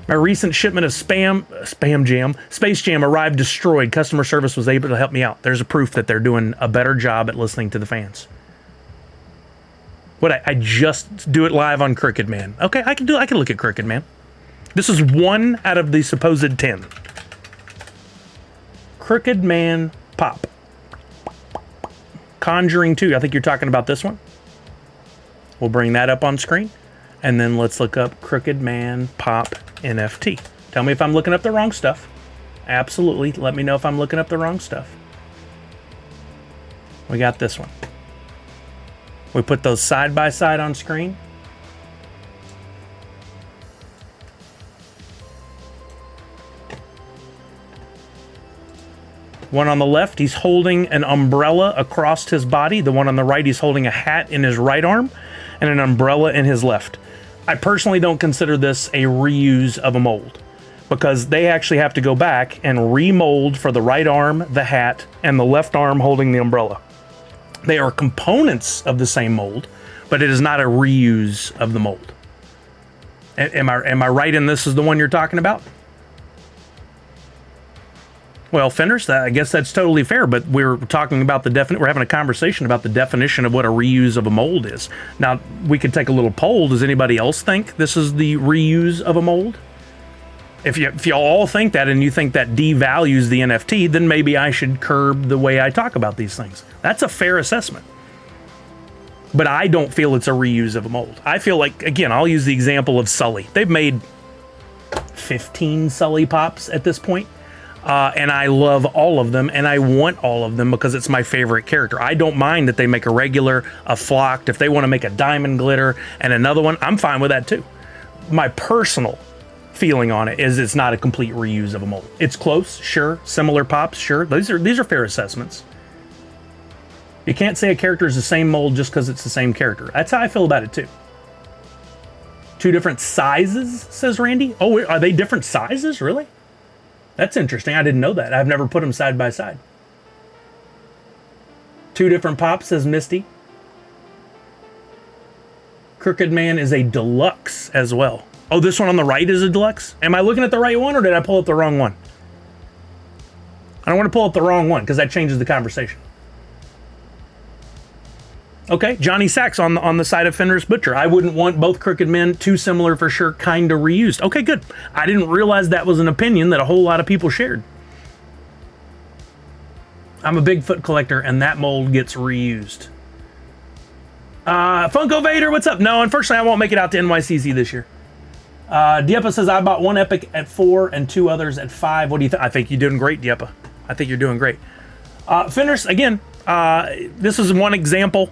My recent shipment of Space Jam arrived destroyed. Customer service was able to help me out. There's a proof that they're doing a better job at listening to the fans. I just do it live on Crooked Man. Okay, I can look at Crooked Man. This is 1 out of the supposed 10. Crooked Man Pop. Conjuring 2. I think you're talking about this one. We'll bring that up on screen. And then let's look up Crooked Man Pop NFT. Tell me if I'm looking up the wrong stuff. Absolutely. Let me know if I'm looking up the wrong stuff. We got this one. We put those side by side on screen. One on the left, he's holding an umbrella across his body. The one on the right, he's holding a hat in his right arm and an umbrella in his left. I personally don't consider this a reuse of a mold because they actually have to go back and remold for the right arm, the hat, and the left arm holding the umbrella. They are components of the same mold, but it is not a reuse of the mold. Am I right in this is the one you're talking about? Well, Fenders, I guess that's totally fair, but we're talking about we're having a conversation about the definition of what a reuse of a mold is. Now, we could take a little poll. Does anybody else think this is the reuse of a mold? If you all think that and you think that devalues the NFT, then maybe I should curb the way I talk about these things. That's a fair assessment. But I don't feel it's a reuse of a mold. I feel like, again, I'll use the example of Sully. They've made 15 Sully pops at this point. And I love all of them, and I want all of them because it's my favorite character. I don't mind that they make a regular, a flocked. If they want to make a diamond glitter and another one, I'm fine with that too. My personal feeling on it is it's not a complete reuse of a mold. It's close, sure. Similar pops, sure. These are fair assessments. You can't say a character is the same mold just because it's the same character. That's how I feel about it too. 2 different sizes, says Randy. Oh, are they different sizes, really? That's interesting. I didn't know that. I've never put them side by side. 2 different pops, says Misty. Crooked Man is a deluxe as well. Oh, this one on the right is a deluxe? Am I looking at the right one, or did I pull up the wrong one? I don't want to pull up the wrong one because that changes the conversation. Okay, Johnny Sachs on the side of Fenris Butcher. I wouldn't want both Crooked Men, too similar for sure, kind of reused. Okay, good. I didn't realize that was an opinion that a whole lot of people shared. I'm a Bigfoot collector, and that mold gets reused. Funko Vader, what's up? No, unfortunately, I won't make it out to NYCC this year. Diepa says, I bought one Epic at 4 and 2 others at 5. What do you think? I think you're doing great, Diepa. I think you're doing great. Fenris, again, this is one example.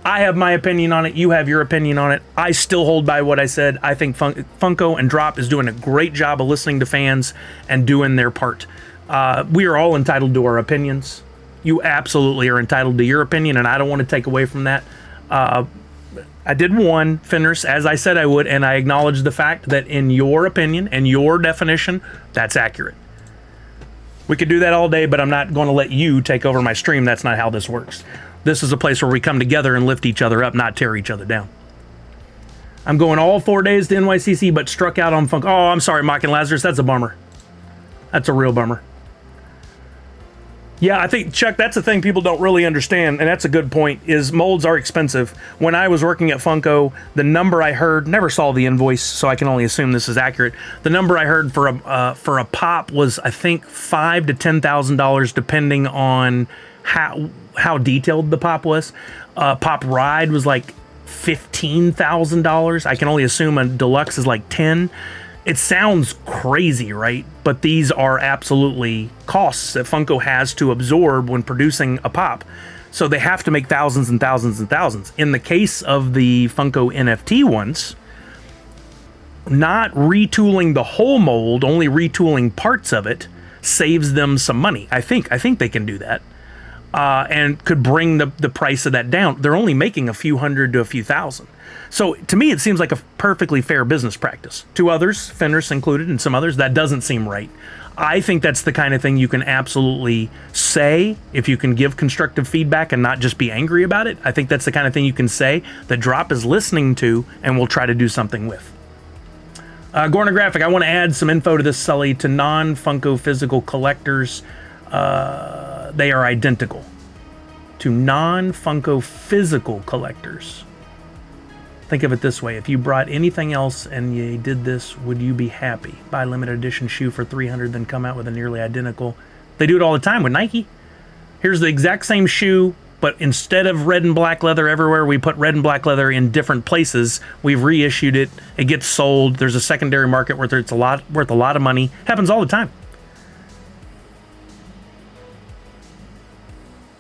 I have my opinion on it. You have your opinion on it. I still hold by what I said. I think Funko and Drop is doing a great job of listening to fans and doing their part. We are all entitled to our opinions. You absolutely are entitled to your opinion, and I don't want to take away from that. I did one, Fenris, as I said I would, and I acknowledge the fact that in your opinion and your definition, that's accurate. We could do that all day, but I'm not going to let you take over my stream. That's not how this works. This is a place where we come together and lift each other up, not tear each other down. I'm going all 4 days to NYCC, but struck out on Funko. Oh, I'm sorry, Mocking Lazarus. That's a bummer. That's a real bummer. Yeah, I think, Chuck, that's the thing people don't really understand, and that's a good point, is molds are expensive. When I was working at Funko, the number I heard, never saw the invoice, so I can only assume this is accurate. The number I heard for a pop was, I think, $5,000 to $10,000, depending on how detailed the pop was. Pop ride was like $15,000. I can only assume a deluxe is like 10. It sounds crazy, right? But these are absolutely costs that Funko has to absorb when producing a pop. So they have to make thousands and thousands and thousands. In the case of the Funko NFT ones, not retooling the whole mold, only retooling parts of it, saves them some money. I think they can do that. And could bring the price of that down. They're only making a few hundred to a few thousand. So to me, it seems like a perfectly fair business practice. To others, Fenris included, and some others, that doesn't seem right. I think that's the kind of thing you can absolutely say if you can give constructive feedback and not just be angry about it. I think that's the kind of thing you can say that Drop is listening to and will try to do something with. Gornographic, I want to add some info to this, Sully, to non-Funko physical collectors. They are identical to non-Funko physical collectors. Think of it this way. If you brought anything else and you did this, would you be happy? Buy limited edition shoe for $300, then come out with a nearly identical. They do it all the time with Nike. Here's the exact same shoe, but instead of red and black leather everywhere, we put red and black leather in different places. We've reissued it. It gets sold. There's a secondary market where it's worth a lot of money. Happens all the time.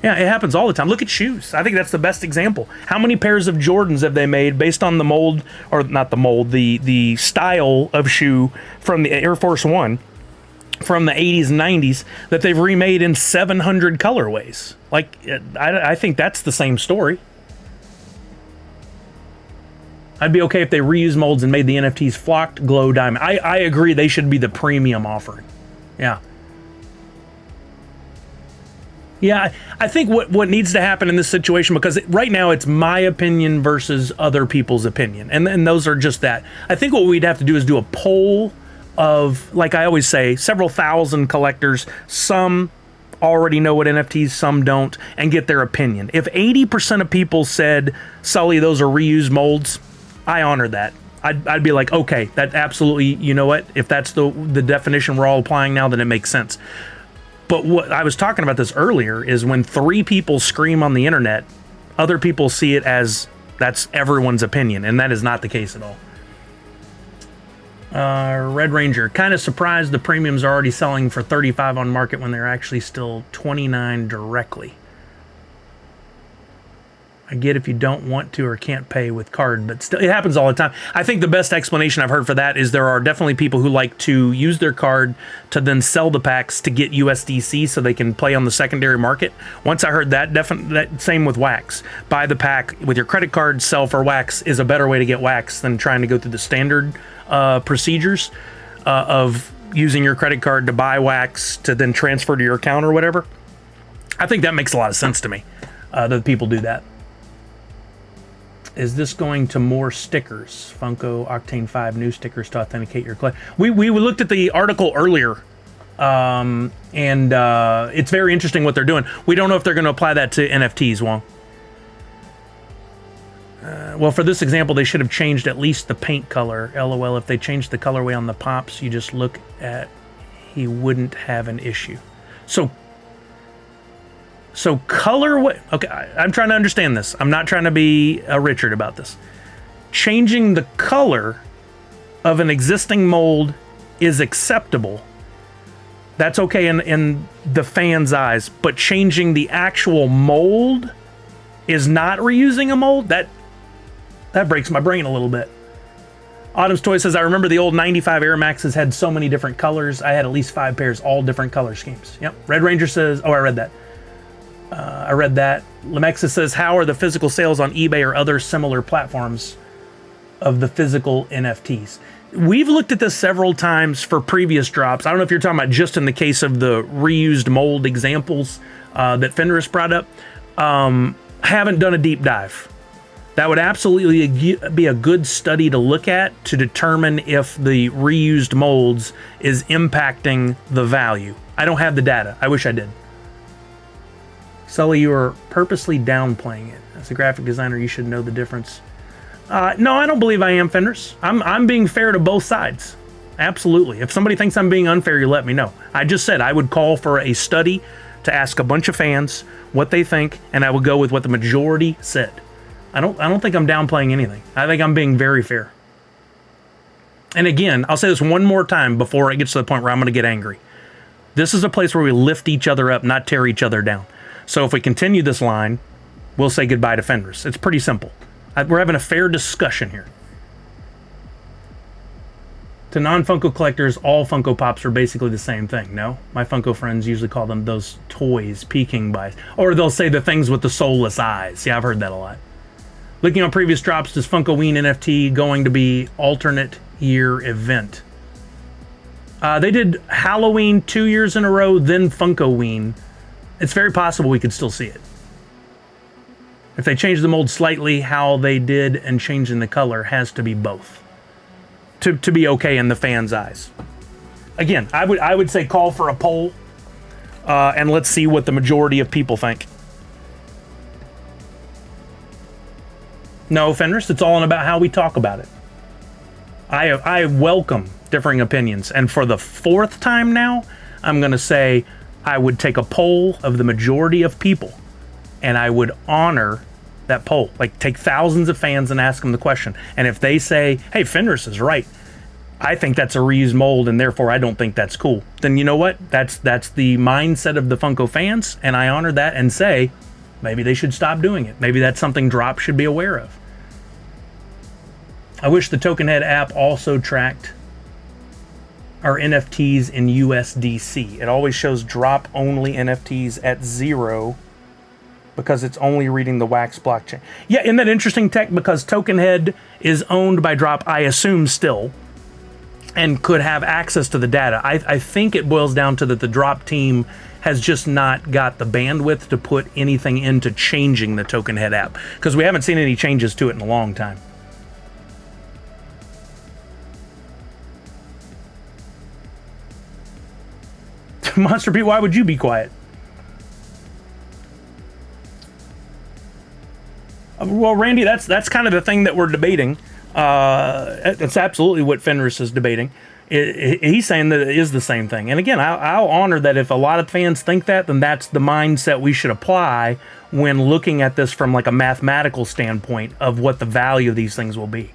Yeah, it happens all the time. Look at shoes. I think that's the best example. How many pairs of Jordans have they made based on the mold, or not the mold, the style of shoe from the Air Force One from the 80s and 90s that they've remade in 700 colorways? Like, I think that's the same story. I'd be okay if they reused molds and made the NFTs flocked glow diamond. I agree they should be the premium offering. Yeah. Yeah, I think what needs to happen in this situation, because right now it's my opinion versus other people's opinion, and those are just that. I think what we'd have to do is do a poll of, like I always say, several thousand collectors. Some already know what NFTs, some don't, and get their opinion. If 80% of people said, Sully, those are reused molds, I honor that. I'd be like, okay, that absolutely, you know what? If that's the definition we're all applying now, then it makes sense. But what I was talking about this earlier is when 3 people scream on the internet, other people see it as that's everyone's opinion, and that is not the case at all. Red Ranger, kind of surprised the premiums are already selling for $35 on market when they're actually still $29 directly. I get if you don't want to or can't pay with card, but still, it happens all the time. I think the best explanation I've heard for that is there are definitely people who like to use their card to then sell the packs to get USDC so they can play on the secondary market. Once I heard that same with wax. Buy the pack with your credit card, sell for wax is a better way to get wax than trying to go through the standard procedures of using your credit card to buy wax to then transfer to your account or whatever. I think that makes a lot of sense to me that people do that. Is this going to more stickers? Funko Octane 5 new stickers to authenticate your collection. We looked at the article earlier, and it's very interesting what they're doing. We don't know if they're going to apply that to NFTs, Wong. Well, for this example, they should have changed at least the paint color. LOL, if they changed the colorway on the pops, you just look at, he wouldn't have an issue. So colorway, okay, I'm trying to understand this. I'm not trying to be a Richard about this. Changing the color of an existing mold is acceptable. That's okay in the fan's eyes, but changing the actual mold is not reusing a mold? That breaks my brain a little bit. Autumn's Toy says, I remember the old 95 Air Maxes had so many different colors. I had at least 5 pairs, all different color schemes. Yep. Red Ranger says, oh, I read that. Lemexa says, how are the physical sales on eBay or other similar platforms of the physical NFTs? We've looked at this several times for previous drops. I don't know if you're talking about just in the case of the reused mold examples that Fenris brought up. Haven't done a deep dive. That would absolutely be a good study to look at to determine if the reused molds is impacting the value. I don't have the data. I wish I did. Sully, you are purposely downplaying it. As a graphic designer, you should know the difference. No, I don't believe I am, Fenders. I'm being fair to both sides. Absolutely. If somebody thinks I'm being unfair, you let me know. I just said I would call for a study to ask a bunch of fans what they think, and I would go with what the majority said. I don't think I'm downplaying anything. I think I'm being very fair. And again, I'll say this one more time before it gets to the point where I'm going to get angry. This is a place where we lift each other up, not tear each other down. So if we continue this line, we'll say goodbye to Fenders. It's pretty simple. We're having a fair discussion here. To non-Funko collectors, all Funko Pops are basically the same thing, no? My Funko friends usually call them those toys, Peking buys. Or they'll say the things with the soulless eyes. Yeah, I've heard that a lot. Looking on previous drops, does Funkoween NFT going to be alternate year event? They did Halloween 2 years in a row, then Funkoween. It's very possible we could still see it. If they change the mold slightly, how they did and changing the color has to be both to be okay in the fans' eyes. Again, I would say call for a poll, and let's see what the majority of people think. No, Fenris, it's all about how we talk about it. I welcome differing opinions, and for the 4th time now, I'm going to say I would take a poll of the majority of people, and I would honor that poll. Like, take thousands of fans and ask them the question. And if they say, hey, Fenris is right, I think that's a reused mold, and therefore I don't think that's cool, then you know what? That's the mindset of the Funko fans, and I honor that and say, maybe they should stop doing it. Maybe that's something Drop should be aware of. I wish the Tokenhead app also tracked our NFTs in USDC. It always shows Drop only NFTs at 0 because it's only reading the Wax blockchain. Yeah, isn't that interesting, Tech? Because Tokenhead is owned by Drop, I assume still, and could have access to the data. I think it boils down to that the Drop team has just not got the bandwidth to put anything into changing the Tokenhead app, because we haven't seen any changes to it in a long time. Monster Pete, why would you be quiet? Well, Randy, that's kind of the thing that we're debating. That's absolutely what Fenris is debating. He's saying that it is the same thing. And again, I'll honor that if a lot of fans think that, then that's the mindset we should apply when looking at this from like a mathematical standpoint of what the value of these things will be.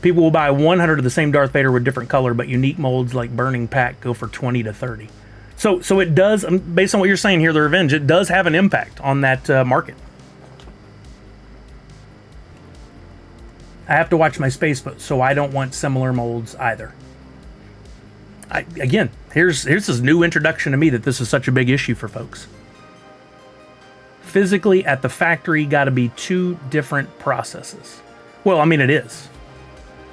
People will buy 100 of the same Darth Vader with different color, but unique molds like Burning Pack go for 20 to 30. So it does, based on what you're saying here, the Revenge, it does have an impact on that market. I have to watch my space, so I don't want similar molds either. Again, here's this new introduction to me that this is such a big issue for folks. Physically at the factory got to be 2 different processes. Well, I mean, it is.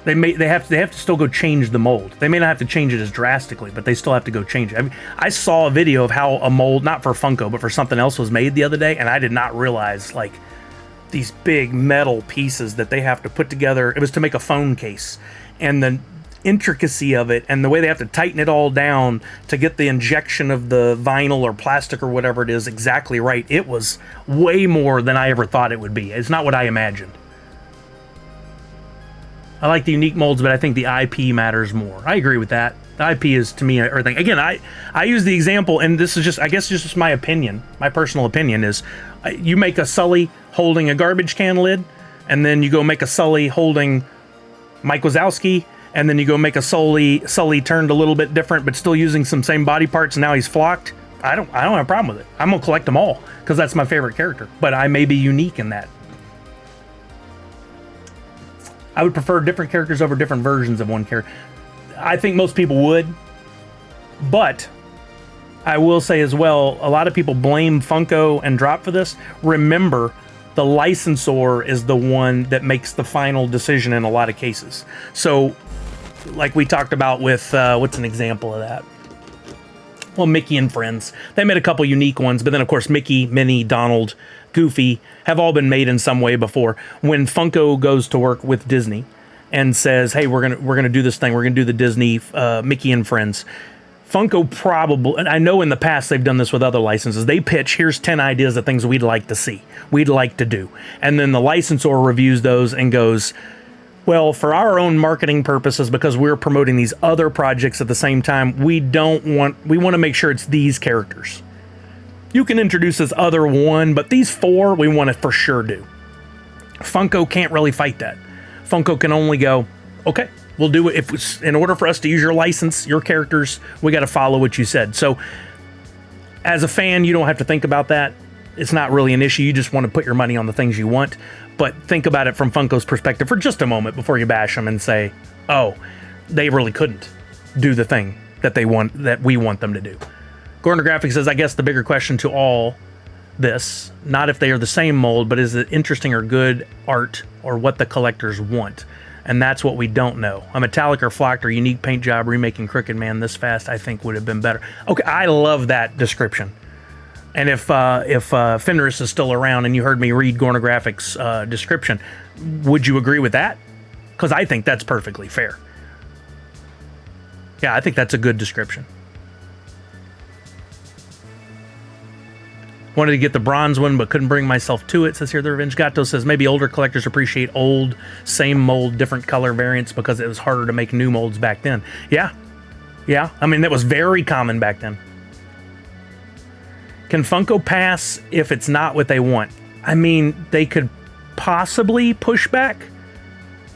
They have to still go change the mold. They may not have to change it as drastically, but they still have to go change it. I saw a video of how a mold, not for Funko, but for something else was made the other day, and I did not realize like these big metal pieces that they have to put together. It was to make a phone case, and the intricacy of it and the way they have to tighten it all down to get the injection of the vinyl or plastic or whatever it is exactly right. It was way more than I ever thought it would be. It's not what I imagined. I like the unique molds, but I think the IP matters more. I agree with that. The IP is, to me, everything. Again, I use the example, and this is just, I guess, just my opinion. My personal opinion is, you make a Sully holding a garbage can lid, and then you go make a Sully holding Mike Wazowski, and then you go make a Sully turned a little bit different, but still using some same body parts, and now he's flocked. I don't have a problem with it. I'm gonna collect them all because that's my favorite character. But I may be unique in that. I would prefer different characters over different versions of one character. I think most people would, but I will say as well, a lot of people blame Funko and Drop for this. Remember, the licensor is the one that makes the final decision in a lot of cases. So, like we talked about with, what's an example of that? Well, Mickey and Friends. They made a couple unique ones, but then of course Mickey, Minnie, Donald, Goofy have all been made in some way before. When Funko goes to work with Disney and says, "Hey, we're gonna do this thing. We're gonna do the Disney Mickey and Friends." Funko probably, and I know in the past they've done this with other licenses. They pitch, here's 10 ideas of things we'd like to see, we'd like to do, and then the licensor reviews those and goes, well, for our own marketing purposes, because we're promoting these other projects at the same time, we want to make sure it's these characters. You can introduce this other one, but these 4 we want to for sure do. Funko can't really fight that. Funko can only go, okay, we'll do it. If it's, in order for us to use your license, your characters, we got to follow what you said. So as a fan, you don't have to think about that. It's not really an issue. You just want to put your money on the things you want. But think about it from Funko's perspective for just a moment before you bash them and say, oh, they really couldn't do the thing that they want, that we want them to do. Gordon Graphics says, I guess the bigger question to all this, not if they are the same mold, but is it interesting or good art or what the collectors want? And that's what we don't know. A metallic or flocked or unique paint job remaking Crooked Man this fast, I think would have been better. Okay, I love that description. And if Fenris is still around and you heard me read Gordon Graphics' description, would you agree with that? Because I think that's perfectly fair. Yeah, I think that's a good description. Wanted to get the bronze one, but couldn't bring myself to it, says here the Revenge Gato. Says maybe older collectors appreciate old, same mold, different color variants because it was harder to make new molds back then. Yeah. I mean, that was very common back then. Can Funko pass if it's not what they want? I mean, they could possibly push back,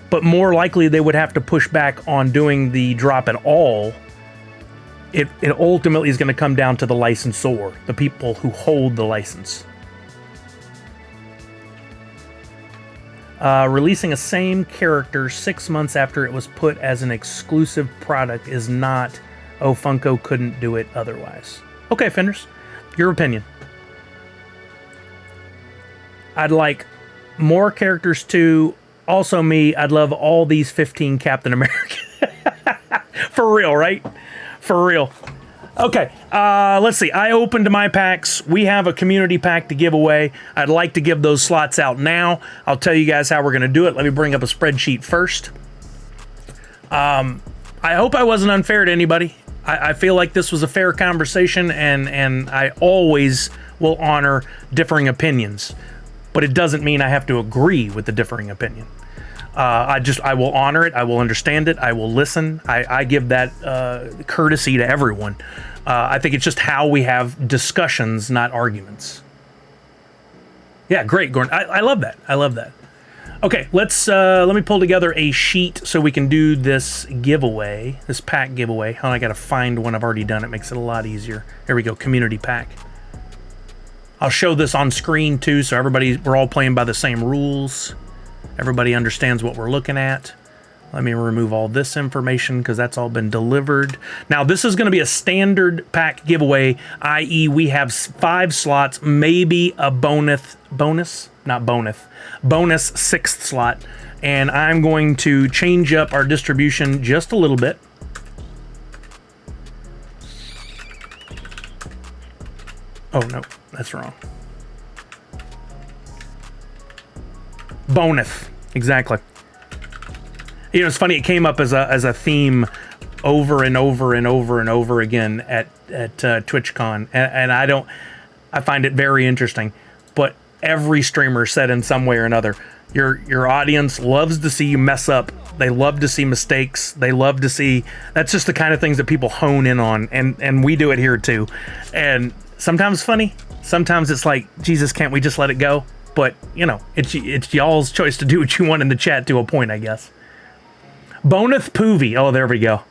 but more likely they would have to push back on doing the drop at all. It ultimately is going to come down to the licensor, the people who hold the license. Releasing a same character 6 months after it was put as an exclusive product is not, oh, Funko couldn't do it otherwise. Okay, Fenders, your opinion. I'd like more characters too. Also me, I'd love all these 15 Captain America. For real, right? For real. Okay, let's see. I opened my packs. We have a community pack to give away. I'd like to give those slots out now. I'll tell you guys how we're going to do it. Let me bring up a spreadsheet first. I hope I wasn't unfair to anybody. I feel like this was a fair conversation, and I always will honor differing opinions. But it doesn't mean I have to agree with the differing opinion. I will honor it. I will understand it. I will listen. I give that courtesy to everyone. I think it's just how we have discussions, not arguments. Yeah, great, Gordon. I love that. I love that. Okay, let me pull together a sheet so we can do this giveaway, this pack giveaway. Oh, I gotta find one I've already done. It makes it a lot easier. There we go, community pack. I'll show this on screen too, so we're all playing by the same rules. Everybody understands what we're looking at. Let me remove all this information because that's all been delivered. Now, this is going to be a standard pack giveaway, i.e. we have 5 slots, maybe a bonus 6th slot. And I'm going to change up our distribution just a little bit. Oh, no, that's wrong. Boneth. Exactly. You know, it's funny. It came up as a theme over and over and over and over again at TwitchCon, and I find it very interesting. But every streamer said in some way or another, your audience loves to see you mess up. They love to see mistakes. They love to see. That's just the kind of things that people hone in on, and we do it here too. And sometimes funny, sometimes it's like, Jesus, can't we just let it go? But you know, it's y'all's choice to do what you want in the chat to a point, I guess. Boneth Poovy. Oh, there we go.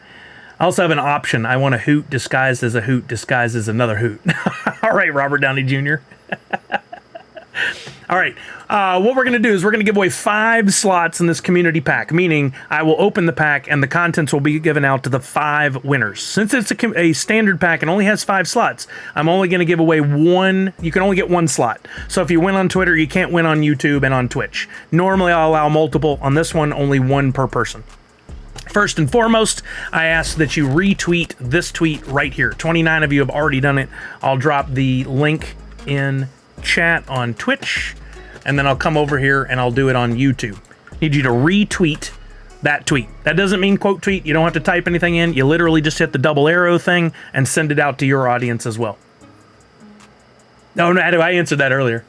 I also have an option. I want a hoot disguised as a hoot disguised as another hoot. All right, Robert Downey Jr. All right. What we're going to do is we're going to give away 5 slots in this community pack, meaning I will open the pack and the contents will be given out to the 5 winners. Since it's a standard pack and only has 5 slots, I'm only going to give away 1. You can only get 1 slot. So if you win on Twitter, you can't win on YouTube and on Twitch. Normally, I'll allow multiple. On this one, only 1 per person. First and foremost, I ask that you retweet this tweet right here. 29 of you have already done it. I'll drop the link in chat on Twitch, and then I'll come over here and I'll do it on YouTube. Need you to retweet that tweet. That doesn't mean quote tweet. You don't have to type anything in. You literally just hit the double arrow thing and send it out to your audience as well. No, I answered that earlier.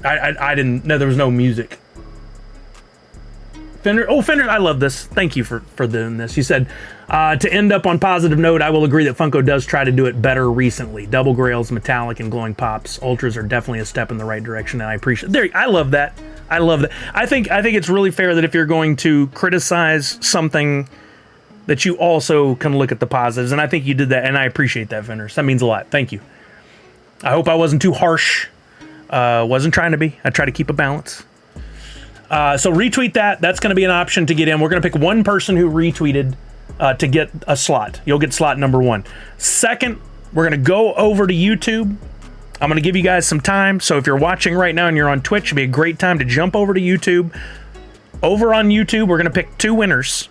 I didn't. No, there was no music. Fender, I love this. Thank you for doing this. You said, to end up on positive note, I will agree that Funko does try to do it better recently. Double grails, metallic, and glowing pops. Ultras are definitely a step in the right direction, and I appreciate it. I love that. I love that. I think it's really fair that if you're going to criticize something, that you also can look at the positives, and I think you did that, and I appreciate that, Fenders. That means a lot. Thank you. I hope I wasn't too harsh. Wasn't trying to be. I try to keep a balance. So retweet that. That's going to be an option to get in. We're going to pick one person who retweeted to get a slot. You'll get slot number 1. Second, we're going to go over to YouTube. I'm going to give you guys some time. So if you're watching right now and you're on Twitch, it'd be a great time to jump over to YouTube. Over on YouTube, we're going to pick 2 winners,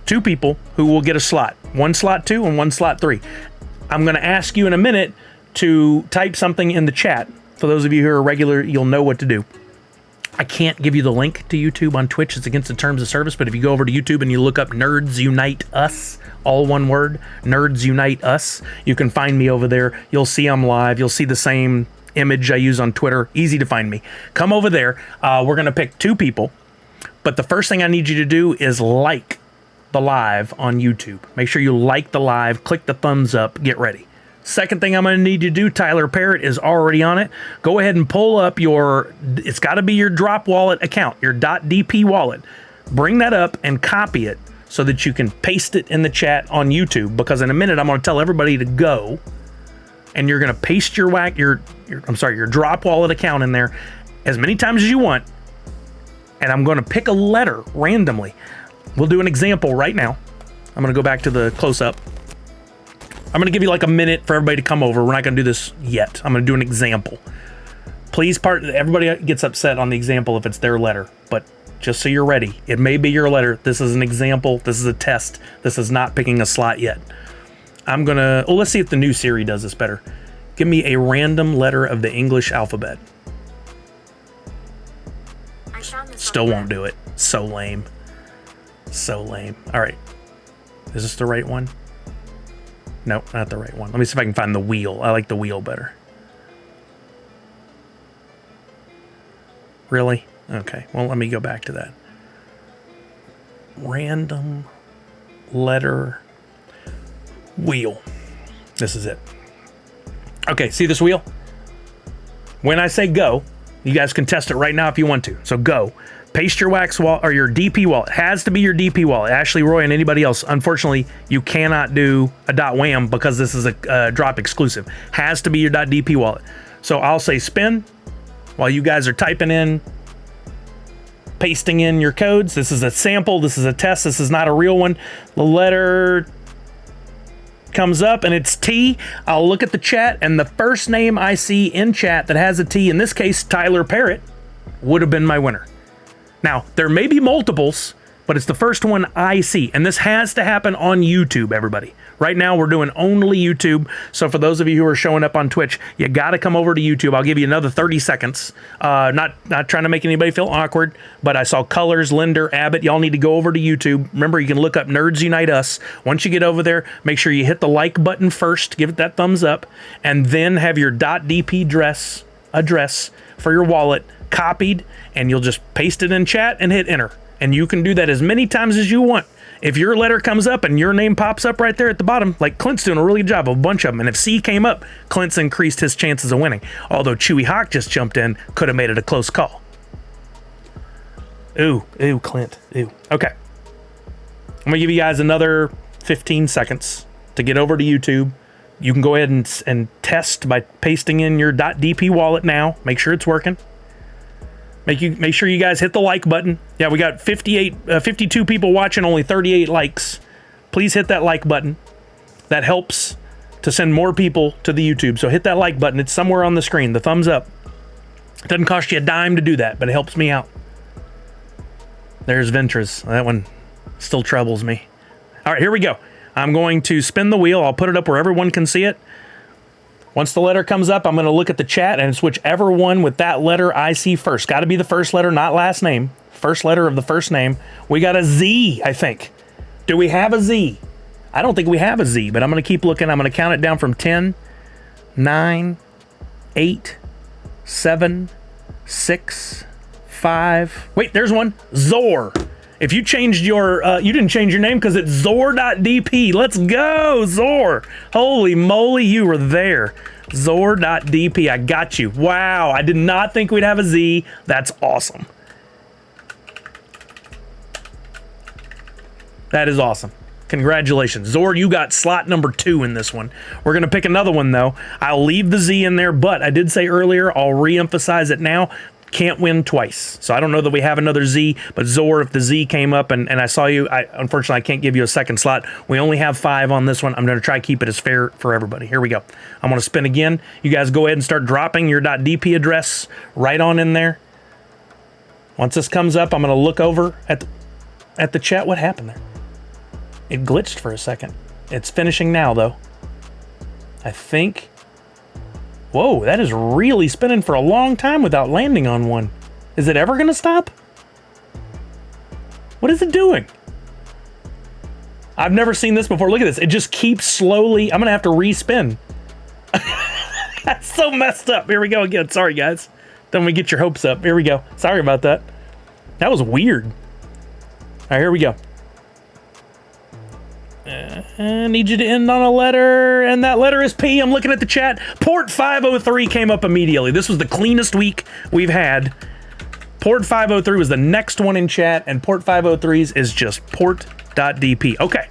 2 people who will get a slot. 1 slot 2 and 1 slot 3. I'm going to ask you in a minute to type something in the chat. For those of you who are regular, you'll know what to do. I can't give you the link to YouTube on Twitch. It's against the terms of service. But if you go over to YouTube and you look up Nerds Unite Us, all one word, Nerds Unite Us, you can find me over there. You'll see I'm live. You'll see the same image I use on Twitter. Easy to find me. Come over there. We're going to pick 2 people. But the first thing I need you to do is like the live on YouTube. Make sure you like the live. Click the thumbs up. Get ready. Second thing I'm going to need you to do, Tyler Parrott is already on it. Go ahead and pull up it's got to be your Drop wallet account, your .dp wallet. Bring that up and copy it so that you can paste it in the chat on YouTube, because in a minute I'm going to tell everybody to go, and you're going to paste your Drop wallet account in there as many times as you want, and I'm going to pick a letter randomly. We'll do an example right now. I'm going to go back to the close-up. I'm going to give you like a minute for everybody to come over. We're not going to do this yet. I'm going to do an example. Please, everybody gets upset on the example if it's their letter, but just so you're ready, it may be your letter. This is an example. This is a test. This is not picking a slot yet. Let's see if the new Siri does this better. Give me a random letter of the English alphabet. Still won't do it. So lame. So lame. All right. Is this the right one? No, not the right one. Let me see if I can find the wheel. I like the wheel better. Really? Okay. Well, let me go back to that. Random letter wheel. This is it. Okay, see this wheel? When I say go, you guys can test it right now if you want to. So go. Paste your Wax wallet or your DP wallet. It has to be your DP wallet. Ashley, Roy, and anybody else. Unfortunately, you cannot do a .wham because this is a Drop exclusive. Has to be your .dp wallet. So I'll say spin while you guys are typing in, pasting in your codes. This is a sample. This is a test. This is not a real one. The letter comes up and it's T. I'll look at the chat, and the first name I see in chat that has a T, in this case, Tyler Parrott, would have been my winner. Now, there may be multiples. but it's the first one I see. And this has to happen on YouTube, everybody. Right now, we're doing only YouTube. So for those of you who are showing up on Twitch, you got to come over to YouTube. I'll give you another 30 seconds. Not trying to make anybody feel awkward, but I saw Colors, Linder, Abbott. Y'all need to go over to YouTube. Remember, you can look up Nerds Unite Us. Once you get over there, make sure you hit the like button first, give it that thumbs up, and then have your .dp address for your wallet copied, and you'll just paste it in chat and hit enter. And you can do that as many times as you want. If your letter comes up and your name pops up right there at the bottom, like Clint's doing a really good job of a bunch of them. And if C came up, Clint's increased his chances of winning. Although Chewy Hawk just jumped in, could have made it a close call. Ooh, Clint, ooh. Okay. I'm gonna give you guys another 15 seconds to get over to YouTube. You can go ahead and test by pasting in your .dp wallet now. Make sure it's working. Make sure you guys hit the like button. Yeah, we got 52 people watching, only 38 likes. Please hit that like button. That helps to send more people to the YouTube. So hit that like button. It's somewhere on the screen, the thumbs up. It doesn't cost you a dime to do that, but it helps me out. There's Ventress. That one still troubles me. All right, here we go. I'm going to spin the wheel. I'll put it up where everyone can see it. Once the letter comes up, I'm going to look at the chat, and it's whichever one with that letter I see first. Got to be the first letter, not last name. First letter of the first name. We got a Z, I think. Do we have a Z? I don't think we have a Z, but I'm going to keep looking. I'm going to count it down from 10, 9, 8, 7, 6, 5. Wait, there's one. Zor. If you changed your, you didn't change your name because it's Zor.dp. Let's go, Zor. Holy moly, you were there. Zor.dp, I got you. Wow, I did not think we'd have a Z. That's awesome. That is awesome. Congratulations. Zor, you got slot number 2 in this one. We're going to pick another one, though. I'll leave the Z in there, but I did say earlier, I'll re-emphasize it now. Can't win twice. So I don't know that we have another Z, but Zor, if the Z came up and I saw you, unfortunately, I can't give you a second slot. We only have 5 on this one. I'm going to try to keep it as fair for everybody. Here we go. I'm going to spin again. You guys go ahead and start dropping your .dp address right on in there. Once this comes up, I'm going to look over at the chat. What happened there? It glitched for a second. It's finishing now, though. I think... Whoa, that is really spinning for a long time without landing on one. Is it ever going to stop? What is it doing? I've never seen this before. Look at this. It just keeps slowly... I'm going to have to respin. That's so messed up. Here we go again. Sorry, guys. Don't we get your hopes up. Here we go. Sorry about that. That was weird. All right, here we go. I need you to end on a letter, and that letter is P. I'm looking at the chat. Port 503 came up immediately. This was the cleanest week we've had. Port 503 was the next one in chat, and Port 503's is just port.dp. Okay.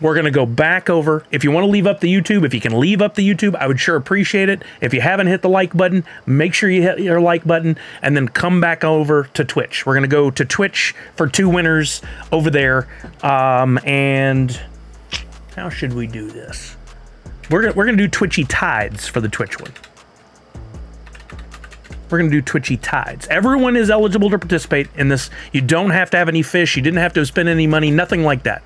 We're going to go back over. If you want to leave up the YouTube, if you can leave up the YouTube, I would sure appreciate it. If you haven't hit the like button, make sure you hit your like button and then come back over to Twitch. We're going to go to Twitch for 2 winners over there. And how should we do this? We're going to do Twitchy Tides for the Twitch one. We're going to do Twitchy Tides. Everyone is eligible to participate in this. You don't have to have any fish. You didn't have to spend any money. Nothing like that.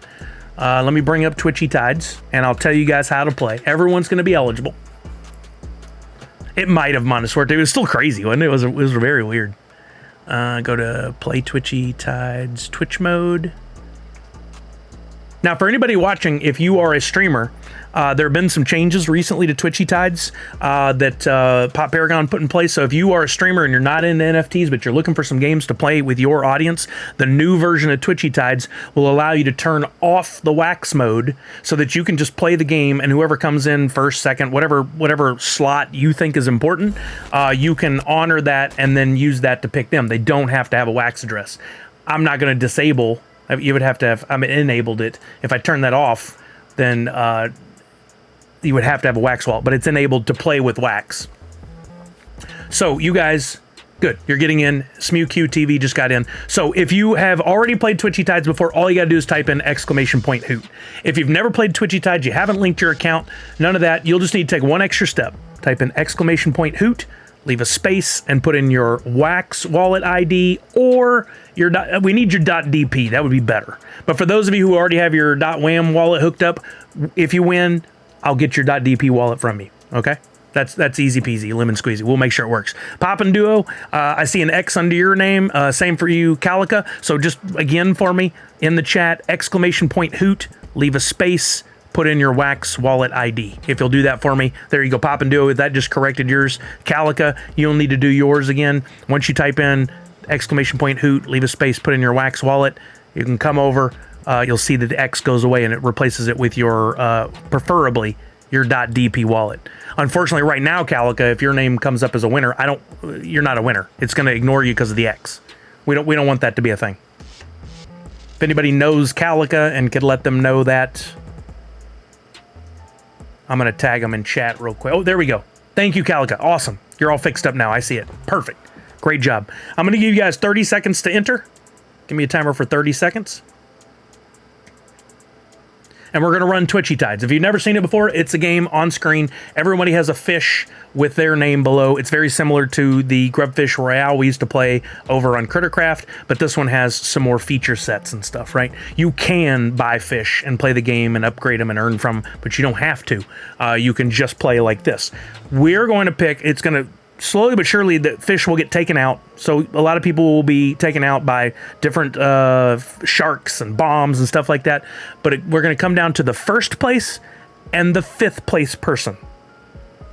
Let me bring up Twitchy Tides, and I'll tell you guys how to play. Everyone's going to be eligible. It might have Montessori. It was still crazy, wasn't it? It was very weird. Go to Play Twitchy Tides, Twitch mode. Now, for anybody watching, if you are a streamer, there have been some changes recently to Twitchy Tides that Pop Paragon put in place. So if you are a streamer and you're not into NFTs, but you're looking for some games to play with your audience, the new version of Twitchy Tides will allow you to turn off the wax mode so that you can just play the game, and whoever comes in first, second, whatever slot you think is important, you can honor that and then use that to pick them. They don't have to have a wax address. I'm not going to disable. You would have to have enabled it. If I turn that off, then you would have to have a wax wallet, but it's enabled to play with wax. So you guys, good. You're getting in. SmewQ TV just got in. So if you have already played Twitchy Tides before, all you got to do is type in !hoot. If you've never played Twitchy Tides, you haven't linked your account, none of that. You'll just need to take one extra step. Type in !hoot. leave a space, and put in your Wax wallet ID or your we need your .dp. That would be better. But for those of you who already have your .wham wallet hooked up, if you win, I'll get your .dp wallet from you. Okay? That's easy peasy, lemon squeezy. We'll make sure it works. Poppin' Duo, I see an X under your name. Same for you, Calica. So just again for me in the chat, !hoot, leave a space, put in your Wax wallet ID. If you'll do that for me, there you go. Poppin' Duo, that just corrected yours. Calica, you'll need to do yours again. Once you type in !hoot, leave a space, put in your Wax wallet, you can come over. You'll see that the X goes away and it replaces it with your, preferably, your .dp wallet. Unfortunately, right now, Calica, if your name comes up as a winner, you're not a winner. It's going to ignore you because of the X. We don't want that to be a thing. If anybody knows Calica and could let them know that, I'm going to tag them in chat real quick. Oh, there we go. Thank you, Calica. Awesome. You're all fixed up now. I see it. Perfect. Great job. I'm going to give you guys 30 seconds to enter. Give me a timer for 30 seconds. And we're going to run Twitchy Tides. If you've never seen it before, it's a game on screen. Everybody has a fish with their name below. It's very similar to the Grubfish Royale we used to play over on Crittercraft, but this one has some more feature sets and stuff, right? You can buy fish and play the game and upgrade them and earn from them, but you don't have to. You can just play like this. We're going to pick, it's going to slowly but surely the fish will get taken out. So a lot of people will be taken out by different sharks and bombs and stuff like that. But we're going to come down to the first place and the fifth place person.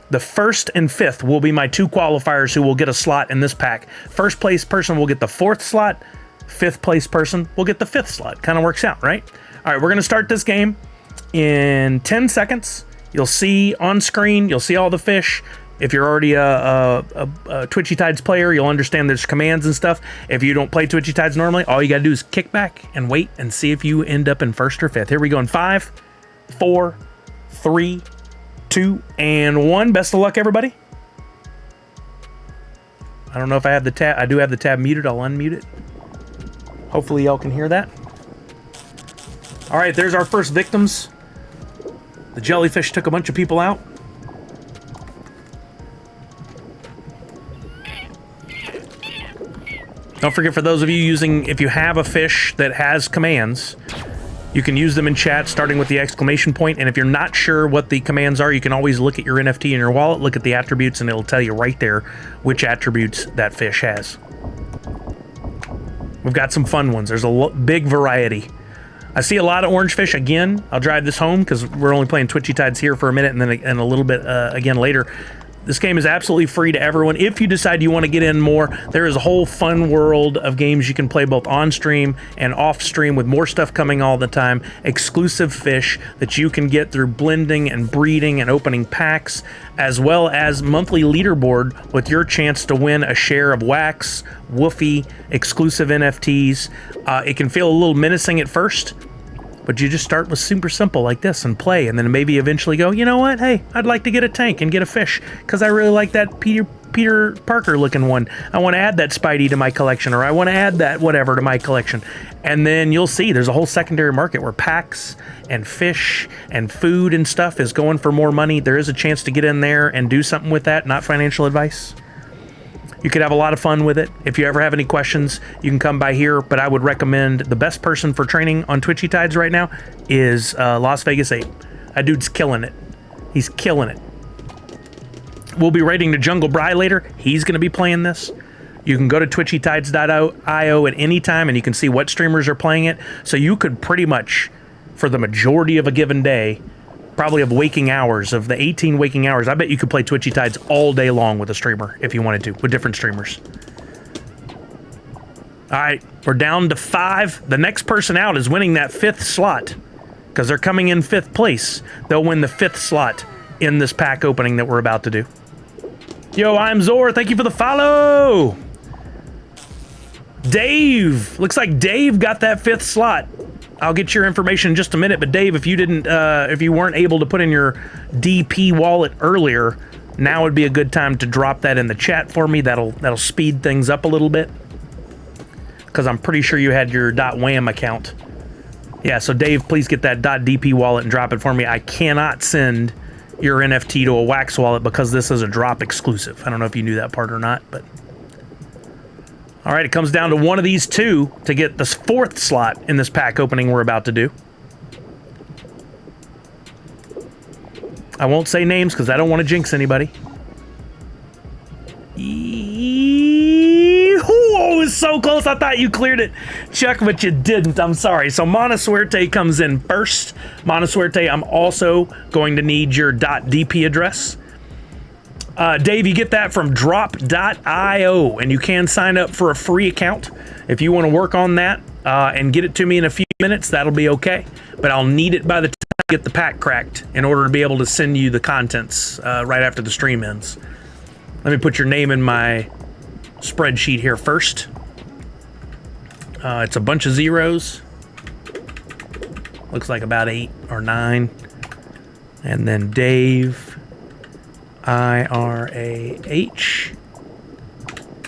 The first and fifth will be my two qualifiers who will get a slot in this pack. First place person will get the fourth slot. Fifth place person will get the fifth slot. Kind of works out, right? All right, we're going to start this game in 10 seconds. You'll see on screen, you'll see all the fish. If you're already a Twitchy Tides player, you'll understand there's commands and stuff. If you don't play Twitchy Tides normally, all you got to do is kick back and wait and see if you end up in first or fifth. Here we go in 5, 4, 3, 2, and 1. Best of luck, everybody. I don't know if I have the tab. I do have the tab muted. I'll unmute it. Hopefully y'all can hear that. All right, there's our first victims. The jellyfish took a bunch of people out. Don't forget, for those of you using, if you have a fish that has commands, you can use them in chat starting with the exclamation point. And if you're not sure what the commands are, you can always look at your NFT in your wallet, look at the attributes, and it'll tell you right there which attributes that fish has. We've got some fun ones. There's a big variety. I see a lot of orange fish. Again, I'll drive this home because we're only playing Twitchy Tides here for a minute and then a little bit again later. This game is absolutely free to everyone. If you decide you want to get in more, there is a whole fun world of games you can play both on stream and off stream with more stuff coming all the time. Exclusive fish that you can get through blending and breeding and opening packs, as well as monthly leaderboard with your chance to win a share of Wax, Woofy, exclusive NFTs. It can feel a little menacing at first, but you just start with super simple like this and play, and then maybe eventually go, you know what? Hey, I'd like to get a tank and get a fish because I really like that Peter Parker looking one. I want to add that Spidey to my collection, or I want to add that whatever to my collection. And then you'll see there's a whole secondary market where packs and fish and food and stuff is going for more money. There is a chance to get in there and do something with that. Not financial advice. You could have a lot of fun with it. If you ever have any questions, you can come by here, but I would recommend the best person for training on Twitchy Tides right now is Las Vegas 8. That dude's killing it. He's killing it. We'll be raiding the Jungle Bry later. He's going to be playing this. You can go to twitchytides.io at any time, and you can see what streamers are playing it. So you could pretty much, for the majority of a given day, probably of waking hours, of the 18 waking hours, I bet you could play Twitchy Tides all day long with a streamer if you wanted to, with different streamers. All right, we're down to 5. The next person out is winning that 5th slot because they're coming in 5th place. They'll win the 5th slot in this pack opening that we're about to do. Yo, I'm Zor. Thank you for the follow. Dave. Looks like Dave got that 5th slot. I'll get your information in just a minute, but Dave, if you weren't able to put in your DP wallet earlier, now would be a good time to drop that in the chat for me. That'll speed things up a little bit, because I'm pretty sure you had your .wham account. Yeah, so Dave, please get that .dp wallet and drop it for me. I cannot send your NFT to a Wax wallet because this is a drop exclusive. I don't know if you knew that part or not, but... All right, it comes down to one of these two to get this 4th slot in this pack opening we're about to do. I won't say names because I don't want to jinx anybody. Oh, it was so close. I thought you cleared it, Chuck, but you didn't. I'm sorry. So Mana Suerte comes in first. Mana Suerte, I'm also going to need your .dp address. Dave, you get that from drop.io, and you can sign up for a free account. If you want to work on that and get it to me in a few minutes, that'll be okay. But I'll need it by the time I get the pack cracked in order to be able to send you the contents right after the stream ends. Let me put your name in my spreadsheet here first. It's a bunch of zeros. Looks like about 8 or 9. And then Dave, IRAH.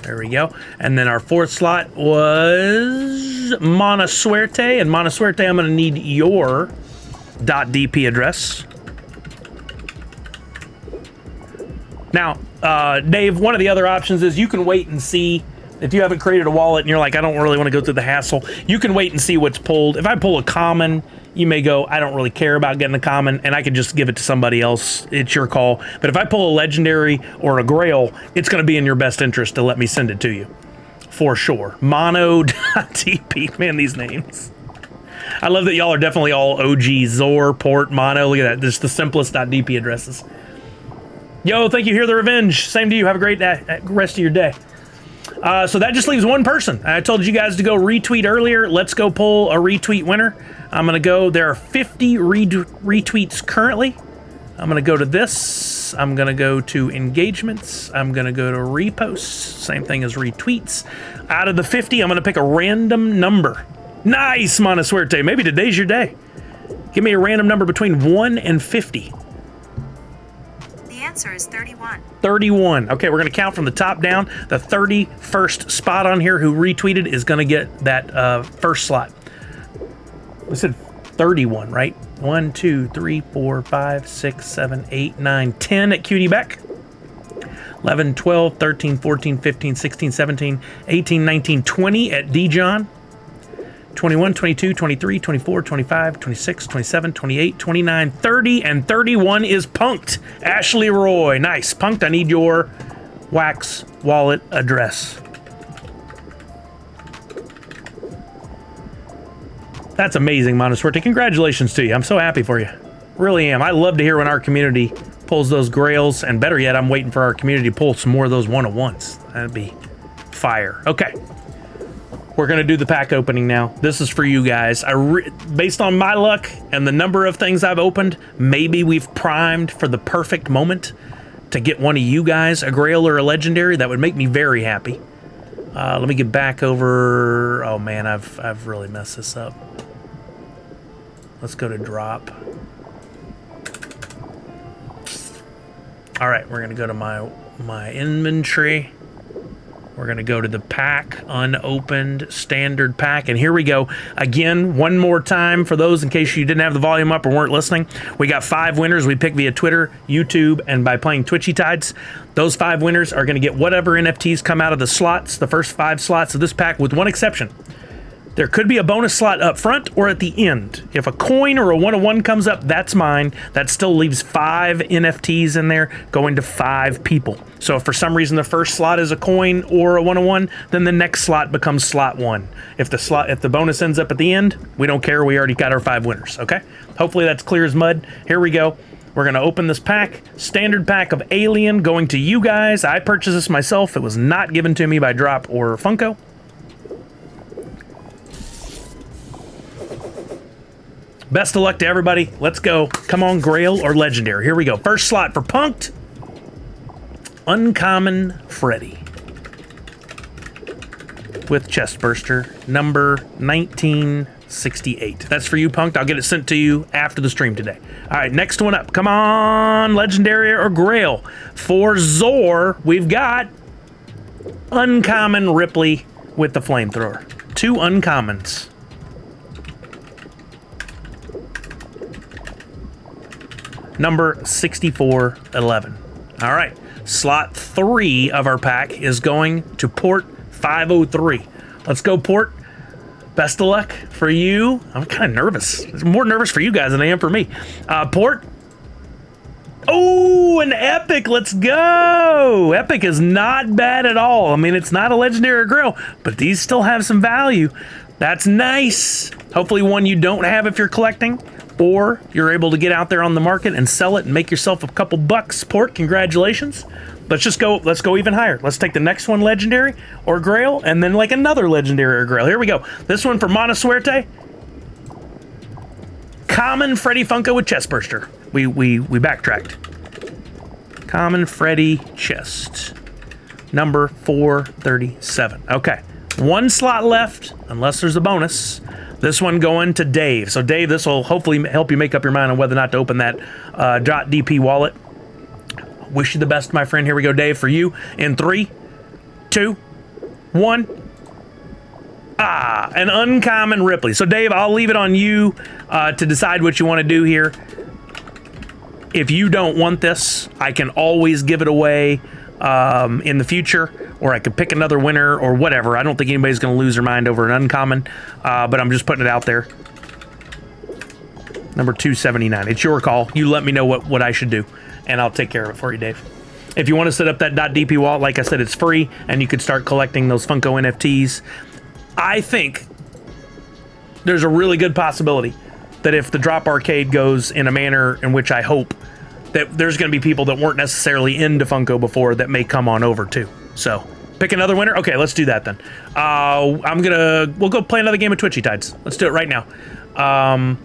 There we go. And then our 4th slot was Mana Suerte. And Mana Suerte, I'm going to need your .dp address. Now, Dave, one of the other options is you can wait and see. If you haven't created a wallet and you're like, I don't really want to go through the hassle, you can wait and see what's pulled. If I pull a common, you may go, I don't really care about getting a common, and I can just give it to somebody else. It's your call. But if I pull a legendary or a grail, it's going to be in your best interest to let me send it to you. For sure. Mono.dp. Man, these names. I love that y'all are definitely all OG, Zor, Port, Mono. Look at that. Just the simplest .dp addresses. Yo, thank you. Hear the Revenge. Same to you. Have a great rest of your day. So that just leaves one person. I told you guys to go retweet earlier. Let's go pull a retweet winner. I'm going to go. There are 50 retweets currently. I'm going to go to this. I'm going to go to engagements. I'm going to go to reposts. Same thing as retweets. Out of the 50, I'm going to pick a random number. Nice, Mana Suerte. Maybe today's your day. Give me a random number between 1 and 50. The answer is 31. 31. Okay, we're going to count from the top down. The 31st spot on here who retweeted is going to get that first slot. I said 31, right? 1, 2, 3, 4, 5, 6, 7, 8, 9, 10 at Cutie Beck. 11, 12, 13, 14, 15, 16, 17, 18, 19, 20 at D-John. 21, 22, 23, 24, 25, 26, 27, 28, 29, 30, and 31 is Punked. Ashley Roy. Nice. Punked, I need your Wax wallet address. That's amazing, Mana Suerte. Congratulations to you. I'm so happy for you. Really am. I love to hear when our community pulls those grails, and better yet, I'm waiting for our community to pull some more of those one-on-ones. That'd be fire. Okay. We're going to do the pack opening now. This is for you guys. Based on my luck and the number of things I've opened, maybe we've primed for the perfect moment to get one of you guys a grail or a legendary. That would make me very happy. Let me get back over. Oh man, I've really messed this up. Let's go to drop. All right, we're going to go to my inventory. We're going to go to the pack, unopened, standard pack. And here we go. Again, one more time for those in case you didn't have the volume up or weren't listening. We got 5 winners we picked via Twitter, YouTube, and by playing Twitchy Tides. Those 5 winners are going to get whatever NFTs come out of the slots, the first 5 slots of this pack, with one exception. There could be a bonus slot up front or at the end. If a coin or a 1-of-1 comes up, that's mine. That still leaves 5 NFTs in there going to 5 people. So if for some reason the first slot is a coin or a 1-of-1, then the next slot becomes slot 1. If the bonus ends up at the end, we don't care. We already got our 5 winners, okay? Hopefully that's clear as mud. Here we go. We're going to open this pack. Standard pack of Alien going to you guys. I purchased this myself. It was not given to me by Drop or Funko. Best of luck to everybody. Let's go. Come on, Grail or Legendary. Here we go. First slot for Punked. Uncommon Freddy. With Chestburster, number 1968. That's for you, Punked. I'll get it sent to you after the stream today. All right, next one up. Come on, Legendary or Grail. For Zor, we've got Uncommon Ripley with the Flamethrower. 2 uncommons. number 6411. All right, slot 3 of our pack is going to port 503. Let's go, port. Best of luck for you. I'm kind of nervous. I'm more nervous for you guys than I am for me. Port. Oh, an epic. Let's go. Epic is not bad at all. I mean, it's not a legendary grill, but these still have some value. That's nice. Hopefully one you don't have if you're collecting, or you're able to get out there on the market and sell it and make yourself a couple bucks. Port, congratulations. Let's go even higher. Let's take the next one, legendary or grail, and then like another legendary or grail. Here we go. This one for Mana Suerte. Common Freddy Funko with chest burster. We backtracked. Common Freddy chest. Number 437. Okay. One slot left, unless there's a bonus. This one going to Dave. So Dave, this will hopefully help you make up your mind on whether or not to open that .dp wallet. Wish you the best, my friend. Here we go, Dave, for you in 3, 2, 1. An uncommon Ripley. So Dave, I'll leave it on you to decide what you want to do here. If you don't want this, I can always give it away in the future, or I could pick another winner or whatever. I don't think anybody's going to lose their mind over an uncommon, but I'm just putting it out there. Number 279. It's your call. You let me know what I should do, and I'll take care of it for you, Dave. If you want to set up that .dp wallet, like I said, it's free, and you could start collecting those Funko NFTs. I think there's a really good possibility that if the Drop Arcade goes in a manner in which I hope, that there's going to be people that weren't necessarily into Funko before that may come on over too. So pick another winner. Okay, let's do that then. We'll go play another game of Twitchy Tides. Let's do it right now. I'm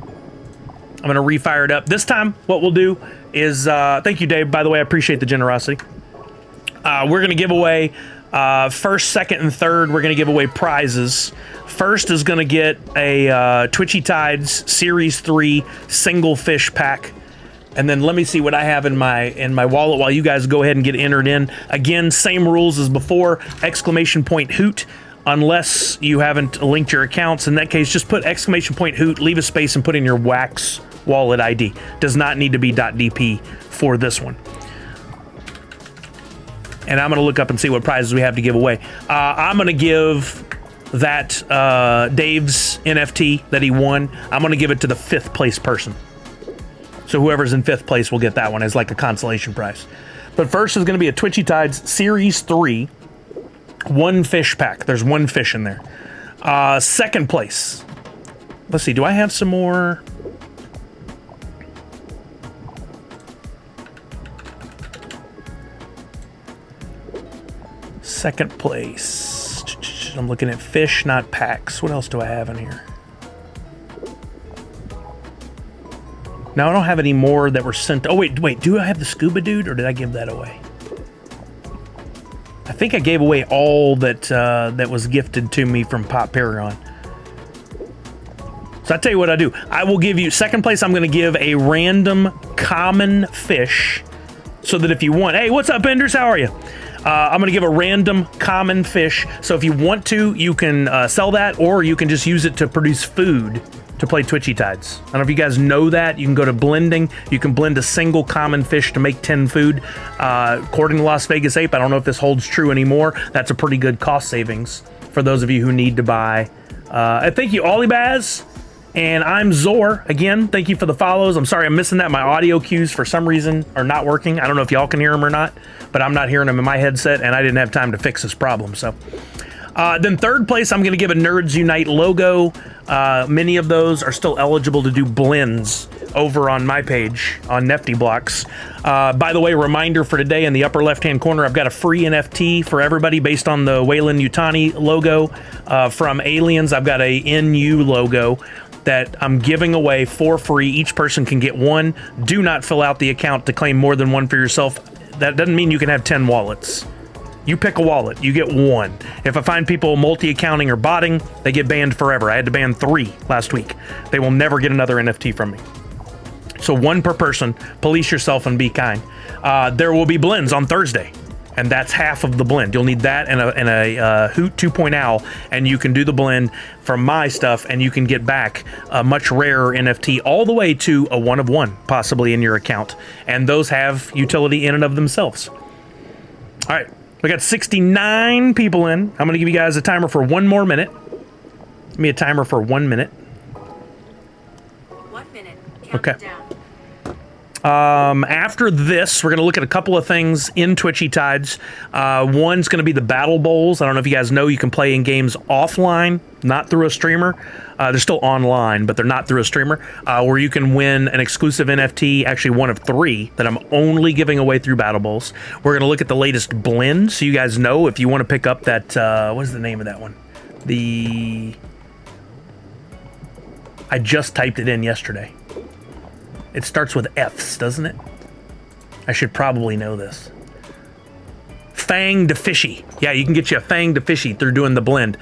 going to refire it up. This time, what we'll do is, thank you, Dave, by the way, I appreciate the generosity. We're going to give away first, second, and third. We're going to give away prizes. First is going to get a Twitchy Tides Series 3 single fish pack. And then let me see what I have in my wallet while you guys go ahead and get entered in. Again, same rules as before, ! Hoot. Unless you haven't linked your accounts. In that case, just put ! Hoot, leave a space, and put in your Wax wallet ID. Does not need to be .dp for this one. And I'm going to look up and see what prizes we have to give away. I'm going to give that Dave's NFT that he won, I'm going to give it to the 5th place person. So whoever's in 5th place will get that one as like a consolation prize. But first is going to be a Twitchy Tides Series 3 one fish pack. There's one fish in there. Second place. Let's see. Do I have some more? Second place. I'm looking at fish, not packs. What else do I have in here? Now, I don't have any more that were sent. Oh, wait. Do I have the scuba dude, or did I give that away? I think I gave away all that that was gifted to me from Pop Paragon. So I tell you what I do. I will give you, second place, I'm going to give a random common fish, so that if you want, hey, what's up, Enders? How are you? I'm going to give a random common fish. So if you want to, you can sell that, or you can just use it to produce food to play Twitchy Tides. I don't know if you guys know that. You can go to blending. You can blend a single common fish to make 10 food. According to Las Vegas Ape, I don't know if this holds true anymore. That's a pretty good cost savings for those of you who need to buy. Thank you, Olibaz. And I'm Zor. Again, thank you for the follows. I'm sorry I'm missing that. My audio cues, for some reason, are not working. I don't know if y'all can hear them or not, but I'm not hearing them in my headset, and I didn't have time to fix this problem. So, then third place, I'm going to give a Nerds Unite logo. Many of those are still eligible to do blends over on my page on Nifty Blocks. By the way, reminder for today, in the upper left-hand corner, I've got a free NFT for everybody based on the Wayland Yutani logo. From Aliens, I've got a NU logo that I'm giving away for free. Each person can get one. Do not fill out the account to claim more than one for yourself. That doesn't mean you can have 10 wallets. You pick a wallet, you get one. If I find people multi-accounting or botting, they get banned forever. I had to ban 3 last week. They will never get another NFT from me. So one per person. Police yourself and be kind. There will be blends on Thursday. and that's half of the blend. You'll need that and a Hoot 2.0, and you can do the blend from my stuff, and you can get back a much rarer NFT all the way to a 1 of 1 possibly in your account, and those have utility in and of themselves. All right, we got 69 people in. I'm going to give you guys a timer for 1 more minute. Give me a timer for 1 minute. 1 minute. Okay. Down. After this, we're going to look at a couple of things in Twitchy Tides. One's going to be the Battle Bowls. I don't know if you guys know, you can play in games offline, not through a streamer. They're still online, but they're not through a streamer, where you can win an exclusive NFT, actually 1 of 3, that I'm only giving away through Battle Bowls. We're going to look at the latest blend, so you guys know if you want to pick up that, what is the name of that one? I just typed it in yesterday. It starts with F's, doesn't it? I should probably know this. Fanged Fishy. Yeah, you can get you a Fanged Fishy through doing the blend.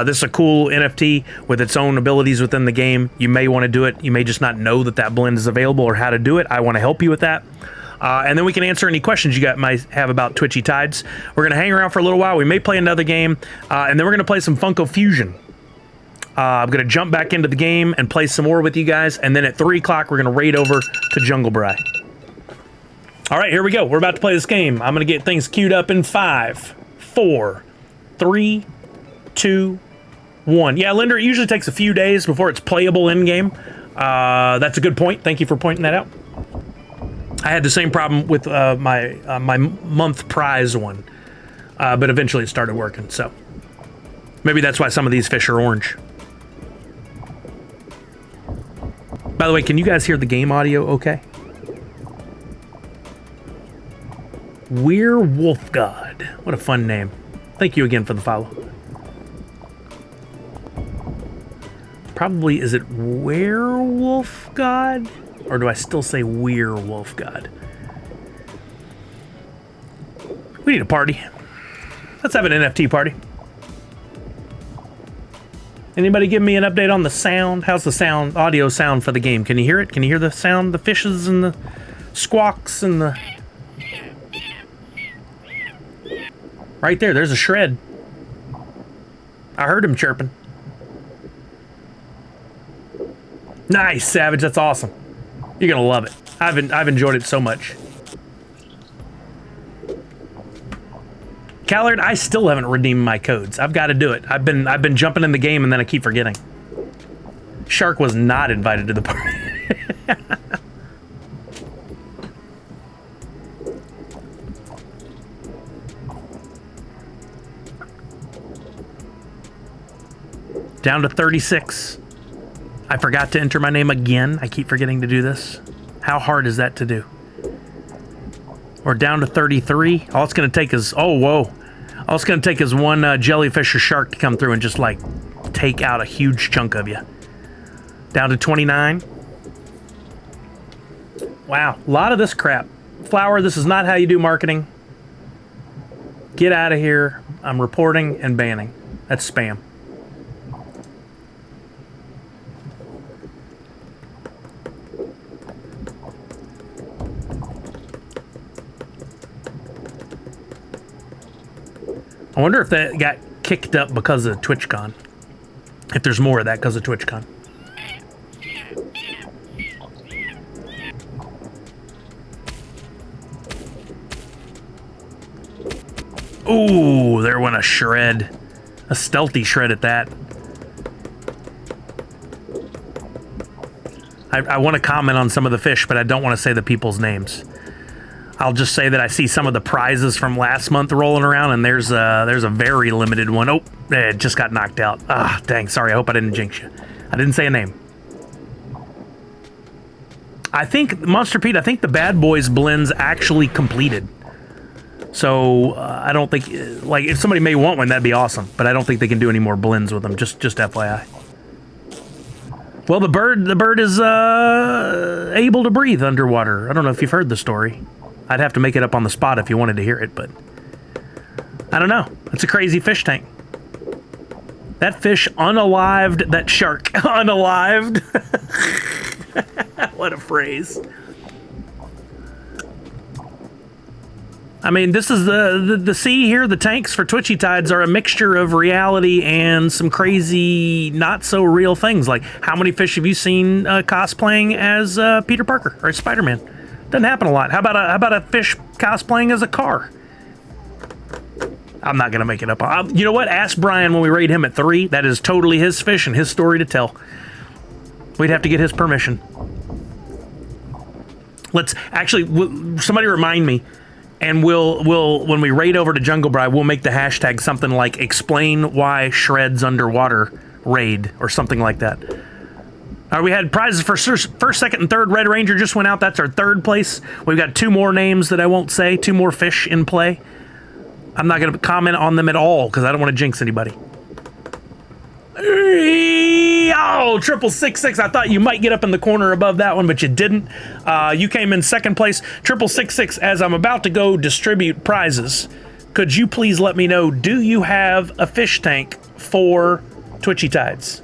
This is a cool NFT with its own abilities within the game. You may want to do it. You may just not know that that blend is available or how to do it. I want to help you with that. And then we can answer any questions you might have about Twitchy Tides. We're going to hang around for a little while. We may play another game, and then we're going to play some Funko Fusion. I'm going to jump back into the game and play some more with you guys, and then at 3 o'clock, we're going to raid over to Jungle Bry. All right, here we go. We're about to play this game. I'm going to get things queued up in 5, 4, 3, 2, 1. Yeah, Linder, it usually takes a few days before it's playable in-game. That's a good point. Thank you for pointing that out. I had the same problem with my month prize one, but eventually it started working, so maybe that's why some of these fish are orange. By the way, can you guys hear the game audio okay? Werewolf God. What a fun name. Thank you again for the follow. Probably, is it Werewolf God? Or do I still say Werewolf God? We need a party. Let's have an NFT party. Anybody give me an update on the sound? How's the sound, audio sound for the game? Can you hear it? Can you hear the sound, the fishes and the squawks and the... Right there, there's a shred. I heard him chirping. Nice, Savage, that's awesome. You're gonna love it. I've enjoyed it so much. Callard, I still haven't redeemed my codes. I've got to do it. I've been jumping in the game and then I keep forgetting. Shark was not invited to the party. Down to 36. I forgot to enter my name again. I keep forgetting to do this. How hard is that to do? We're down to 33. All it's going to take is... Oh, whoa. All it's going to take is one jellyfish or shark to come through and just, like, take out a huge chunk of you. Down to 29. Wow. A lot of this crap. Flower, this is not how you do marketing. Get out of here. I'm reporting and banning. That's spam. I wonder if that got kicked up because of TwitchCon. If there's more of that because of TwitchCon. Ooh, there went a shred. A stealthy shred at that. I want to comment on some of the fish, but I don't want to say the people's names. I'll just say that I see some of the prizes from last month rolling around, and there's a very limited one. Oh, it just got knocked out. Ah, dang, sorry. I hope I didn't jinx you. I didn't say a name. I think, Monster Pete, I think the Bad Boys blend's actually completed. So, I don't think, like, if somebody may want one, that'd be awesome. But I don't think they can do any more blends with them, just FYI. Well, the bird is able to breathe underwater. I don't know if you've heard the story. I'd have to make it up on the spot if you wanted to hear it, but I don't know. It's a crazy fish tank. That fish unalived that shark. Unalived. What a phrase. I mean, this is the sea here. The tanks for Twitchy Tides are a mixture of reality and some crazy, not so real things. Like, how many fish have you seen cosplaying as Peter Parker or Spider-Man? Doesn't happen a lot. How about a fish cosplaying as a car? I'm not gonna make it up. You know what? Ask Brian when we raid him at 3. That is totally his fish and his story to tell. We'd have to get his permission. Let's actually, somebody remind me, and we'll when we raid over to Jungle Bride, we'll make the hashtag something like "explain why shreds underwater raid" or something like that. We had prizes for first, second, and third. Red Ranger just went out. That's our third place. We've got 2 more names that I won't say. 2 more fish in play. I'm not going to comment on them at all because I don't want to jinx anybody. Oh, 666. I thought you might get up in the corner above that one, but you didn't. You came in second place. 666. As I'm about to go distribute prizes, could you please let me know, do you have a fish tank for Twitchy Tides?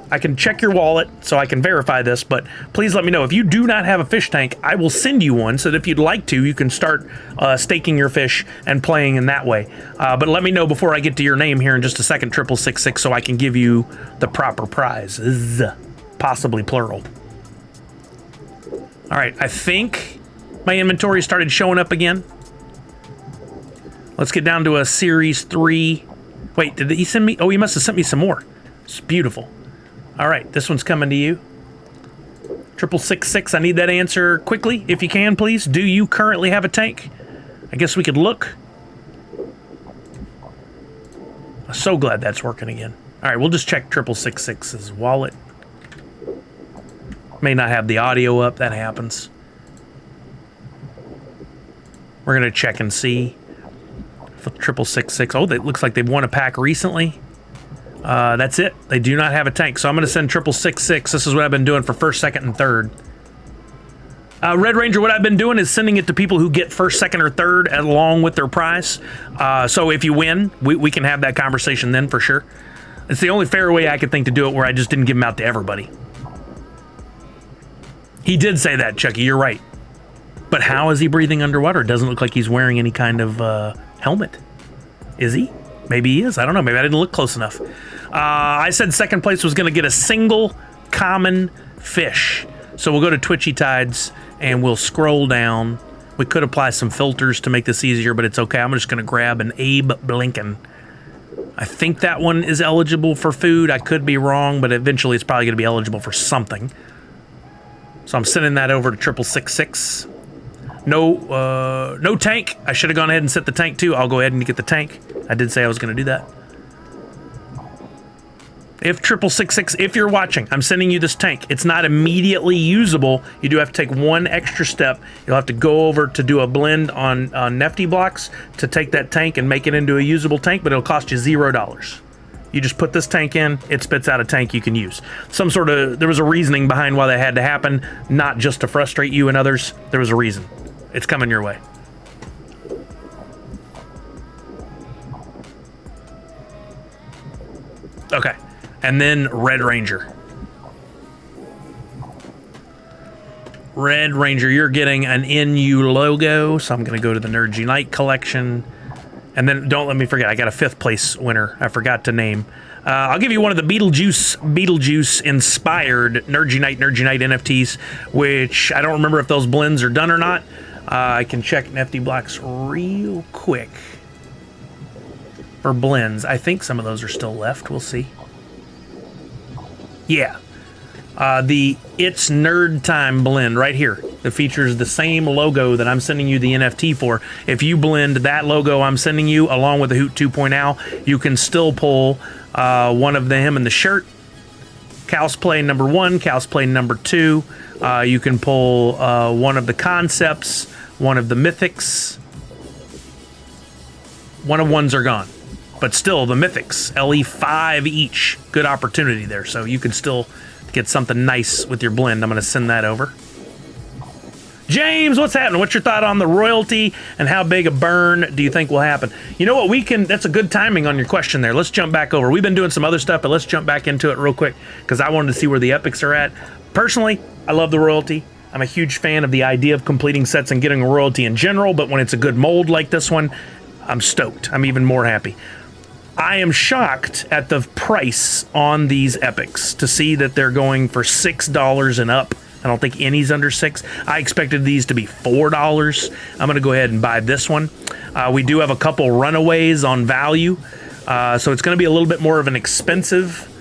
I can check your wallet so I can verify this, but please let me know. If you do not have a fish tank, I will send you one so that if you'd like to, you can start staking your fish and playing in that way. But let me know before I get to your name here in just a second, 666, so I can give you the proper prize. Possibly plural. All right, I think my inventory started showing up again. Let's get down to a Series 3. Wait, did he send me? Oh, he must have sent me some more. It's beautiful. All right, this one's coming to you. 666, I need that answer quickly, if you can, please. Do you currently have a tank? I guess we could look. I'm so glad that's working again. All right, we'll just check 666's wallet. May not have the audio up, that happens. We're gonna check and see. For 666, oh, it looks like they've won a pack recently. That's it. They do not have a tank, so I'm going to send 666. This is what I've been doing for first, second, and third. Red Ranger, what I've been doing is sending it to people who get first, second, or third along with their prize. So if you win, we can have that conversation then for sure. It's the only fair way I could think to do it where I just didn't give them out to everybody. He did say that, Chucky. You're right. But how is he breathing underwater? It doesn't look like he's wearing any kind of helmet. Is he? Maybe he is. I don't know. Maybe I didn't look close enough. I said second place was going to get a single common fish. So we'll go to Twitchy Tides and we'll scroll down. We could apply some filters to make this easier, but it's okay. I'm just going to grab an Abe Blinken. I think that one is eligible for food. I could be wrong, but eventually it's probably going to be eligible for something. So I'm sending that over to 666. No tank. I should have gone ahead and set the tank too. I'll go ahead and get the tank. I did say I was going to do that. If 666, if you're watching, I'm sending you this tank. It's not immediately usable. You do have to take one extra step. You'll have to go over to do a blend on NFT blocks to take that tank and make it into a usable tank, but it'll cost you $0. You just put this tank in, it spits out a tank you can use. There was a reasoning behind why that had to happen, not just to frustrate you and others. There was a reason. It's coming your way. Okay. And then Red Ranger. Red Ranger, you're getting an NU logo, so I'm going to go to the Nerds Unite collection. And then don't let me forget, I got a 5th place winner I forgot to name. I'll give you one of the Beetlejuice inspired Nerds Unite NFTs, which I don't remember if those blends are done or not. I can check NFT blocks real quick for blends. I think some of those are still left. We'll see. Yeah. The It's Nerd Time blend right here that features the same logo that I'm sending you the NFT for. If you blend that logo I'm sending you along with the Hoot 2.0, you can still pull one of him in the shirt. Cosplay number 1, cosplay number 2. You can pull one of the concepts, one of the mythics. One of ones are gone. But still, the mythics, LE5 each. Good opportunity there. So you can still get something nice with your blend. I'm going to send that over. James, what's happening? What's your thought on the royalty and how big a burn do you think will happen? You know what, that's a good timing on your question there. Let's jump back over. We've been doing some other stuff, but let's jump back into it real quick because I wanted to see where the epics are at. Personally, I love the royalty. I'm a huge fan of the idea of completing sets and getting a royalty in general, but when it's a good mold like this one, I'm stoked. I'm even more happy. I am shocked at the price on these epics to see that they're going for $6 and up. I don't think any's under $6. I expected these to be $4. I'm going to go ahead and buy this one. We do have a couple runaways on value, so it's going to be a little bit more of an expensive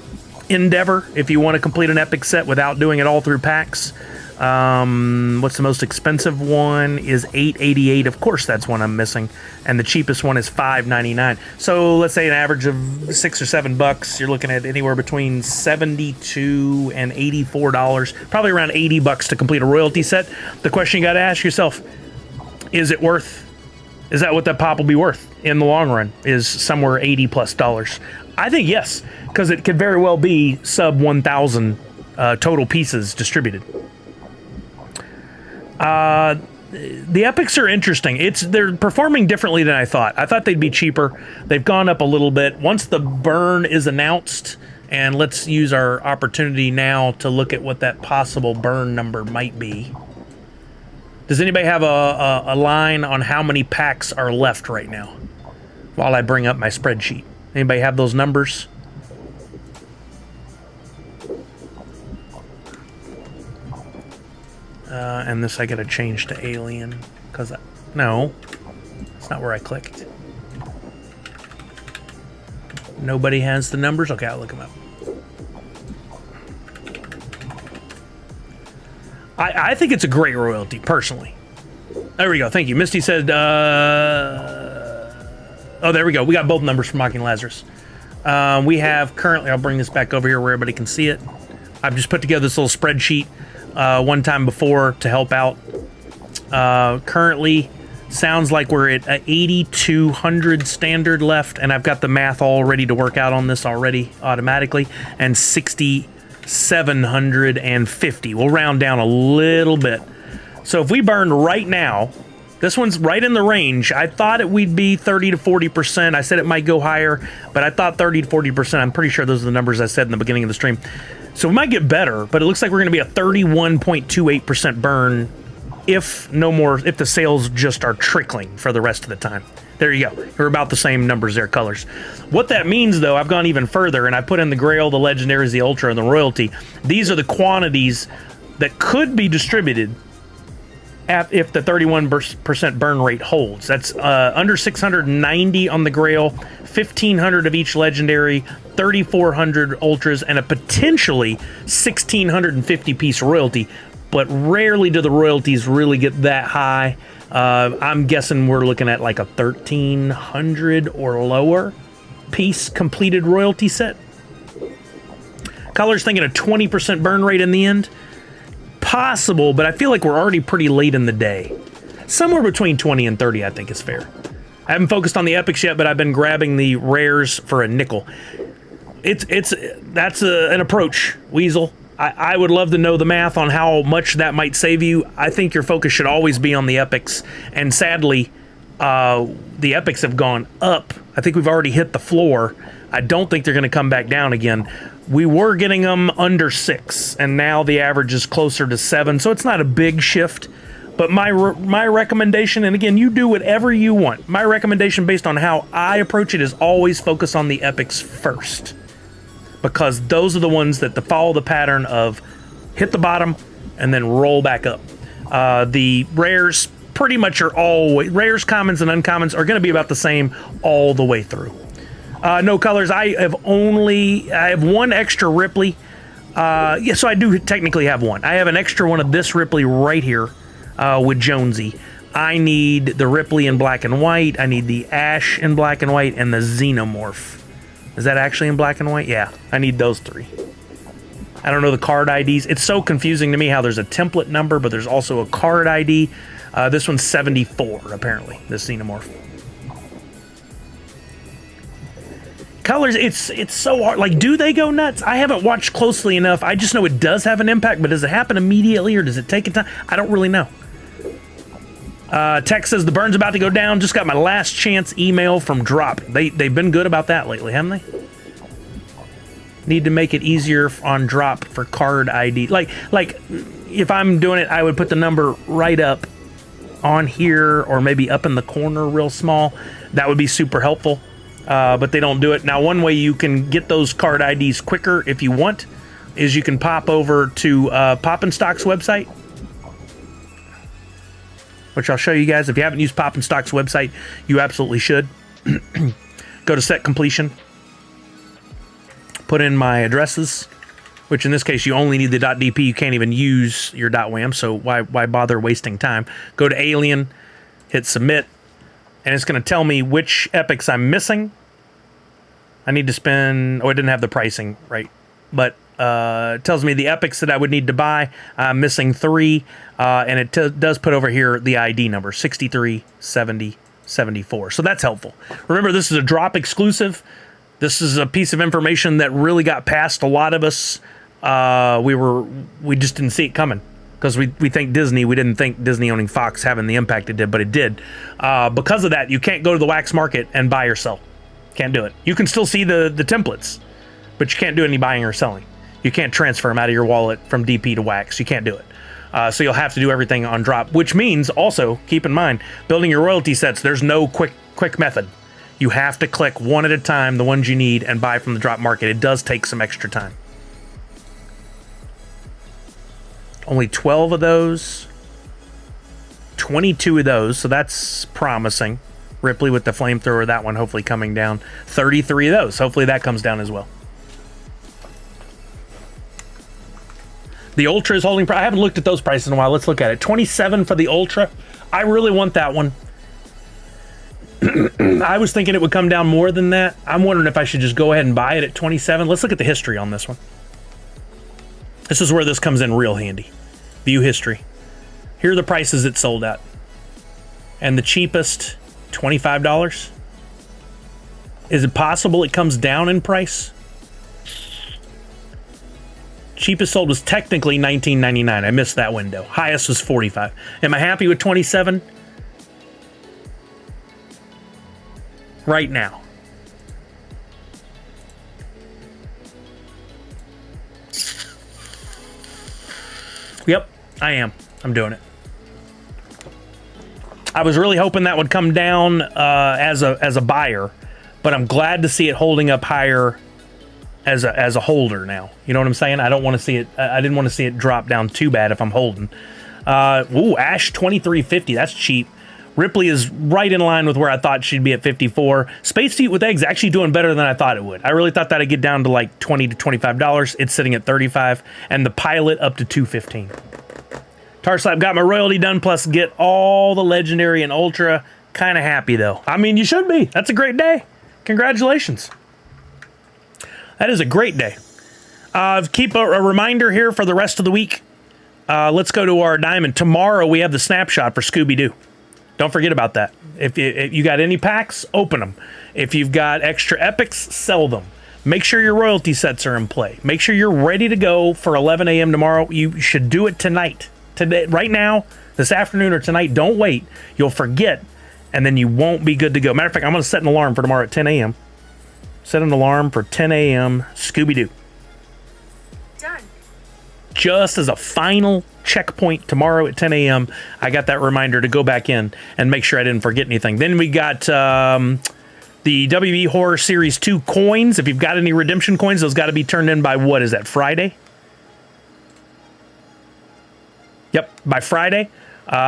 endeavor if you want to complete an epic set without doing it all through packs. What's the most expensive one is $8.88. Of course, that's one I'm missing, and the cheapest one is $5.99. So let's say an average of $6 or $7. You're looking at anywhere between $72 and $84, probably around $80 to complete a royalty set. The question you got to ask yourself: is it worth? Is that what that pop will be worth in the long run? Is somewhere $80+? I think yes, because it could very well be sub 1,000 total pieces distributed. The epics are interesting. They're performing differently than I thought. I thought they'd be cheaper. They've gone up a little bit. Once the burn is announced, and let's use our opportunity now to look at what that possible burn number might be. Does anybody have a line on how many packs are left right now? While I bring up my spreadsheet. Anybody have those numbers? And this I gotta change to alien, because no, it's not where I clicked. Nobody has the numbers? Okay, I'll look them up. I think it's a great royalty, personally. There we go, thank you. Misty said, oh, there we go. We got both numbers from Mocking Lazarus. We have currently, I'll bring this back over here where everybody can see it. I've just put together this little spreadsheet one time before to help out. Currently, sounds like we're at 8,200 standard left, and I've got the math all ready to work out on this already automatically, and 6,750. We'll round down a little bit. So if we burn right now, this one's right in the range. I thought it would be 30 to 40%. I said it might go higher, but I thought 30 to 40%. I'm pretty sure those are the numbers I said in the beginning of the stream. So we might get better, but it looks like we're going to be a 31.28% burn if the sales just are trickling for the rest of the time. There you go. We're about the same numbers there, colors. What that means, though, I've gone even further, and I put in the Grail, the Legendaries, the Ultra, and the Royalty. These are the quantities that could be distributed if the 31% burn rate holds. That's under 690 on the Grail, 1,500 of each Legendary, 3,400 Ultras, and a potentially 1,650 piece Royalty. But rarely do the royalties really get that high. I'm guessing we're looking at like a 1,300 or lower piece completed royalty set. Color's thinking a 20% burn rate in the end. Possible, but I feel like we're already pretty late in the day. Somewhere between 20 and 30, I think, is fair. I haven't focused on the epics yet, but I've been grabbing the rares for a nickel. That's an approach, Weasel. I would love to know the math on how much that might save you. I think your focus should always be on the epics, and sadly, the epics have gone up. I think we've already hit the floor. I don't think they're going to come back down again. We were getting them under 6, and now the average is closer to 7, so it's not a big shift. But my recommendation, and again, you do whatever you want. My recommendation based on how I approach it is always focus on the epics first. Because those are the ones that follow the pattern of hit the bottom and then roll back up. The rares pretty much are always, rares, commons, and uncommons are going to be about the same all the way through. No colors. I have one extra Ripley. Yeah, so I do technically have one. I have an extra one of this Ripley right here with Jonesy. I need the Ripley in black and white. I need the Ash in black and white and the Xenomorph. Is that actually in black and white? Yeah, I need those 3. I don't know the card IDs. It's so confusing to me how there's a template number, but there's also a card ID. This one's 74, apparently, this Xenomorph. Colors, it's so hard. Like, do they go nuts? I haven't watched closely enough. I just know it does have an impact, but does it happen immediately or does it take a time? I don't really know. Tex says the burn's about to go down. Just got my last chance email from Drop. They've been good about that lately, haven't they? Need to make it easier on Drop for card ID. Like if I'm doing it, I would put the number right up on here, or maybe up in the corner real small. That would be super helpful. But they don't do it. Now, one way you can get those card IDs quicker if you want is you can pop over to Poppin' Stock's website, which I'll show you guys. If you haven't used Poppin' Stock's website, you absolutely should. Go to set completion, put in my addresses, which in this case you only need the .dp. You can't even use your .wam, so why bother wasting time? Go to Alien, hit submit, and it's going to tell me which epics I'm missing. I need to spend... Oh, it didn't have the pricing right, but it tells me the epics that I would need to buy. I'm missing 3, and it does put over here the ID number, 63, 70, 74. So that's helpful. Remember, this is a drop exclusive. This is a piece of information that really got past a lot of us. We just didn't see it coming because we think Disney. We didn't think Disney owning Fox having the impact it did, but it did. Because of that, you can't go to the wax market and buy or sell. Can't do it. You can still see the templates, but you can't do any buying or selling. You can't transfer them out of your wallet from DP to wax. You can't do it. So you'll have to do everything on drop, which means also keep in mind building your royalty sets. There's no quick method. You have to click one at a time, the ones you need, and buy from the drop market. It does take some extra time. Only 12 of those, 22 of those, so that's promising. Ripley with the flamethrower, that one hopefully coming down. 33 of those, hopefully that comes down as well. The Ultra is holding. I haven't looked at those prices in a while. Let's look at it. 27 for the Ultra. I really want that one. I was thinking it would come down more than that. I'm wondering if I should just go ahead and buy it at 27. Let's look at the history on this one. This is where this comes in real handy. View history. Here are the prices it sold at. And the cheapest, $25. Is it possible it comes down in price? Cheapest sold was technically $19.99. I missed that window. Highest was $45. Am I happy with 27? Right now. Yep, I am. I'm doing it. I was really hoping that would come down as a buyer, but I'm glad to see it holding up higher as a holder now. You know what I'm saying? I don't want to see it. I didn't want to see it drop down too bad if I'm holding. Ooh, Ash 2350. That's cheap. Ripley is right in line with where I thought she'd be at 54. Space Feet with Eggs actually doing better than I thought it would. I really thought that'd get down to like $20 to $25. It's sitting at 35, and the Pilot up to 215. Tarslap got my royalty done, plus get all the legendary and ultra. Kind of happy though. I mean, you should be. That's a great day. Congratulations. That is a great day. Keep a reminder here for the rest of the week. Let's go to our diamond. Tomorrow we have the snapshot for Scooby-Doo. Don't forget about that. If you got any packs, open them. If you've got extra epics, sell them. Make sure your royalty sets are in play. Make sure you're ready to go for 11 a.m. tomorrow. You should do it tonight. Today, right now, this afternoon or tonight. Don't wait. You'll forget, and then you won't be good to go. Matter of fact, I'm going to set an alarm for tomorrow at 10 a.m. Set an alarm for 10 a.m. Scooby-Doo. Done. Just as a final checkpoint tomorrow at 10 a.m., I got that reminder to go back in and make sure I didn't forget anything. Then we got the WB Horror Series 2 coins. If you've got any redemption coins, those got to be turned in by, what is that, Friday? Yep, by Friday.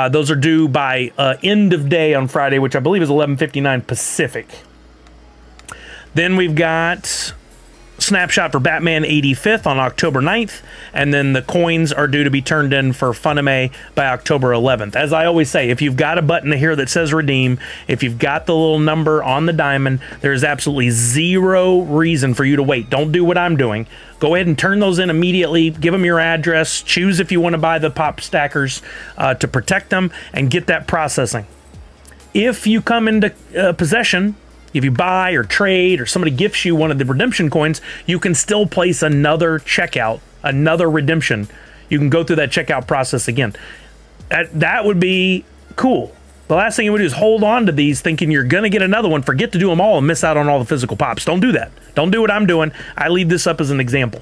Those are due by end of day on Friday, which I believe is 11:59 Pacific. Then we've got snapshot for Batman 85th on October 9th, and then the coins are due to be turned in for Funime by October 11th. As I always say, if you've got a button here that says redeem, if you've got the little number on the diamond, there's absolutely zero reason for you to wait. Don't do what I'm doing. Go ahead and turn those in immediately. Give them your address. Choose if you want to buy the pop stackers to protect them, and get that processing. If you come into possession, if you buy or trade or somebody gifts you one of the redemption coins, you can still place another checkout, another redemption. You can go through that checkout process again. That would be cool. The last thing you would do is hold on to these thinking you're going to get another one, forget to do them all, and miss out on all the physical pops. Don't do that. Don't do what I'm doing. I leave this up as an example.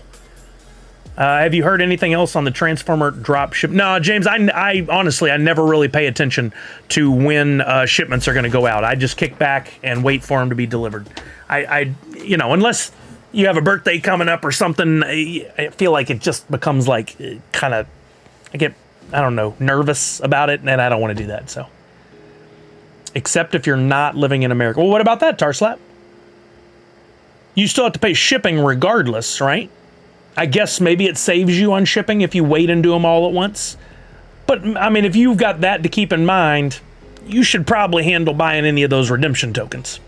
Have you heard anything else on the Transformer drop ship? No, James, I honestly, I never really pay attention to when shipments are going to go out. I just kick back and wait for them to be delivered. Unless you have a birthday coming up or something, I feel like it just becomes like I get, I don't know, nervous about it, and I don't want to do that, so. Except if you're not living in America. Well, what about that, Tarslap? You still have to pay shipping regardless, right? I guess maybe it saves you on shipping if you wait and do them all at once. But, I mean, if you've got that to keep in mind, you should probably handle buying any of those redemption tokens.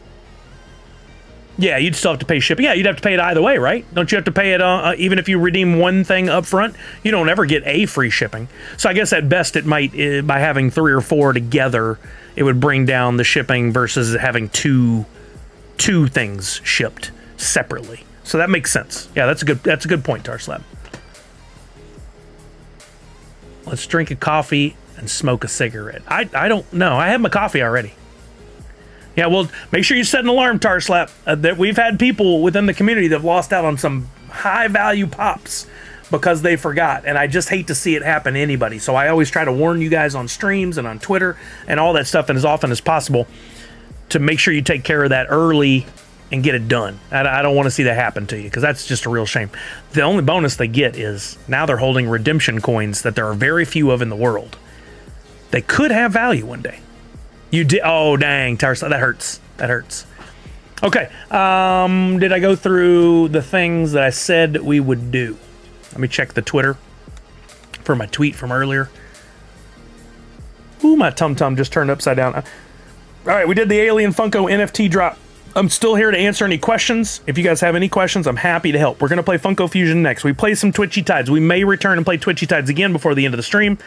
Yeah, you'd still have to pay shipping. Yeah, you'd have to pay it either way, right? Don't you have to pay it even if you redeem one thing up front? You don't ever get a free shipping. So I guess at best it might, by having 3 or 4 together, it would bring down the shipping versus having two things shipped separately. So that makes sense. Yeah, that's a good point, Tarslab. Let's drink a coffee and smoke a cigarette. I don't know. I had my coffee already. Yeah, well, make sure you set an alarm, Tarslap. That we've had people within the community that have lost out on some high-value pops because they forgot, and I just hate to see it happen to anybody. So I always try to warn you guys on streams and on Twitter and all that stuff, and as often as possible, to make sure you take care of that early and get it done. I don't want to see that happen to you, because that's just a real shame. The only bonus they get is now they're holding redemption coins that there are very few of in the world. They could have value one day. You did. Oh, dang, Tarsa, that hurts. That hurts. Okay. Did I go through the things that I said we would do? Let me check the Twitter for my tweet from earlier. Ooh, my tum-tum just turned upside down. All right, we did the Alien Funko NFT drop. I'm still here to answer any questions. If you guys have any questions, I'm happy to help. We're going to play Funko Fusion next. We play some Twitchy Tides. We may return and play Twitchy Tides again before the end of the stream.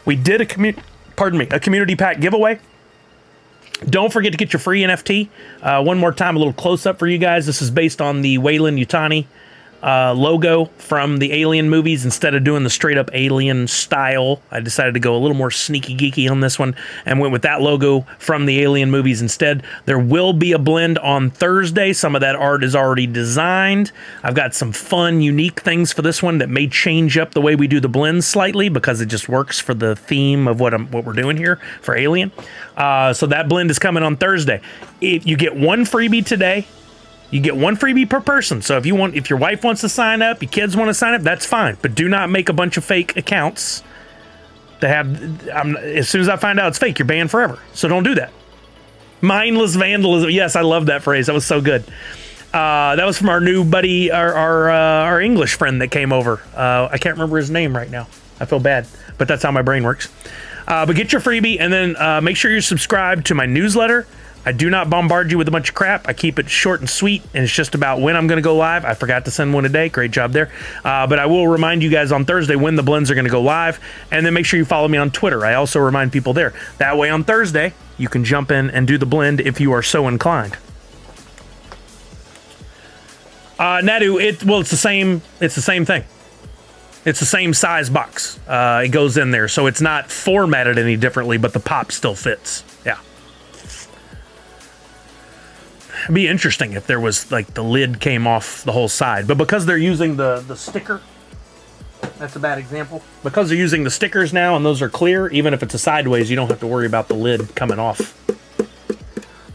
We did a community pack giveaway. Don't forget to get your free NFT. One more time, a little close-up for you guys. This is based on the Weyland Yutani logo from the Alien movies. Instead of doing the straight-up Alien style, I decided to go a little more sneaky geeky on this one and went with that logo from the Alien movies instead. There will be a blend on Thursday. Some of that art is already designed. I've got some fun, unique things for this one that may change up the way we do the blends slightly because it just works for the theme of what we're doing here for Alien. So that blend is coming on Thursday. If you get one freebie today, you get one freebie per person. So if your wife wants to sign up, your kids want to sign up, that's fine. But do not make a bunch of fake accounts to have. As soon as I find out it's fake, you're banned forever. So don't do that. Mindless vandalism. Yes, I love that phrase. That was so good. That was from our new buddy, our English friend that came over. I can't remember his name right now. I feel bad, but that's how my brain works. But get your freebie, and then make sure you're subscribed to my newsletter. I do not bombard you with a bunch of crap. I keep it short and sweet, and it's just about when I'm going to go live. I forgot to send one today. Great job there. But I will remind you guys on Thursday when the blends are going to go live, and then make sure you follow me on Twitter. I also remind people there. That way on Thursday, you can jump in and do the blend if you are so inclined. Nadu, it's the same. It's the same thing. It's the same size box. It goes in there, so it's not formatted any differently, but the pop still fits. Yeah. It'd be interesting if there was, like, the lid came off the whole side. But because they're using the sticker, that's a bad example. Because they're using the stickers now and those are clear, even if it's a sideways, you don't have to worry about the lid coming off.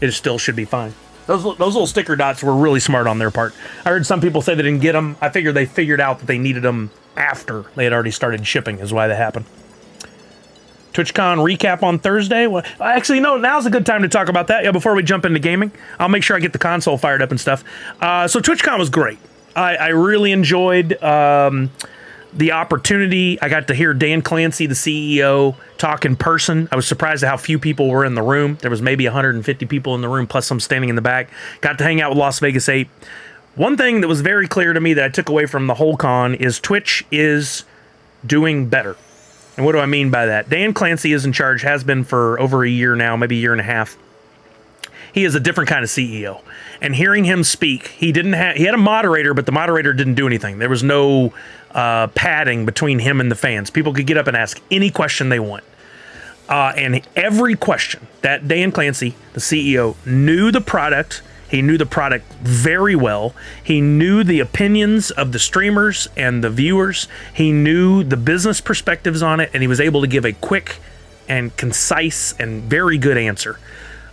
It still should be fine. Those little sticker dots were really smart on their part. I heard some people say they didn't get them. I figured they figured out that they needed them after they had already started shipping is why that happened. TwitchCon recap on Thursday. Well, actually, no, now's a good time to talk about that. Yeah, before we jump into gaming, I'll make sure I get the console fired up and stuff. So TwitchCon was great. I really enjoyed the opportunity. I got to hear Dan Clancy, the CEO, talk in person. I was surprised at how few people were in the room. There was maybe 150 people in the room, plus some standing in the back. Got to hang out with Las Vegas 8. One thing that was very clear to me that I took away from the whole con is Twitch is doing better. And what do I mean by that? Dan Clancy is in charge, has been for over a year now, maybe a year and a half. He is a different kind of CEO. And hearing him speak, he had a moderator, but the moderator didn't do anything. There was no padding between him and the fans. People could get up and ask any question they want. And every question that Dan Clancy, the CEO, knew the product. He knew the product very well. He knew the opinions of the streamers and the viewers. He knew the business perspectives on it, and he was able to give a quick and concise and very good answer.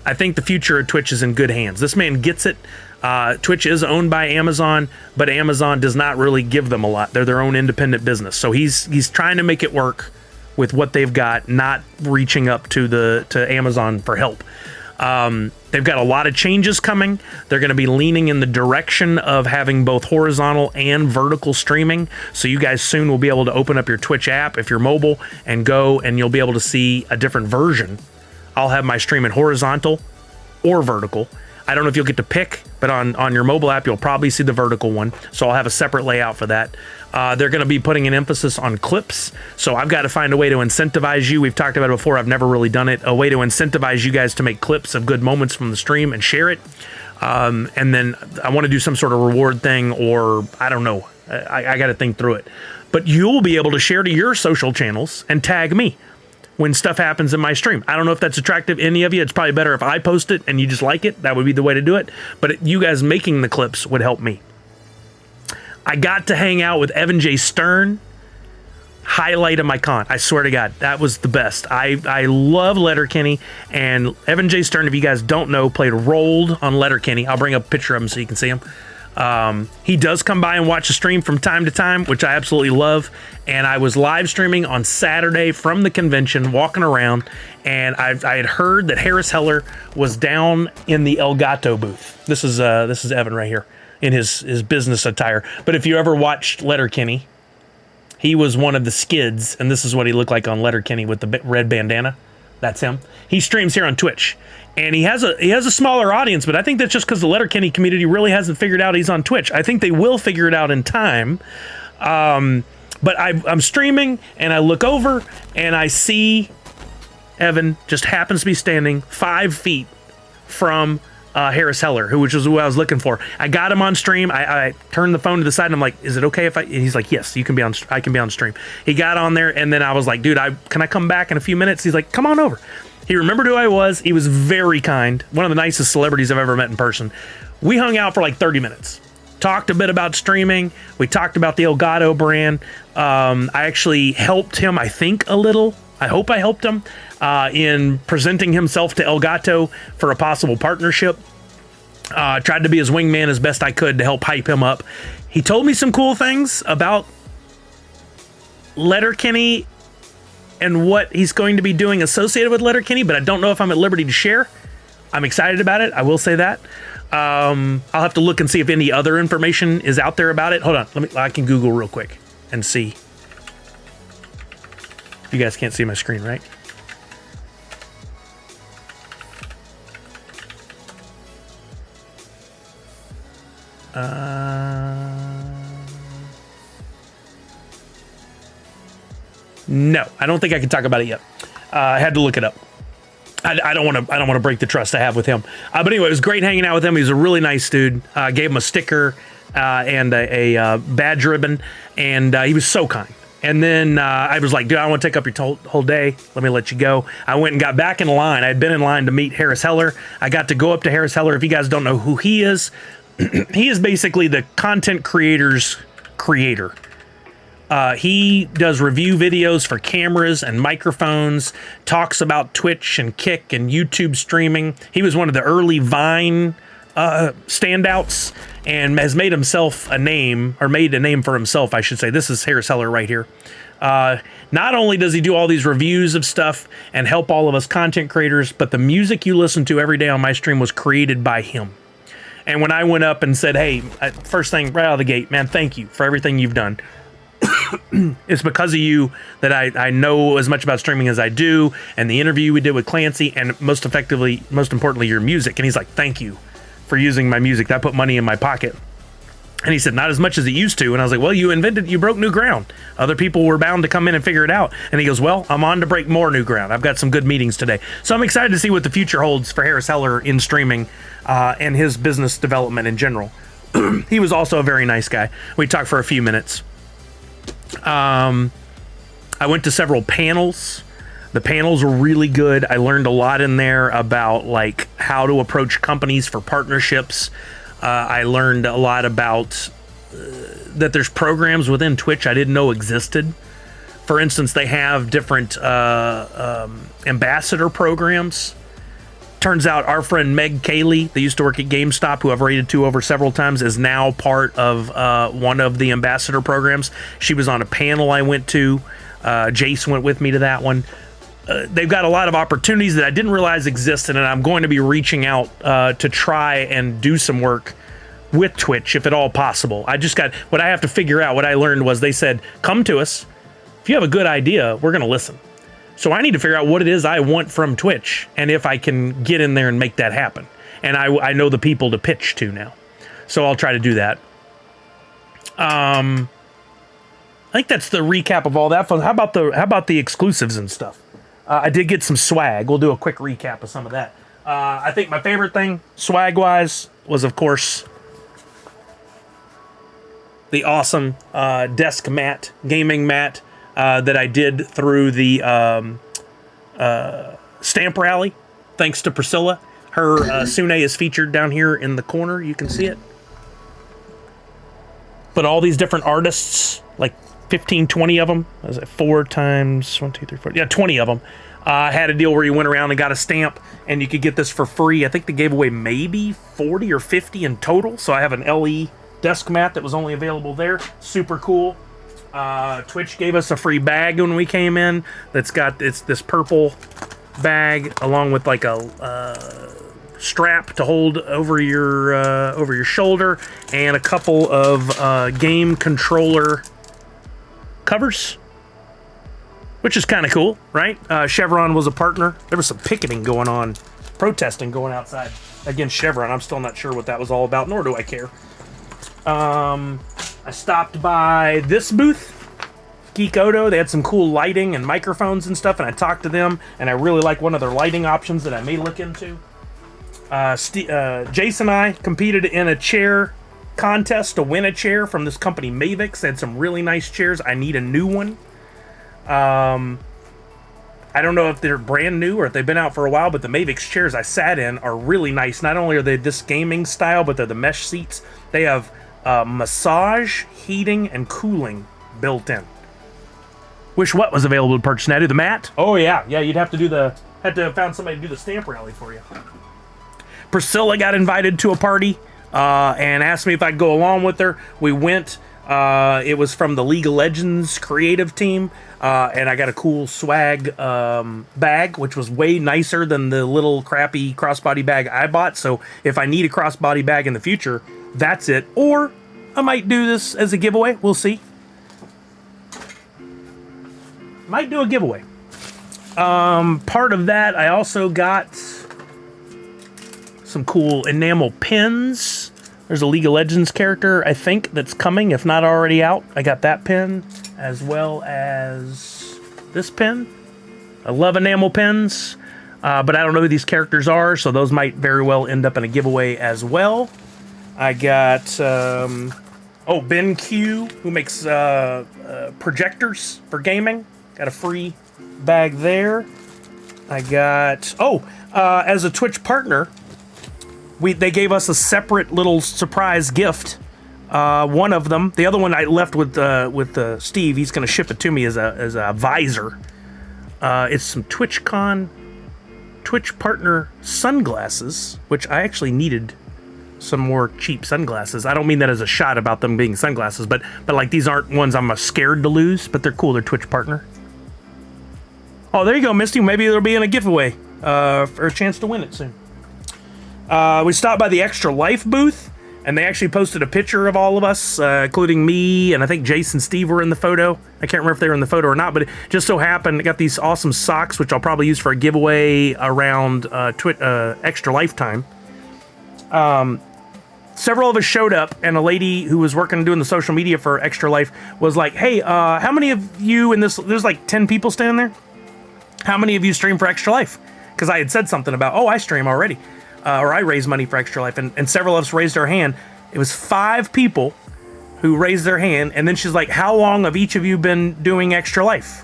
I think the future of Twitch is in good hands. This man gets it. Twitch is owned by Amazon, but Amazon does not really give them a lot. They're their own independent business. So he's trying to make it work with what they've got, not reaching up to Amazon for help. They've got a lot of changes coming. They're going to be leaning in the direction of having both horizontal and vertical streaming. So you guys soon will be able to open up your Twitch app if you're mobile and go, and you'll be able to see a different version. I'll have my stream in horizontal or vertical. I don't know if you'll get to pick, but on your mobile app, you'll probably see the vertical one. So I'll have a separate layout for that. They're going to be putting an emphasis on clips. So I've got to find a way to incentivize you. We've talked about it before. I've never really done it. A way to incentivize you guys to make clips of good moments from the stream and share it. And then I want to do some sort of reward thing, or I don't know. I got to think through it. But you'll be able to share to your social channels and tag me when stuff happens in my stream. I don't know if that's attractive to any of you. It's probably better if I post it and you just like it. That would be the way to do it. But you guys making the clips would help me. I got to hang out with Evan J. Stern. Highlight of my con. I swear to God, that was the best. I love Letterkenny, and Evan J. Stern, if you guys don't know, played Rolled on Letterkenny. I'll bring up a picture of him so you can see him. He does come by and watch the stream from time to time, which I absolutely love. And I was live streaming on Saturday from the convention, walking around, and I had heard that Harris Heller was down in the Elgato booth. This is Evan right here in his business attire. But if you ever watched Letterkenny, he was one of the skids, and this is what he looked like on Letterkenny with the red bandana. That's him. He streams here on Twitch. And he has a smaller audience, but I think that's just because the Letterkenny community really hasn't figured out he's on Twitch. I think they will figure it out in time. But I'm streaming, and I look over, and I see Evan just happens to be standing 5 feet from Harris Heller, which was who I was looking for. I got him on stream. I turned the phone to the side, and I'm like, "Is it okay if I?" And he's like, "Yes, you can be on. I can be on stream." He got on there, and then I was like, "Dude, can I come back in a few minutes?" He's like, "Come on over." He remembered who I was. He was very kind. One of the nicest celebrities I've ever met in person. We hung out for like 30 minutes. Talked a bit about streaming. We talked about the Elgato brand. I actually helped him, I think, a little. I hope I helped him in presenting himself to Elgato for a possible partnership. Tried to be his wingman as best I could to help hype him up. He told me some cool things about Letterkenny and what he's going to be doing associated with Letterkenny, but I don't know if I'm at liberty to share. I'm excited about it. I will say that. I'll have to look and see if any other information is out there about it. Hold on. I can Google real quick and see. You guys can't see my screen, right? No, I don't think I can talk about it yet. I had to look it up. I don't want to break the trust I have with him. But anyway, it was great hanging out with him. He was a really nice dude. Gave him a sticker and a badge ribbon, and he was so kind. And then I was like, dude, I don't want to take up your whole day. Let me let you go. I went and got back in line. I had been in line to meet Harris Heller. I got to go up to Harris Heller. If you guys don't know who he is, he is basically the content creator's creator. He does review videos for cameras and microphones, talks about Twitch and Kick and YouTube streaming. He was one of the early Vine standouts and has made himself a name, or made a name for himself, I should say. This is Harris Heller right here. Not only does he do all these reviews of stuff and help all of us content creators, but the music you listen to every day on my stream was created by him. And when I went up and said, hey, first thing right out of the gate, man, thank you for everything you've done. It's because of you that I know as much about streaming as I do, and the interview we did with Clancy, and most importantly, your music. And he's like, thank you for using my music. That put money in my pocket. And he said, not as much as it used to. And I was like, well, you broke new ground. Other people were bound to come in and figure it out. And he goes, well, I'm on to break more new ground. I've got some good meetings today. So I'm excited to see what the future holds for Harris Heller in streaming and his business development in general. He was also a very nice guy. We talked for a few minutes. I went to several panels The panels were really good. I learned a lot in there about like how to approach companies for partnerships. I learned a lot about that there's programs within Twitch I didn't know existed. For instance, they have different ambassador programs. Turns out our friend Meg Cayley, that used to work at GameStop, who I've rated to over several times, is now part of one of the ambassador programs. She was on a panel I went to. Jace went with me to that one. They've got a lot of opportunities that I didn't realize existed, and I'm going to be reaching out to try and do some work with Twitch, if at all possible. What I have to figure out, what I learned was they said, come to us. If you have a good idea, we're going to listen. So I need to figure out what it is I want from Twitch, and if I can get in there and make that happen. And I know the people to pitch to now. So I'll try to do that. I think that's the recap of all that fun. How about the exclusives and stuff? I did get some swag. We'll do a quick recap of some of that. I think my favorite thing, swag-wise, was, of course, the awesome desk mat, gaming mat, that I did through the stamp rally, thanks to Priscilla. Her Sune is featured down here in the corner. You can see it. But all these different artists, like 15, 20 of them. Was it 4 times 1, 2, 3, 4? Yeah, 20 of them. Had a deal where you went around and got a stamp, and you could get this for free. I think they gave away maybe 40 or 50 in total. So I have an LE desk mat that was only available there. Super cool. Twitch gave us a free bag when we came in. It's this purple bag along with like a strap to hold over your shoulder, and a couple of game controller covers, which is kind of cool, right? Chevron was a partner. There was some picketing going on, protesting going outside against Chevron. I'm still not sure what that was all about, nor do I care. I stopped by this booth, Geek Odo. They had some cool lighting and microphones and stuff, and I talked to them, and I really like one of their lighting options that I may look into. Jason and I competed in a chair contest to win a chair from this company, Mavix. They had some really nice chairs. I need a new one. I don't know if they're brand new or if they've been out for a while, but the Mavix chairs I sat in are really nice. Not only are they this gaming style, but they're the mesh seats. They have massage, heating, and cooling built in. Wish what was available to purchase now? Do the mat? Oh yeah, you'd have to have found somebody to do the stamp rally for you. Priscilla got invited to a party and asked me if I'd go along with her. We went. It was from the League of Legends creative team, and I got a cool swag bag, which was way nicer than the little crappy crossbody bag I bought. So if I need a crossbody bag in the future, that's it. Or I might do this as a giveaway. We'll see. Might do a giveaway. Part of that, I also got some cool enamel pins. There's a League of Legends character, I think, that's coming, if not already out. I got that pin, as well as this pin. I love enamel pins, but I don't know who these characters are, so those might very well end up in a giveaway as well. I got, Ben Q, who makes projectors for gaming. Got a free bag there. I got, as a Twitch partner, they gave us a separate little surprise gift. One of them, the other one I left with Steve. He's going to ship it to me as a visor. It's some Twitch partner sunglasses, which I actually needed some more cheap sunglasses. I don't mean that as a shot about them being sunglasses, but like these aren't ones I'm scared to lose, but they're cool. They're Twitch partner. Oh, there you go, Misty. Maybe there'll be in a giveaway for a chance to win it soon. We stopped by the Extra Life booth, and they actually posted a picture of all of us, including me, and I think Jason and Steve were in the photo. I can't remember if they were in the photo or not, but it just so happened I got these awesome socks, which I'll probably use for a giveaway around Extra Lifetime. Several of us showed up, and a lady who was working doing the social media for Extra Life was like, hey, how many of you in this, there's like 10 people standing there? How many of you stream for Extra Life? Because I had said something about, I stream already. Or I raise money for Extra Life, and several of us raised our hand. It was 5 people who raised their hand, and then she's like, how long have each of you been doing Extra Life?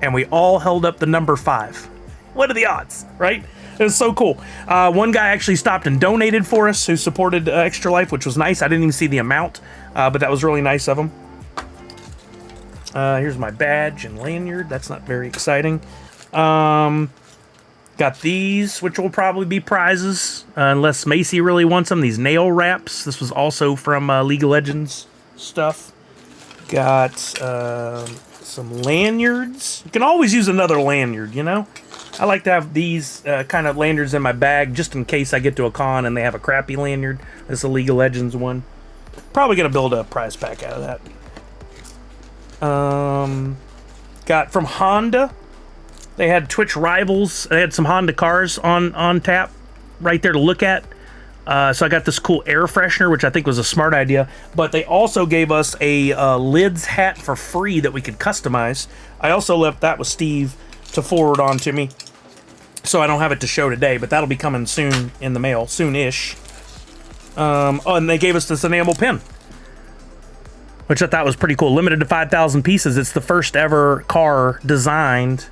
and we all held up the number 5. What are the odds, right? It was so cool. One guy actually stopped and donated for us, who supported Extra Life, which was nice. I didn't even see the amount, but that was really nice of him. Here's my badge and lanyard. That's not very exciting. Got these, which will probably be prizes, unless Macy really wants them. These nail wraps. This was also from League of Legends stuff. Got some lanyards. You can always use another lanyard, you know? I like to have these kind of lanyards in my bag just in case I get to a con and they have a crappy lanyard. This is a League of Legends one. Probably going to build a prize pack out of that. Got from Honda. They had Twitch Rivals. They had some Honda cars on tap right there to look at. So I got this cool air freshener, which I think was a smart idea. But they also gave us a lids hat for free that we could customize. I also left that with Steve to forward on to me. So I don't have it to show today, but that'll be coming soon in the mail, soon-ish. Oh, and they gave us this enamel pin, which I thought was pretty cool. Limited to 5,000 pieces. It's the first ever car designed.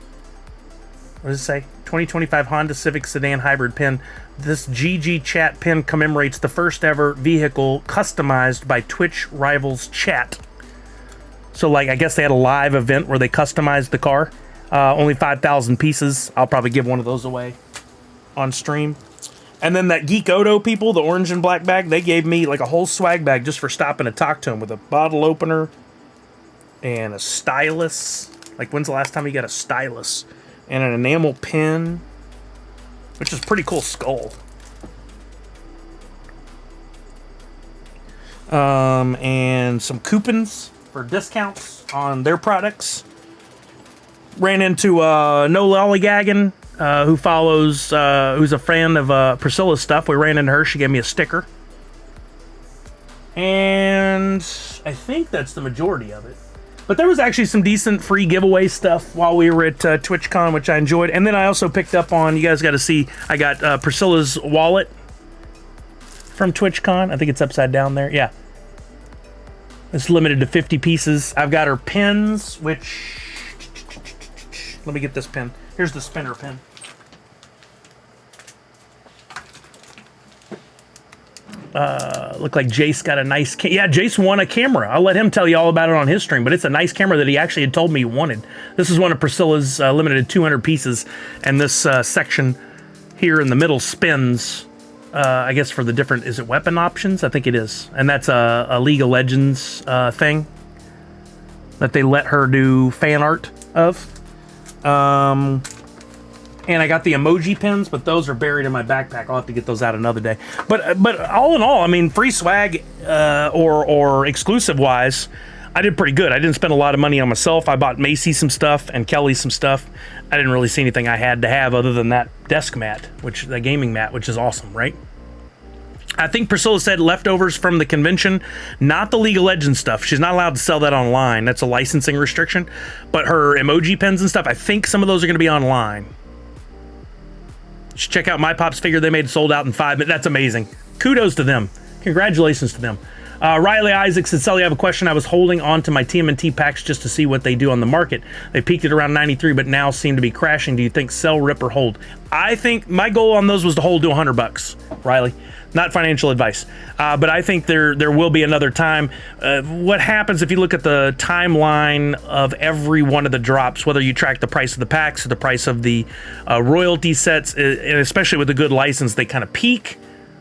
What does it say? 2025 Honda Civic Sedan Hybrid pin. This GG Chat pin commemorates the first ever vehicle customized by Twitch Rivals Chat. So, like, I guess they had a live event where they customized the car. Only 5,000 pieces. I'll probably give one of those away on stream. And then that Geek Odo people, the orange and black bag, they gave me like a whole swag bag just for stopping to talk to them, with a bottle opener and a stylus. Like, when's the last time you got a stylus? And an enamel pin, which is a pretty cool skull. And some coupons for discounts on their products. Ran into No Lollygagging, who follows, who's a fan of Priscilla's stuff. We ran into her. She gave me a sticker. And I think that's the majority of it. But there was actually some decent free giveaway stuff while we were at TwitchCon, which I enjoyed. And then I also picked up on, you guys got to see, I got Priscilla's wallet from TwitchCon. I think it's upside down there. Yeah. It's limited to 50 pieces. I've got her pins, which... Let me get this pin. Here's the spinner pin. Look like Jace got a nice... Yeah, Jace won a camera. I'll let him tell you all about it on his stream, but it's a nice camera that he actually had told me he wanted. This is one of Priscilla's limited 200 pieces, and this section here in the middle spins, I guess, for the different... Is it weapon options? I think it is. And that's a League of Legends thing that they let her do fan art of. And I got the emoji pins, but those are buried in my backpack. I'll have to get those out another day. But all in all, I mean, free swag or exclusive wise, I did pretty good. I didn't spend a lot of money on myself. I bought Macy some stuff and Kelly some stuff. I didn't really see anything I had to have other than that desk mat, the gaming mat, which is awesome, right? I think Priscilla said leftovers from the convention, not the League of Legends stuff. She's not allowed to sell that online. That's a licensing restriction. But her emoji pins and stuff, I think some of those are going to be online. Just check out My Pop's figure they made sold out in 5 minutes. That's amazing. Kudos to them. Congratulations to them. Riley Isaac said, Sully, I have a question. I was holding on to my TMNT packs just to see what they do on the market. They peaked at around 93, but now seem to be crashing. Do you think sell, rip, or hold? I think my goal on those was to hold to $100, Riley. Not financial advice, but I think there will be another time. What happens if you look at the timeline of every one of the drops, whether you track the price of the packs or the price of the royalty sets, and especially with a good license, they kind of peak,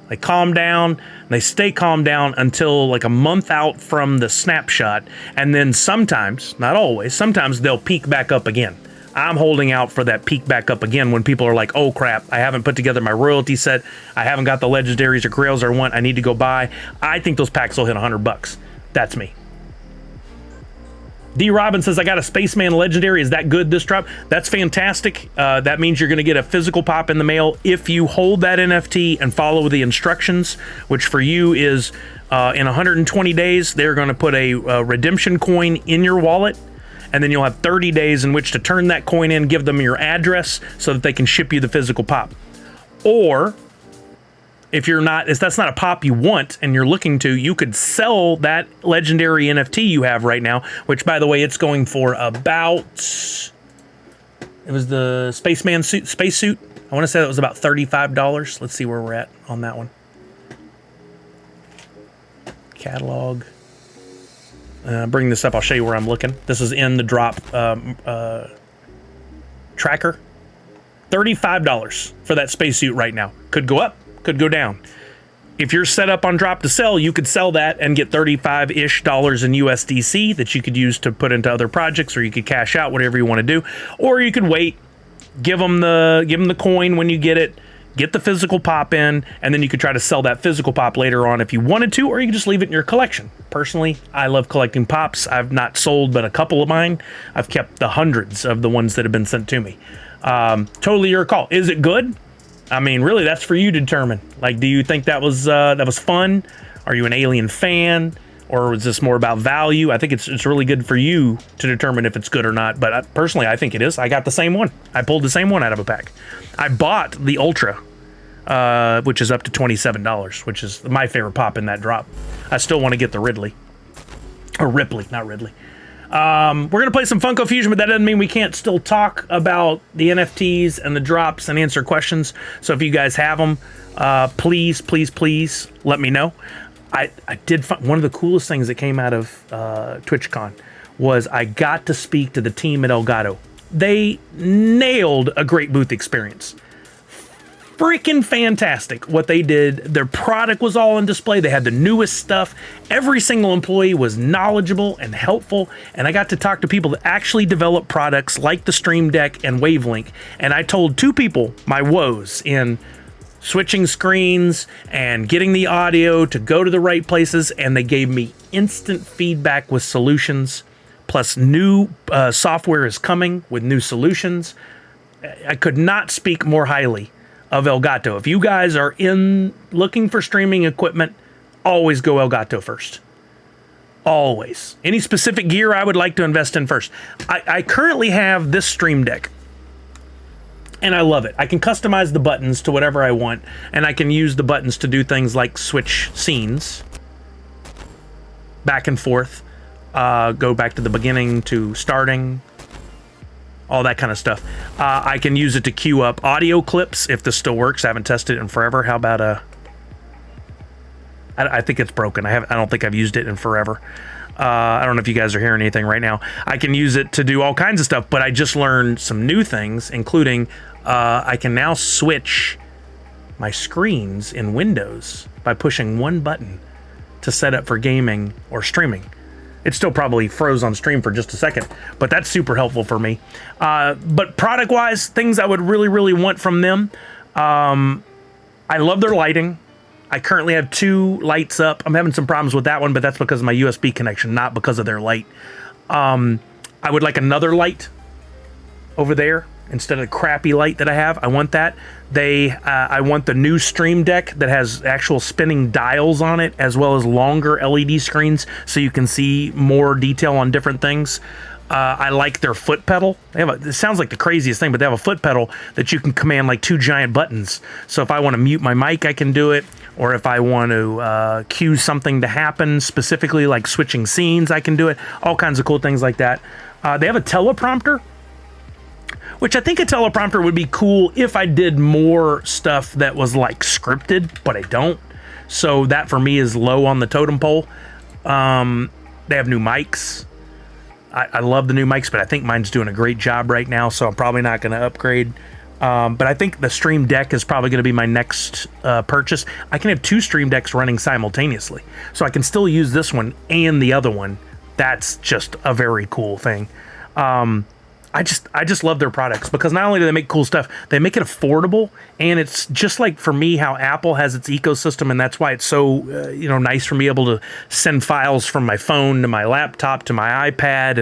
they calm down, and they stay calm down until like a month out from the snapshot, and then sometimes, not always, sometimes they'll peak back up again. I'm holding out for that peak back up again when people are like, oh crap, I haven't put together my royalty set. I haven't got the legendaries or grails I want. I need to go buy. I think those packs will hit $100. That's me. D. Robin says, I got a Spaceman legendary. Is that good this drop? That's fantastic. That means you're going to get a physical pop in the mail if you hold that NFT and follow the instructions, which for you is in 120 days, they're going to put a redemption coin in your wallet. And then you'll have 30 days in which to turn that coin in, give them your address so that they can ship you the physical pop. Or if that's not a pop you want and you're looking to, you could sell that legendary NFT you have right now, which by the way, it's going for about It was the spacesuit. I want to say that was about $35. Let's see where we're at on that one. Catalog. Bring this up. I'll show you where I'm looking. This is in the drop tracker. $35 for that spacesuit right now. Could go up, could go down. If you're set up on drop to sell, you could sell that and get $35-ish in USDC that you could use to put into other projects, or you could cash out, whatever you want to do. Or you could wait, give them the coin when you get it, get the physical pop in, and then you could try to sell that physical pop later on if you wanted to, or you can just leave it in your collection. Personally, I love collecting pops. I've not sold but a couple of mine. I've kept the hundreds of the ones that have been sent to me. Totally your call. Is it good? I mean, really, that's for you to determine. Like, do you think that was fun? Are you an Alien fan? Or was this more about value? I think it's really good for you to determine if it's good or not. But personally, I think it is. I got the same one. I pulled the same one out of a pack. I bought the Ultra, which is up to $27, which is my favorite pop in that drop. I still want to get the Ridley. Or Ripley, not Ridley. We're going to play some Funko Fusion, but that doesn't mean we can't still talk about the NFTs and the drops and answer questions. So if you guys have them, please let me know. I did find one of the coolest things that came out of TwitchCon was I got to speak to the team at Elgato. They nailed a great booth experience. Freaking fantastic what they did. Their product was all on display. They had the newest stuff. Every single employee was knowledgeable and helpful, and I got to talk to people that actually develop products like the Stream Deck and Wavelink, and I told two people my woes in switching screens and getting the audio to go to the right places, and they gave me instant feedback with solutions, plus new software is coming with new solutions. I could not speak more highly of Elgato. If you guys are looking for streaming equipment, always go Elgato first. Always. Any specific gear I would like to invest in first. I currently have this Stream Deck, and I love it. I can customize the buttons to whatever I want, and I can use the buttons to do things like switch scenes back and forth, go back to the beginning to starting, all that kind of stuff. I can use it to queue up audio clips if this still works. I haven't tested it in forever. How about I think it's broken. I don't think I've used it in forever. I don't know if you guys are hearing anything right now. I can use it to do all kinds of stuff, but I just learned some new things, including I can now switch my screens in Windows by pushing one button to set up for gaming or streaming. It still probably froze on stream for just a second, but that's super helpful for me. But product-wise, things I would really want from them. I love their lighting. I currently have 2 lights up. I'm having some problems with that one, but that's because of my USB connection, not because of their light. I would like another light over there instead of the crappy light that I have. I want that. I want the new Stream Deck that has actual spinning dials on it, as well as longer LED screens so you can see more detail on different things. I like their foot pedal. It sounds like the craziest thing, but they have a foot pedal that you can command like 2 giant buttons. So if I want to mute my mic, I can do it. Or if I want to cue something to happen, specifically like switching scenes, I can do it. All kinds of cool things like that. They have a teleprompter, which I think a teleprompter would be cool if I did more stuff that was like scripted, but I don't. So that for me is low on the totem pole. They have new mics. I love the new mics, but I think mine's doing a great job right now, so I'm probably not going to upgrade. But I think the Stream Deck is probably going to be my next purchase. I can have 2 Stream Decks running simultaneously, so I can still use this one and the other one. That's just a very cool thing. I just love their products because not only do they make cool stuff, they make it affordable, and it's just like for me how Apple has its ecosystem, and that's why it's so nice for me able to send files from my phone to my laptop to my iPad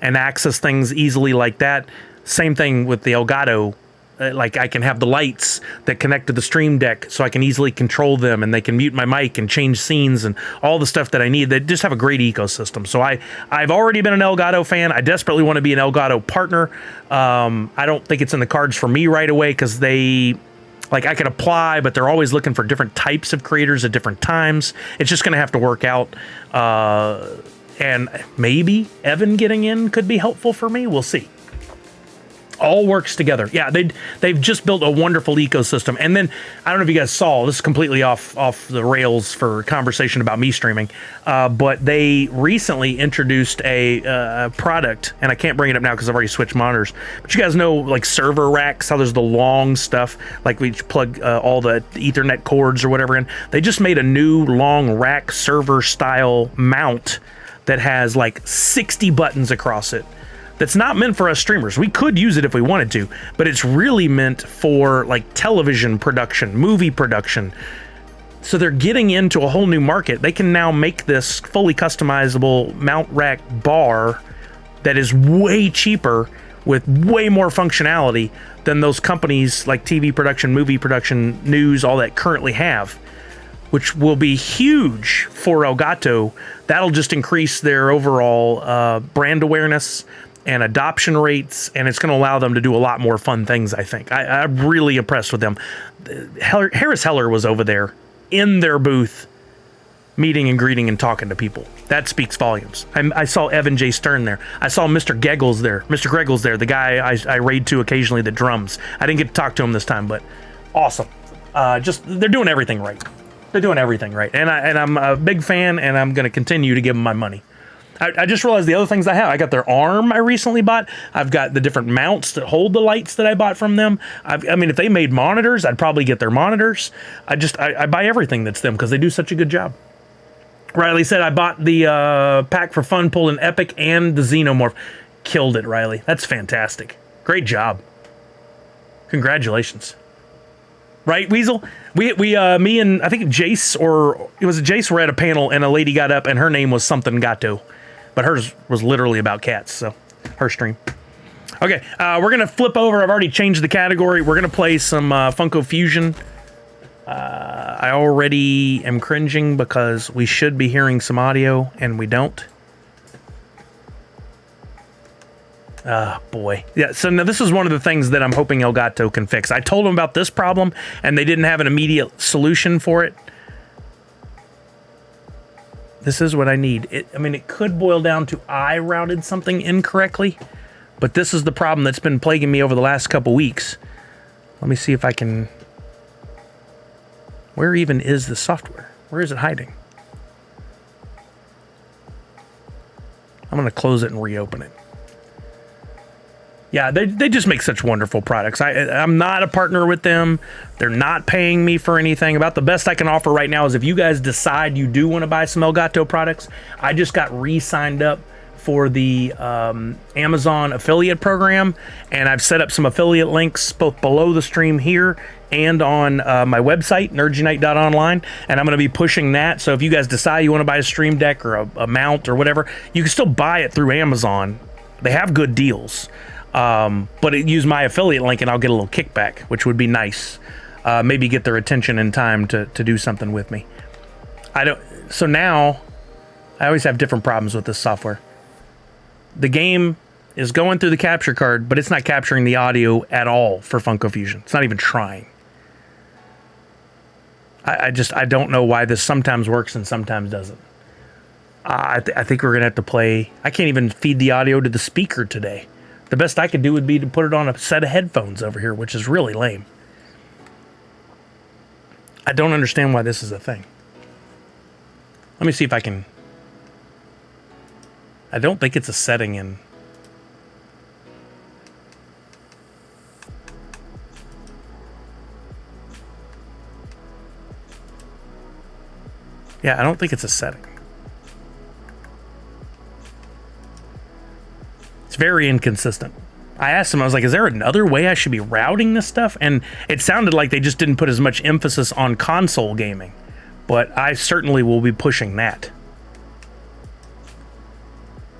and access things easily like that. Same thing with the Elgato. Like I can have the lights that connect to the Stream Deck so I can easily control them, and they can mute my mic and change scenes and all the stuff that I need. They just have a great ecosystem. So I've already been an Elgato fan. I desperately want to be an Elgato partner. I don't think it's in the cards for me right away because I could apply, but they're always looking for different types of creators at different times. It's just going to have to work out. And maybe Evan getting in could be helpful for me. We'll see. all works together. Yeah, they've just built a wonderful ecosystem. And then I don't know if you guys saw, this is completely off the rails for conversation about me streaming, but they recently introduced a product, and I can't bring it up now because I've already switched monitors. But you guys know, like server racks, how there's the long stuff, like we plug all the Ethernet cords or whatever in. They just made a new long rack server style mount that has like 60 buttons across it. That's not meant for us streamers. We could use it if we wanted to, but it's really meant for like television production, movie production. So they're getting into a whole new market. They can now make this fully customizable mount rack bar that is way cheaper with way more functionality than those companies like TV production, movie production, news, all that currently have, which will be huge for Elgato. That'll just increase their overall brand awareness and adoption rates, and it's going to allow them to do a lot more fun things, I think. I'm really impressed with them. Harris Heller was over there in their booth, meeting and greeting and talking to people. That speaks volumes. I saw Evan J. Stern there. I saw Mr. Geggles there. Mr. Greggles there, the guy I raid to occasionally that drums. I didn't get to talk to him this time, but awesome. They're doing everything right. They're doing everything right. And I'm a big fan, and I'm going to continue to give them my money. I just realized the other things I have. I got their arm I recently bought. I've got the different mounts that hold the lights that I bought from them. I mean, if they made monitors, I'd probably get their monitors. I buy everything that's them because they do such a good job. Riley said, I bought the pack for fun, pulled an Epic and the Xenomorph. Killed it, Riley. That's fantastic. Great job. Congratulations. Right, Weasel? Me and I think Jace, or it was Jace, were at a panel and a lady got up and her name was something Gato. But hers was literally about cats, so her stream. Okay, we're going to flip over. I've already changed the category. We're going to play some Funko Fusion. I already am cringing because we should be hearing some audio and we don't. Boy. Yeah, so now this is one of the things that I'm hoping Elgato can fix. I told them about this problem and they didn't have an immediate solution for it. This is what I need. It could boil down to I routed something incorrectly, but this is the problem that's been plaguing me over the last couple weeks. Let me see if I can... Where even is the software? Where is it hiding? I'm going to close it and reopen it. Yeah, they just make such wonderful products. I'm not a partner with them. They're not paying me for anything. About the best I can offer right now is if you guys decide you do want to buy some Elgato products, I just got re-signed up for the Amazon affiliate program, and I've set up some affiliate links both below the stream here and on my website, nerdunite.online, and I'm going to be pushing that. So if you guys decide you want to buy a Stream Deck or a mount or whatever, you can still buy it through Amazon. They have good deals. But use my affiliate link and I'll get a little kickback, which would be nice. Maybe get their attention in time to do something with me. So now I always have different problems with this software. The game is going through the capture card, but it's not capturing the audio at all for Funko Fusion. It's not even trying. I don't know why this sometimes works and sometimes doesn't. I think we're going to have to play. I can't even feed the audio to the speaker today. The best I could do would be to put it on a set of headphones over here, which is really lame. I don't understand why this is a thing. Let me see if I can... I don't think it's a setting in... Yeah, I don't think it's a setting. It's very inconsistent. I asked him, I was like, is there another way I should be routing this stuff? And it sounded like they just didn't put as much emphasis on console gaming. But I certainly will be pushing that.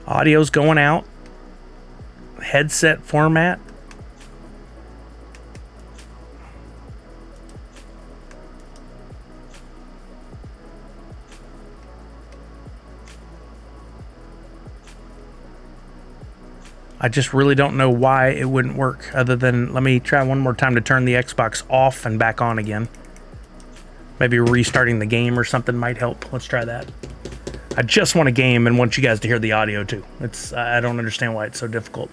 Audio's going out. Headset format. I just really don't know why it wouldn't work, other than let me try one more time to turn the Xbox off and back on again. Maybe restarting the game or something might help. Let's try that. I just want a game and want you guys to hear the audio too. I don't understand why it's so difficult.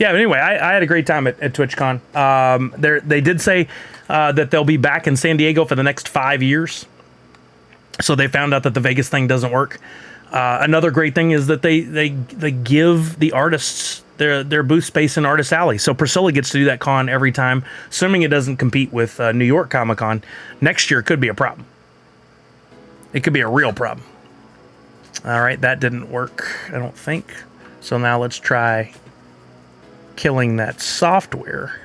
Yeah, but anyway, I had a great time at TwitchCon. They did say that they'll be back in San Diego for the next 5 years. So they found out that the Vegas thing doesn't work. Another great thing is that they give the artists their booth space in Artist Alley. So Priscilla gets to do that con every time, assuming it doesn't compete with New York Comic Con. Next year could be a problem. It could be a real problem. All right, that didn't work, I don't think. So now let's try killing that software.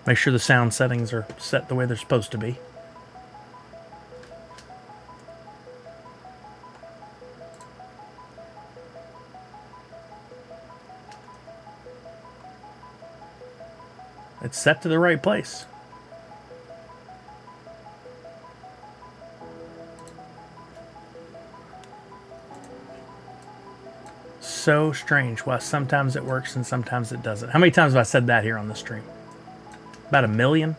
Make sure the sound settings are set the way they're supposed to be. It's set to the right place. So strange. Well, sometimes it works and sometimes it doesn't. How many times have I said that here on the stream? About 1 million?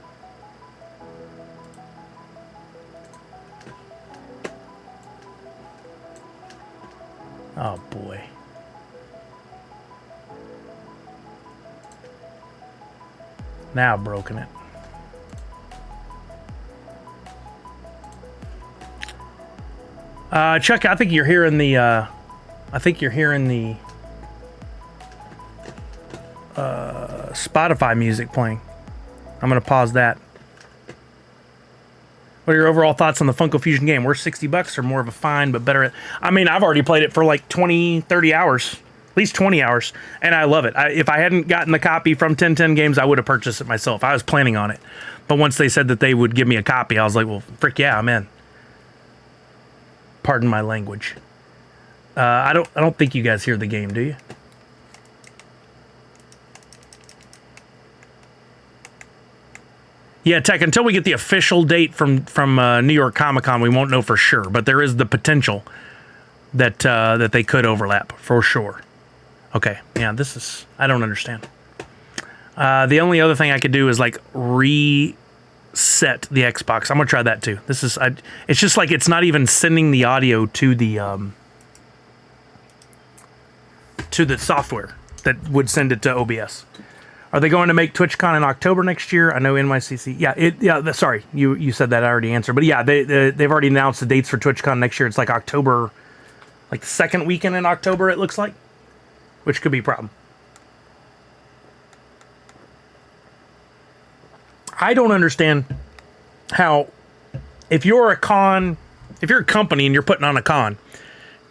Oh boy. Now I've broken it. Chuck, I think you're hearing the Spotify music playing. I'm going to pause that. What are your overall thoughts on the Funko Fusion game? Worth $60 or more of a fine, but better? I mean, I've already played it for like 20, 30 hours. At least 20 hours. And I love it. If I hadn't gotten the copy from 1010 Games, I would have purchased it myself. I was planning on it. But once they said that they would give me a copy, I was like, well, frick yeah, I'm in. Pardon my language. I don't think you guys hear the game, do you? Yeah, Tech, until we get the official date from New York Comic Con, we won't know for sure. But there is the potential that that they could overlap, for sure. Okay, yeah, this is... I don't understand. The only other thing I could do is, like, reset the Xbox. I'm going to try that, too. This is... it's just like it's not even sending the audio to the software that would send it to OBS. Are they going to make TwitchCon in October next year? I know NYCC. Yeah, sorry, you said that. I already answered. But yeah, they've already announced the dates for TwitchCon next year. It's like October, like the second weekend in October, it looks like, which could be a problem. I don't understand how, if you're a company and you're putting on a con,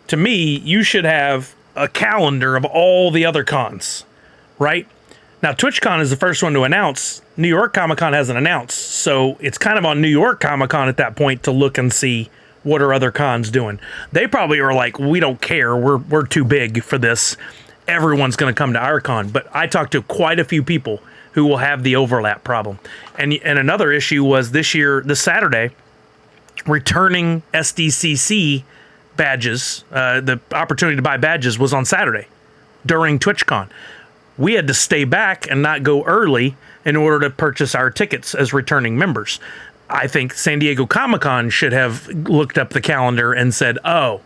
to me, you should have a calendar of all the other cons, right? Now, TwitchCon is the first one to announce. New York Comic Con hasn't announced, so it's kind of on New York Comic Con at that point to look and see what are other cons doing. They probably are like, we don't care, we're too big for this. Everyone's going to come to our con. But I talked to quite a few people who will have the overlap problem. And another issue was this Saturday, returning SDCC badges. The opportunity to buy badges was on Saturday during TwitchCon. We had to stay back and not go early in order to purchase our tickets as returning members. I think San Diego Comic-Con should have looked up the calendar and said, oh,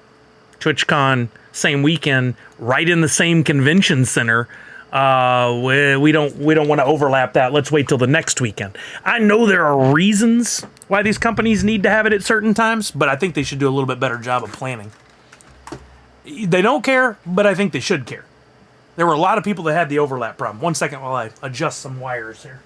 TwitchCon, same weekend, right in the same convention center. We don't want to overlap that. Let's wait till the next weekend. I know there are reasons why these companies need to have it at certain times, but I think they should do a little bit better job of planning. They don't care, but I think they should care. There were a lot of people that had the overlap problem. 1 second while I adjust some wires here.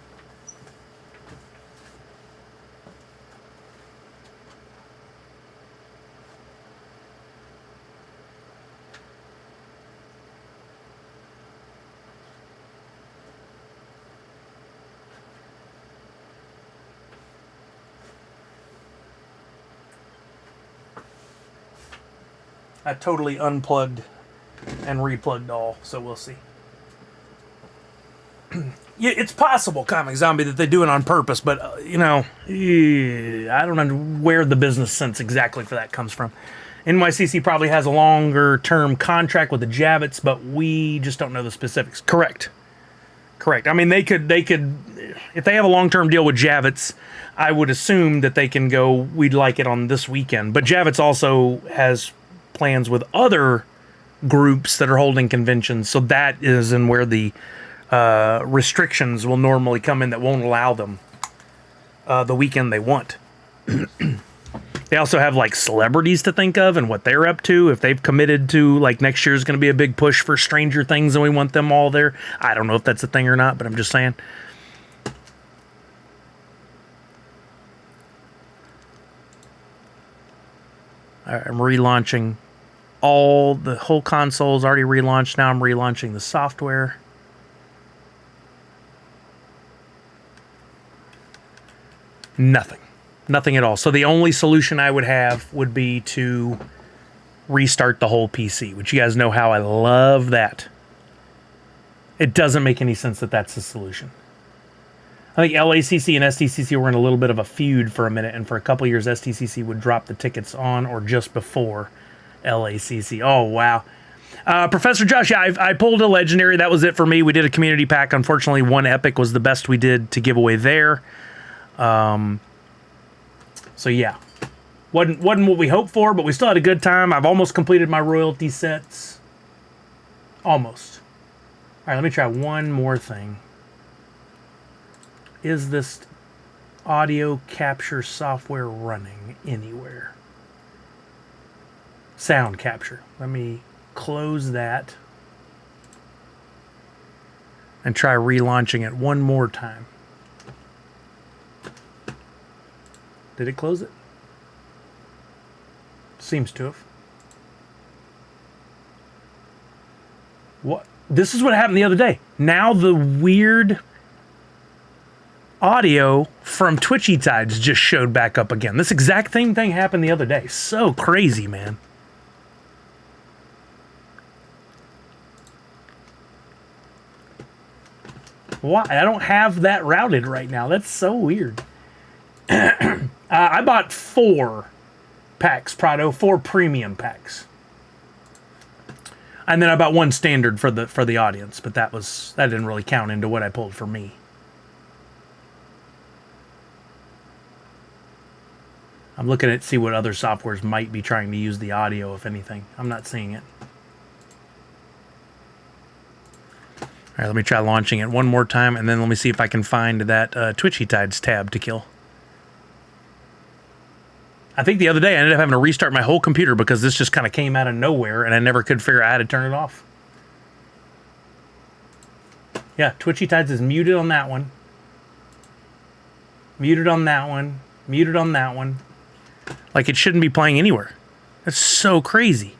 I totally unplugged and replugged all, so we'll see. Yeah, it's possible, Comic Zombie, that they do it on purpose, but, I don't know where the business sense exactly for that comes from. NYCC probably has a longer term contract with the Javits, but we just don't know the specifics. Correct. I mean, they could, if they have a long term deal with Javits, I would assume that they can go, we'd like it on this weekend. But Javits also has plans with other groups that are holding conventions. So that is in where the restrictions will normally come in that won't allow them the weekend they want. They also have like celebrities to think of and what they're up to. If they've committed to like next year is going to be a big push for Stranger Things and we want them all there. I don't know if that's a thing or not, but I'm just saying. All right, I'm relaunching the whole console is already relaunched. Now I'm relaunching the software. Nothing at all. So the only solution I would have would be to restart the whole PC, which you guys know how I love that. It doesn't make any sense that that's the solution. I think LACC and STCC were in a little bit of a feud for a minute, and for a couple years, STCC would drop the tickets on or just before LACC. Oh, wow. Professor Josh, yeah, I pulled a legendary. That was it for me. We did a community pack. Unfortunately, one epic was the best we did to give away there. So yeah, wasn't what we hoped for, but we still had a good time. I've almost completed my royalty sets. Almost. All right, let me try one more thing. Is this audio capture software running anywhere? Sound capture. Let me close that and try relaunching it one more time. Did it close it? Seems to have. What? This is what happened the other day. Now the weird audio from Twitchy Tides just showed back up again. This exact same thing happened the other day. So crazy, man. Why? I don't have that routed right now. That's so weird. I bought 4 packs, Prado, 4 premium packs. And then I bought 1 standard for the audience, but that didn't really count into what I pulled for me. I'm looking at see what other softwares might be trying to use the audio, if anything. I'm not seeing it. All right, let me try launching it one more time, and then let me see if I can find that Twitchy Tides tab to kill. I think the other day I ended up having to restart my whole computer because this just kind of came out of nowhere and I never could figure out how to turn it off. Yeah, Twitchy Tides is muted on that one. Muted on that one. Muted on that one. Like it shouldn't be playing anywhere. That's so crazy.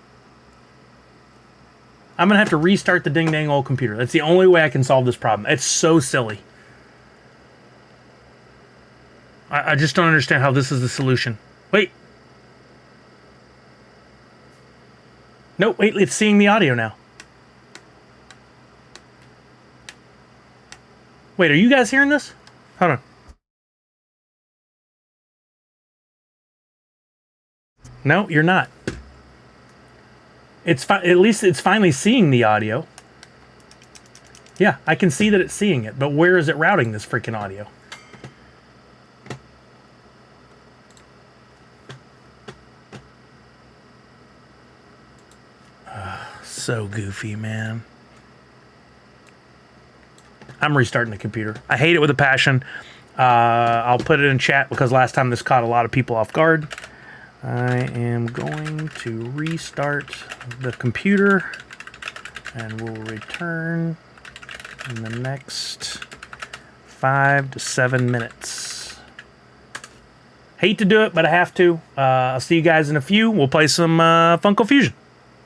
I'm going to have to restart the ding-dang old computer. That's the only way I can solve this problem. It's so silly. I just don't understand how this is the solution. Wait. Nope, wait, it's seeing the audio now. Wait, are you guys hearing this? Hold on. No, you're not. It's at least it's finally seeing the audio. Yeah, I can see that it's seeing it, but where is it routing this freaking audio? So goofy, man. I'm restarting the computer. I hate it with a passion. I'll put it in chat because last time this caught a lot of people off guard. I am going to restart the computer and we'll return in the next 5 to 7 minutes. Hate to do it, but I have to. I'll see you guys in a few. We'll play some Funko Fusion.